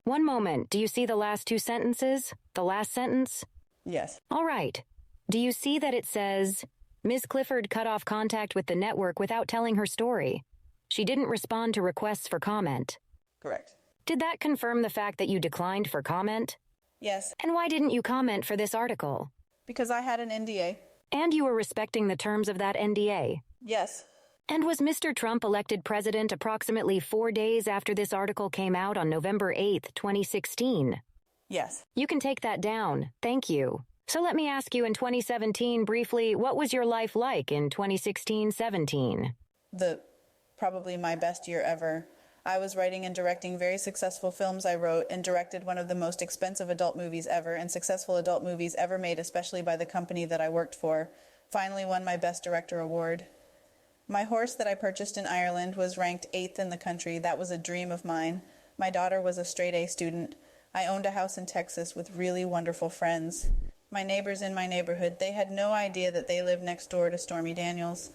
One moment. Do you see the last two sentences? The last sentence? Yes. All right. Do you see that it says, Ms. Clifford cut off contact with the network without telling her story? She didn't respond to requests for comment. Correct. Did that confirm the fact that you declined for comment? Yes. And why didn't you comment for this article? Because I had an NDA. And you were respecting the terms of that NDA? Yes. And was Mr. Trump elected president approximately 4 days after this article came out on November 8th, 2016? Yes. You can take that down. Thank you. So let me ask you in 2017 briefly, what was your life like in 2016-17? Probably my best year ever. I was writing and directing very successful films. I wrote and directed one of the most expensive adult movies ever and successful adult movies ever made, especially by the company that I worked for. Finally won my Best Director award. My horse that I purchased in Ireland was ranked 8th in the country. That was a dream of mine. My daughter was a straight A student. I owned a house in Texas with really wonderful friends. My neighbors in my neighborhood, they had no idea that they lived next door to Stormy Daniels.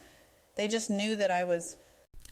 They just knew that I was...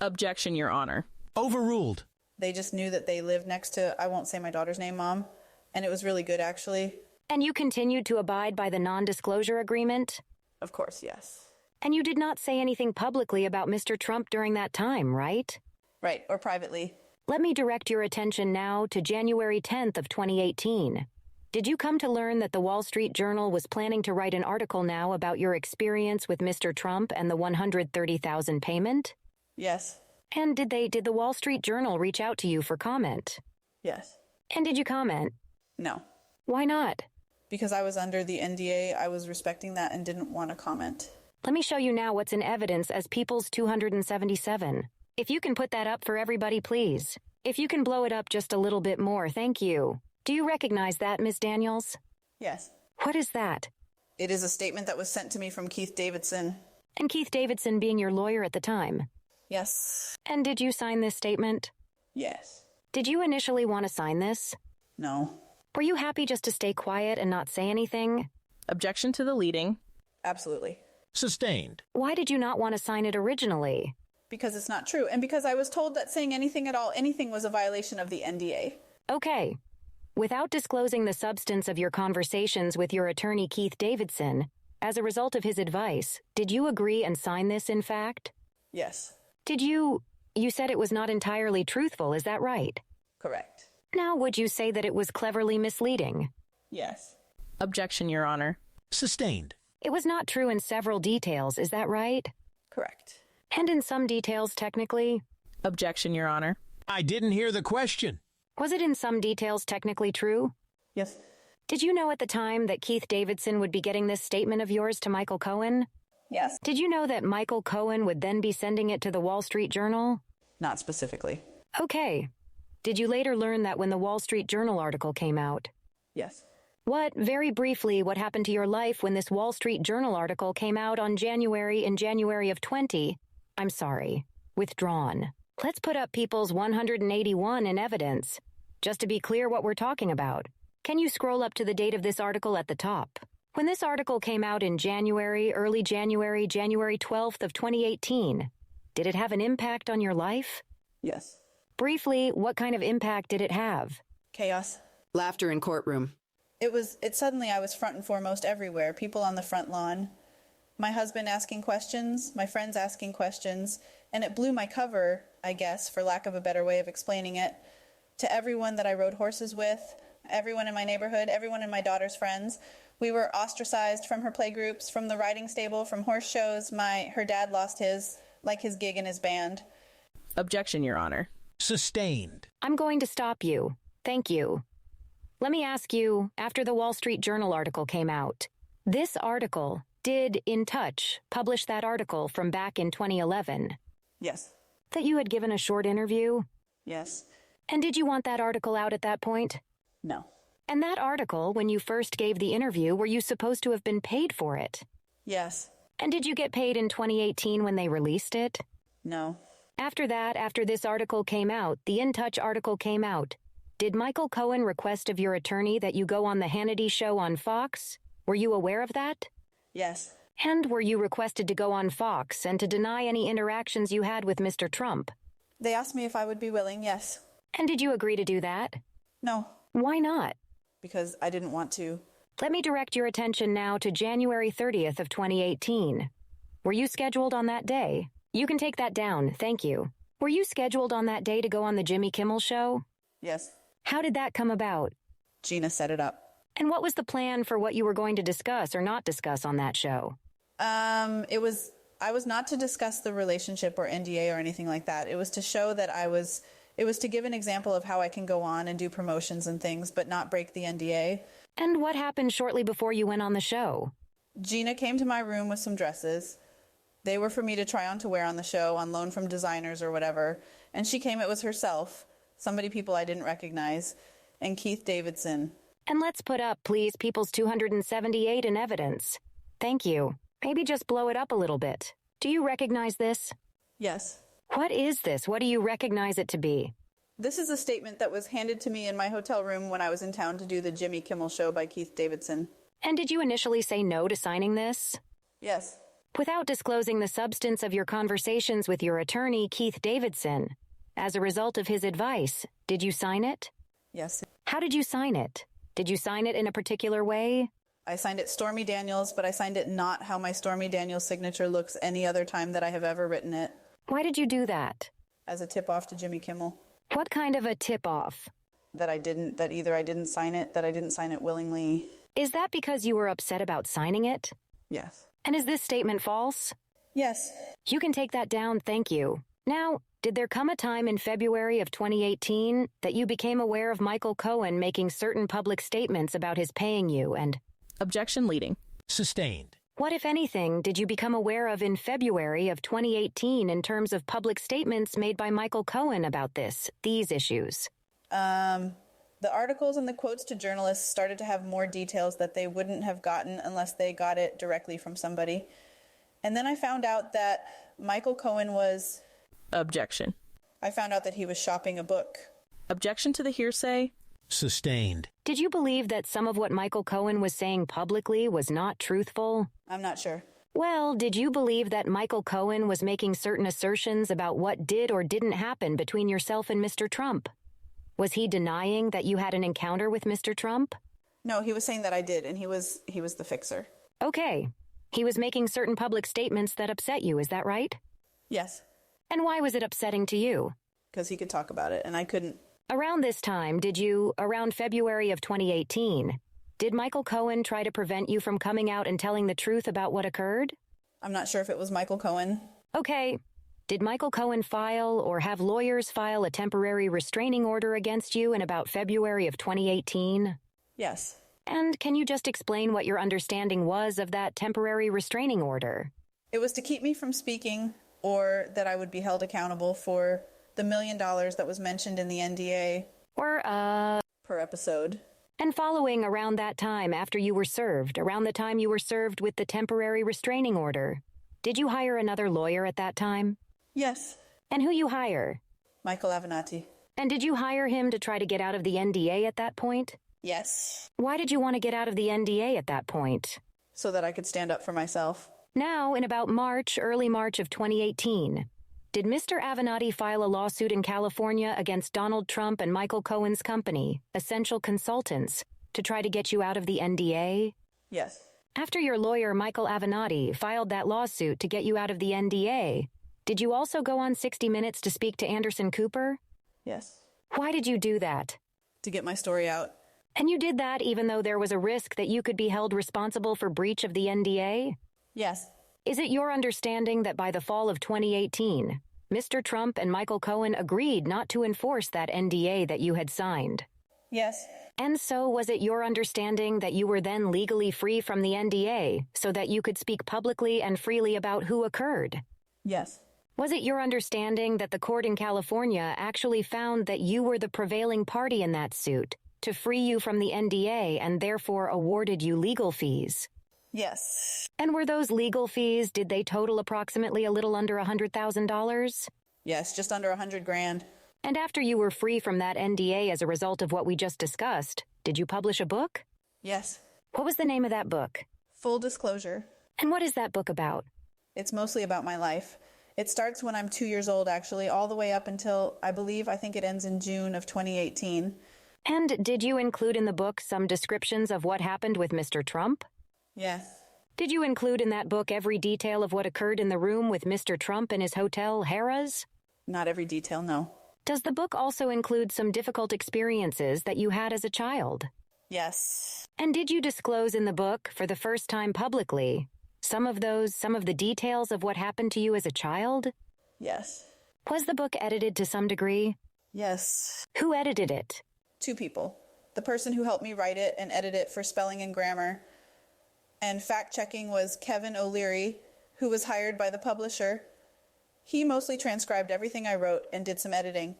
Objection, Your Honor. Overruled. They just knew that they lived next to, I won't say my daughter's name, Mom. And it was really good, actually. And you continued to abide by the non-disclosure agreement? Of course, yes. And you did not say anything publicly about Mr. Trump during that time, right? Right, or privately. Let me direct your attention now to January 10th of 2018. Did you come to learn that the Wall Street Journal was planning to write an article now about your experience with Mr. Trump and the $130,000 payment? Yes. And did the Wall Street Journal reach out to you for comment? Yes. And did you comment? No. Why not? Because I was under the NDA, I was respecting that and didn't want to comment. Let me show you now what's in evidence as People's 277. If you can put that up for everybody, please. If you can blow it up just a little bit more, thank you. Do you recognize that, Ms. Daniels? Yes. What is that? It is a statement that was sent to me from Keith Davidson. And Keith Davidson being your lawyer at the time? Yes. And did you sign this statement? Yes. Did you initially want to sign this? No. Were you happy just to stay quiet and not say anything? Objection to the leading. Absolutely. Sustained. Why did you not want to sign it originally? Because it's not true, and because I was told that saying anything at all, anything was a violation of the NDA. Okay. Without disclosing the substance of your conversations with your attorney Keith Davidson, as a result of his advice, did you agree and sign this, in fact? Yes. Did you said it was not entirely truthful, is that right? Correct. Now, would you say that it was cleverly misleading? Yes. Objection, Your Honor. Sustained. It was not true in several details, is that right? Correct. And in some details, technically? Objection, Your Honor. I didn't hear the question. Was it in some details technically true? Yes. Did you know at the time that Keith Davidson would be getting this statement of yours to Michael Cohen? Yes. Did you know that Michael Cohen would then be sending it to the Wall Street Journal? Not specifically. Okay. Did you later learn that when the Wall Street Journal article came out? Yes. Very briefly, what happened to your life when this Wall Street Journal article came out in January of withdrawn. Let's put up People's 181 in evidence. Just to be clear what we're talking about, can you scroll up to the date of this article at the top? When this article came out in early January 12th of 2018, did it have an impact on your life? Yes. Briefly, what kind of impact did it have? Chaos. Laughter in courtroom. Suddenly I was front and foremost everywhere. People on the front lawn. My husband asking questions, my friends asking questions, and it blew my cover, I guess, for lack of a better way of explaining it, to everyone that I rode horses with, everyone in my neighborhood, everyone in my daughter's friends. We were ostracized from her playgroups, from the riding stable, from horse shows. Her dad lost his gig in his band. Objection, Your Honor. Sustained. I'm going to stop you. Thank you. Let me ask you, after the Wall Street Journal article came out, this article, did In Touch publish that article from back in 2011? Yes. That you had given a short interview? Yes. And did you want that article out at that point? No. And that article, when you first gave the interview, were you supposed to have been paid for it? Yes. And did you get paid in 2018 when they released it? No. After this article came out, the In Touch article came out, did Michael Cohen request of your attorney that you go on the Hannity show on Fox? Were you aware of that? Yes. And were you requested to go on Fox and to deny any interactions you had with Mr. Trump? They asked me if I would be willing, yes. And did you agree to do that? No. Why not? Because I didn't want to. Let me direct your attention now to January 30th of 2018. Were you scheduled on that day? You can take that down, thank you. Were you scheduled on that day to go on the Jimmy Kimmel Show? Yes. How did that come about? Gina set it up. And what was the plan for what you were going to discuss or not discuss on that show? I was not to discuss the relationship or NDA or anything like that. It was to show that it was to give an example of how I can go on and do promotions and things, but not break the NDA. And what happened shortly before you went on the show? Gina came to my room with some dresses. They were for me to try on to wear on the show on loan from designers or whatever. And she came, it was herself, people I didn't recognize, and Keith Davidson. And let's put up, please, People's 278 in evidence. Thank you. Maybe just blow it up a little bit. Do you recognize this? Yes. What is this? What do you recognize it to be? This is a statement that was handed to me in my hotel room when I was in town to do the Jimmy Kimmel Show by Keith Davidson. And did you initially say no to signing this? Yes. Without disclosing the substance of your conversations with your attorney, Keith Davidson, as a result of his advice, did you sign it? Yes. How did you sign it? Did you sign it in a particular way? I signed it Stormy Daniels, but I signed it not how my Stormy Daniels signature looks any other time that I have ever written it. Why did you do that? As a tip-off to Jimmy Kimmel. What kind of a tip-off? That either I didn't sign it, that I didn't sign it willingly. Is that because you were upset about signing it? Yes. And is this statement false? Yes. You can take that down, thank you. Now, did there come a time in February of 2018 that you became aware of Michael Cohen making certain public statements about his paying you and... Objection leading. Sustained. What, if anything, did you become aware of in February of 2018 in terms of public statements made by Michael Cohen about these issues? The articles and the quotes to journalists started to have more details that they wouldn't have gotten unless they got it directly from somebody. And then I found out that Michael Cohen was... Objection. I found out that he was shopping a book. Objection to the hearsay. Sustained. Did you believe that some of what Michael Cohen was saying publicly was not truthful? I'm not sure. Well, did you believe that Michael Cohen was making certain assertions about what did or didn't happen between yourself and Mr. Trump? Was he denying that you had an encounter with Mr. Trump? No, he was saying that I did, and he was the fixer. Okay. He was making certain public statements that upset you, is that right? Yes. And why was it upsetting to you? Because he could talk about it, and I couldn't. Around this time, around February of 2018, did Michael Cohen try to prevent you from coming out and telling the truth about what occurred? I'm not sure if it was Michael Cohen. Okay. Did Michael Cohen file or have lawyers file a temporary restraining order against you in about February of 2018? Yes. And can you just explain what your understanding was of that temporary restraining order? It was to keep me from speaking, or that I would be held accountable for the $1 million that was mentioned in the NDA. Per episode. And following around that time after you were served, around the time you were served with the temporary restraining order, did you hire another lawyer at that time? Yes. And who you hire? Michael Avenatti. And did you hire him to try to get out of the NDA at that point? Yes. Why did you want to get out of the NDA at that point? So that I could stand up for myself. Now, in about early March of 2018, did Mr. Avenatti file a lawsuit in California against Donald Trump and Michael Cohen's company, Essential Consultants, to try to get you out of the NDA? Yes. After your lawyer, Michael Avenatti, filed that lawsuit to get you out of the NDA, did you also go on 60 Minutes to speak to Anderson Cooper? Yes. Why did you do that? To get my story out. And you did that even though there was a risk that you could be held responsible for breach of the NDA? Yes. Is it your understanding that by the fall of 2018, Mr. Trump and Michael Cohen agreed not to enforce that NDA that you had signed? Yes. And so was it your understanding that you were then legally free from the NDA so that you could speak publicly and freely about who occurred? Yes. Was it your understanding that the court in California actually found that you were the prevailing party in that suit to free you from the NDA and therefore awarded you legal fees? Yes. And were those legal fees, did they total approximately a little under $100,000? Yes, just under $100,000. And after you were free from that NDA as a result of what we just discussed, did you publish a book? Yes. What was the name of that book? Full disclosure. And what is that book about? It's mostly about my life. It starts when I'm 2 years old, actually, all the way up until, I think it ends in June of 2018. And did you include in the book some descriptions of what happened with Mr. Trump? Yes. Did you include in that book every detail of what occurred in the room with Mr. Trump in his hotel, Harrah's? Not every detail, no. Does the book also include some difficult experiences that you had as a child? Yes. And did you disclose in the book, for the first time publicly, some of the details of what happened to you as a child? Yes. Was the book edited to some degree? Yes. Who edited it? 2 people. The person who helped me write it and edit it for spelling and grammar. And fact-checking was Kevin O'Leary, who was hired by the publisher. He mostly transcribed everything I wrote and did some editing.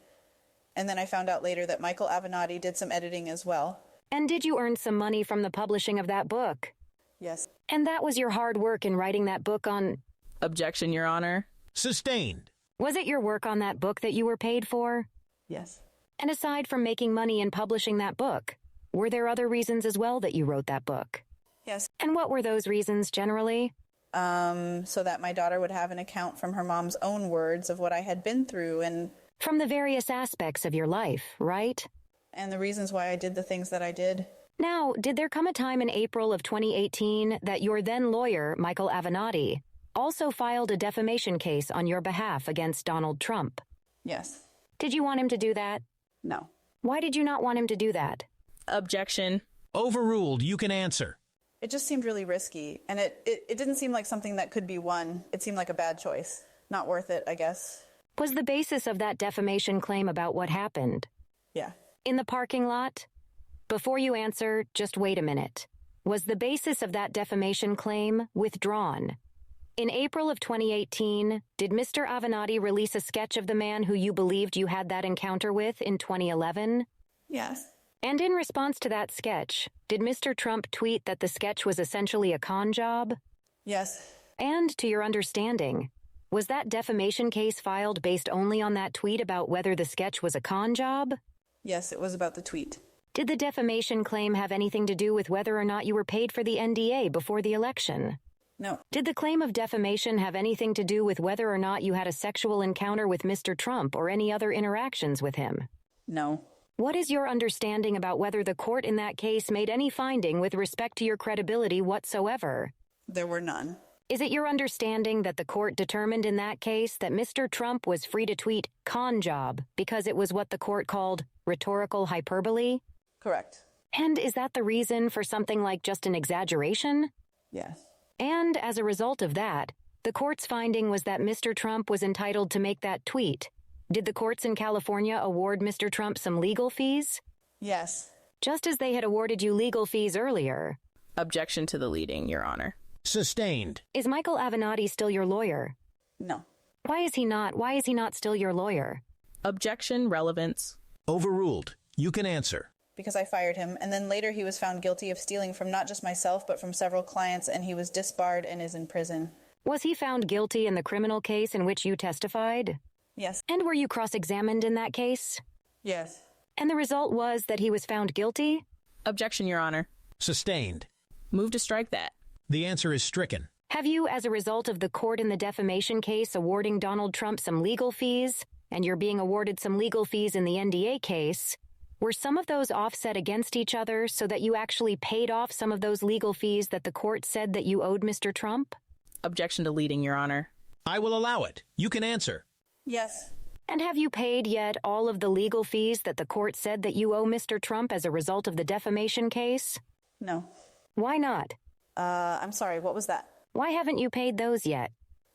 And then I found out later that Michael Avenatti did some editing as well. And did you earn some money from the publishing of that book? Yes. And that was your hard work in writing that book on... Objection, Your Honor. Sustained. Was it your work on that book that you were paid for? Yes. And aside from making money and publishing that book, were there other reasons as well that you wrote that book? Yes. And what were those reasons generally? So that my daughter would have an account from her mom's own words of what I had been through and... From the various aspects of your life, right? And the reasons why I did the things that I did. Now, did there come a time in April of 2018 that your then lawyer, Michael Avenatti, also filed a defamation case on your behalf against Donald Trump? Yes. Did you want him to do that? No. Why did you not want him to do that? Objection. Overruled. You can answer. It just seemed really risky, and it didn't seem like something that could be won. It seemed like a bad choice. Not worth it, I guess. Was the basis of that defamation claim about what happened? Yeah. In the parking lot? Before you answer, just wait a minute. Was the basis of that defamation claim withdrawn? In April of 2018, did Mr. Avenatti release a sketch of the man who you believed you had that encounter with in 2011? Yes. And in response to that sketch, did Mr. Trump tweet that the sketch was essentially a con job? Yes. And to your understanding, was that defamation case filed based only on that tweet about whether the sketch was a con job? Yes, it was about the tweet. Did the defamation claim have anything to do with whether or not you were paid for the NDA before the election? No. Did the claim of defamation have anything to do with whether or not you had a sexual encounter with Mr. Trump or any other interactions with him? No. What is your understanding about whether the court in that case made any finding with respect to your credibility whatsoever? There were none. Is it your understanding that the court determined in that case that Mr. Trump was free to tweet con job because it was what the court called rhetorical hyperbole? Correct. And is that the reason for something like just an exaggeration? Yes. And as a result of that, the court's finding was that Mr. Trump was entitled to make that tweet. Did the courts in California award Mr. Trump some legal fees? Yes. just as they had awarded you legal fees earlier. Objection to the leading, Your Honor. Sustained. Is Michael Avenatti still your lawyer? No. Why is he not still your lawyer? Objection, relevance. Overruled. You can answer. Because I fired him, and then later he was found guilty of stealing from not just myself, but from several clients, and he was disbarred and is in prison. Was he found guilty in the criminal case in which you testified? Yes. And were you cross-examined in that case? Yes. And the result was that he was found guilty? Objection, Your Honor. Sustained. Move to strike that. The answer is stricken. Have you, as a result of the court in the defamation case awarding Donald Trump some legal fees, and you're being awarded some legal fees in the NDA case, were some of those offset against each other so that you actually paid off some of those legal fees that the court said that you owed Mr. Trump? Objection to leading, Your Honor. I will allow it. You can answer. Yes. And have you paid yet all of the legal fees that the court said that you owe Mr. Trump as a result of the defamation case? No. Why not? I'm sorry, what was that? Why haven't you paid those yet?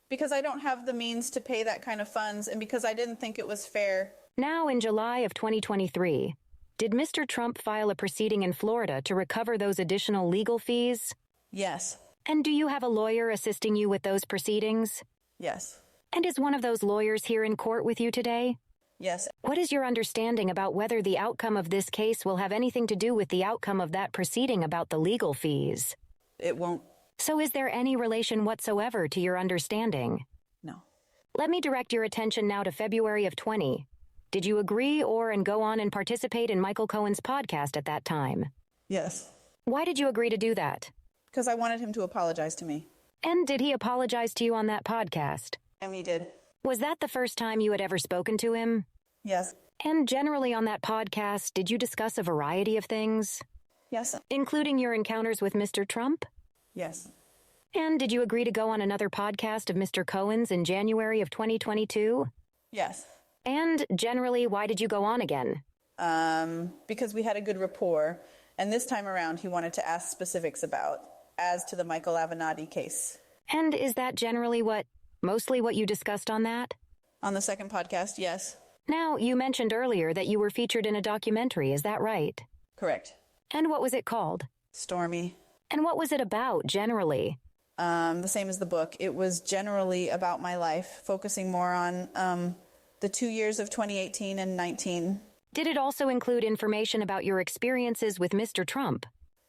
Because I don't have the means to pay that kind of funds, and because I didn't think it was fair. Now, in July of 2023, did Mr. Trump file a proceeding in Florida to recover those additional legal fees? Yes. And do you have a lawyer assisting you with those proceedings? Yes. And is one of those lawyers here in court with you today? Yes. What is your understanding about whether the outcome of this case will have anything to do with the outcome of that proceeding about the legal fees? It won't. So is there any relation whatsoever to your understanding? No. Let me direct your attention now to February of 20. Did you agree and go on and participate in Michael Cohen's podcast at that time? Yes. Why did you agree to do that? Because I wanted him to apologize to me. And did he apologize to you on that podcast? And he did. Was that the first time you had ever spoken to him? Yes. And generally on that podcast, did you discuss a variety of things? Yes. Including your encounters with Mr. Trump? Yes. And did you agree to go on another podcast of Mr. Cohen's in January of 2022? Yes. And generally, why did you go on again? Because we had a good rapport, and this time around he wanted to ask specifics as to the Michael Avenatti case. And is that generally mostly what you discussed on that? On the second podcast, yes. Now, you mentioned earlier that you were featured in a documentary, is that right? Correct. And what was it called? Stormy. And what was it about, generally? The same as the book. It was generally about my life, focusing more on the 2 years of 2018 and 19. Did it also include information about your experiences with Mr. Trump?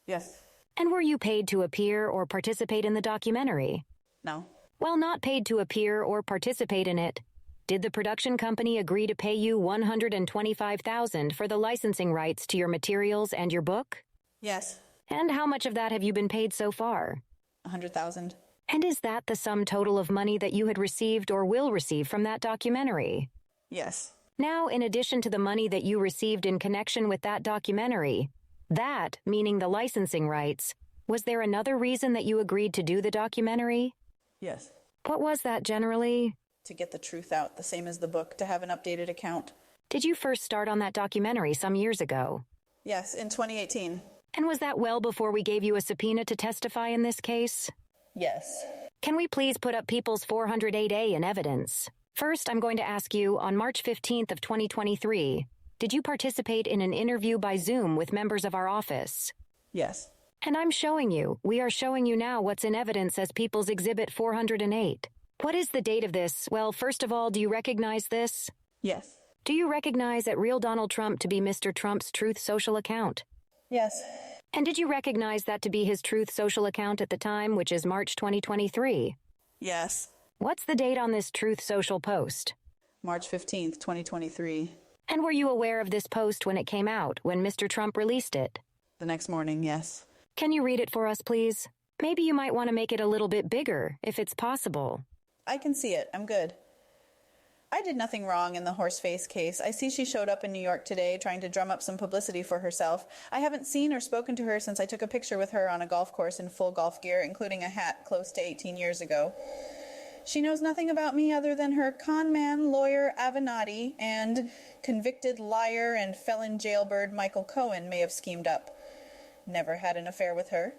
Yes. And were you paid to appear or participate in the documentary? No. Well, not paid to appear or participate in it. Did the production company agree to pay you $125,000 for the licensing rights to your materials and your book? Yes. And how much of that have you been paid so far? $100,000. And is that the sum total of money that you had received or will receive from that documentary? Yes. Now, in addition to the money that you received in connection with that documentary, that, meaning the licensing rights, was there another reason that you agreed to do the documentary? Yes. What was that generally? To get the truth out, the same as the book, to have an updated account. Did you first start on that documentary some years ago? Yes, in 2018. And was that well before we gave you a subpoena to testify in this case? Yes. Can we please put up People's 408A in evidence? First, I'm going to ask you, on March 15th of 2023, did you participate in an interview by Zoom with members of our office? Yes. And we are showing you now what's in evidence as People's Exhibit 408. What is the date of this? Well, first of all, do you recognize this? Yes. Do you recognize at Real Donald Trump to be Mr. Trump's Truth Social account? Yes. And did you recognize that to be his Truth Social account at the time, which is March 2023? Yes. What's the date on this Truth Social post? March 15th, 2023. And were you aware of this post when it came out, when Mr. Trump released it? The next morning, yes. Can you read it for us, please? Maybe you might want to make it a little bit bigger, if it's possible. I can see it. I'm good. I did nothing wrong in the Horseface case. I see she showed up in New York today trying to drum up some publicity for herself. I haven't seen or spoken to her since I took a picture with her on a golf course in full golf gear, including a hat close to 18 years ago. She knows nothing about me other than her con man lawyer Avenatti and convicted liar and felon jailbird Michael Cohen may have schemed up. Never had an affair with her.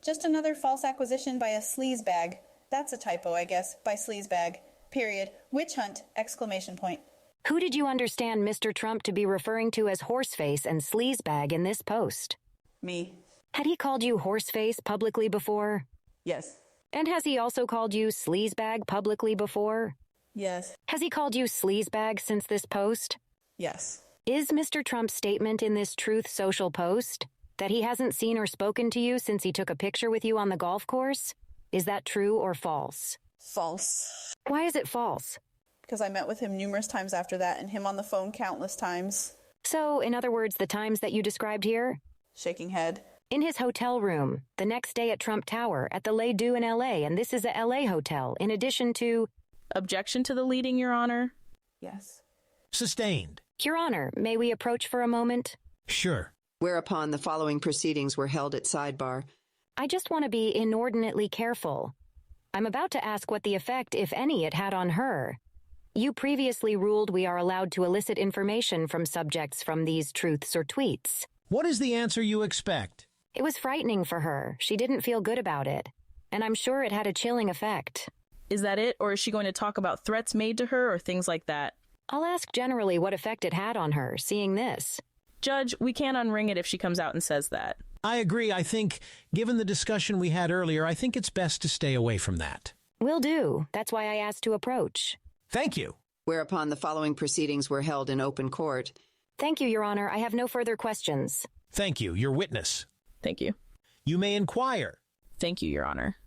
Just another false acquisition by a sleazebag. That's a typo, I guess, by sleazebag. Period. Witch hunt! Exclamation point. Who did you understand Mr. Trump to be referring to as horseface and sleazebag in this post? Me. Had he called you horseface publicly before? Yes. And has he also called you sleazebag publicly before? Yes. Has he called you sleazebag since this post? Yes. Is Mr. Trump's statement in this Truth Social post that he hasn't seen or spoken to you since he took a picture with you on the golf course? Is that true or false? False. Why is it false? Because I met with him numerous times after that and him on the phone countless times. So, in other words, the times that you described here? Shaking head. In his hotel room, the next day at Trump Tower, at the Les Deux in LA, and this is a LA hotel, in addition to... Objection to the leading, Your Honor? Yes. Sustained. Your Honor, may we approach for a moment? Sure. Whereupon the following proceedings were held at sidebar. I just want to be inordinately careful. I'm about to ask what the effect, if any, it had on her. You previously ruled we are allowed to elicit information from subjects from these truths or tweets. What is the answer you expect? It was frightening for her. She didn't feel good about it. And I'm sure it had a chilling effect. Is that it, or is she going to talk about threats made to her or things like that? I'll ask generally what effect it had on her, seeing this. Judge, we can't unring it if she comes out and says that. I agree. I think, given the discussion we had earlier, I think it's best to stay away from that. Will do. That's why I asked to approach. Thank you. Whereupon the following proceedings were held in open court. Thank you, Your Honor. I have no further questions. Thank you, your witness. Thank you. You may inquire. Thank you, Your Honor.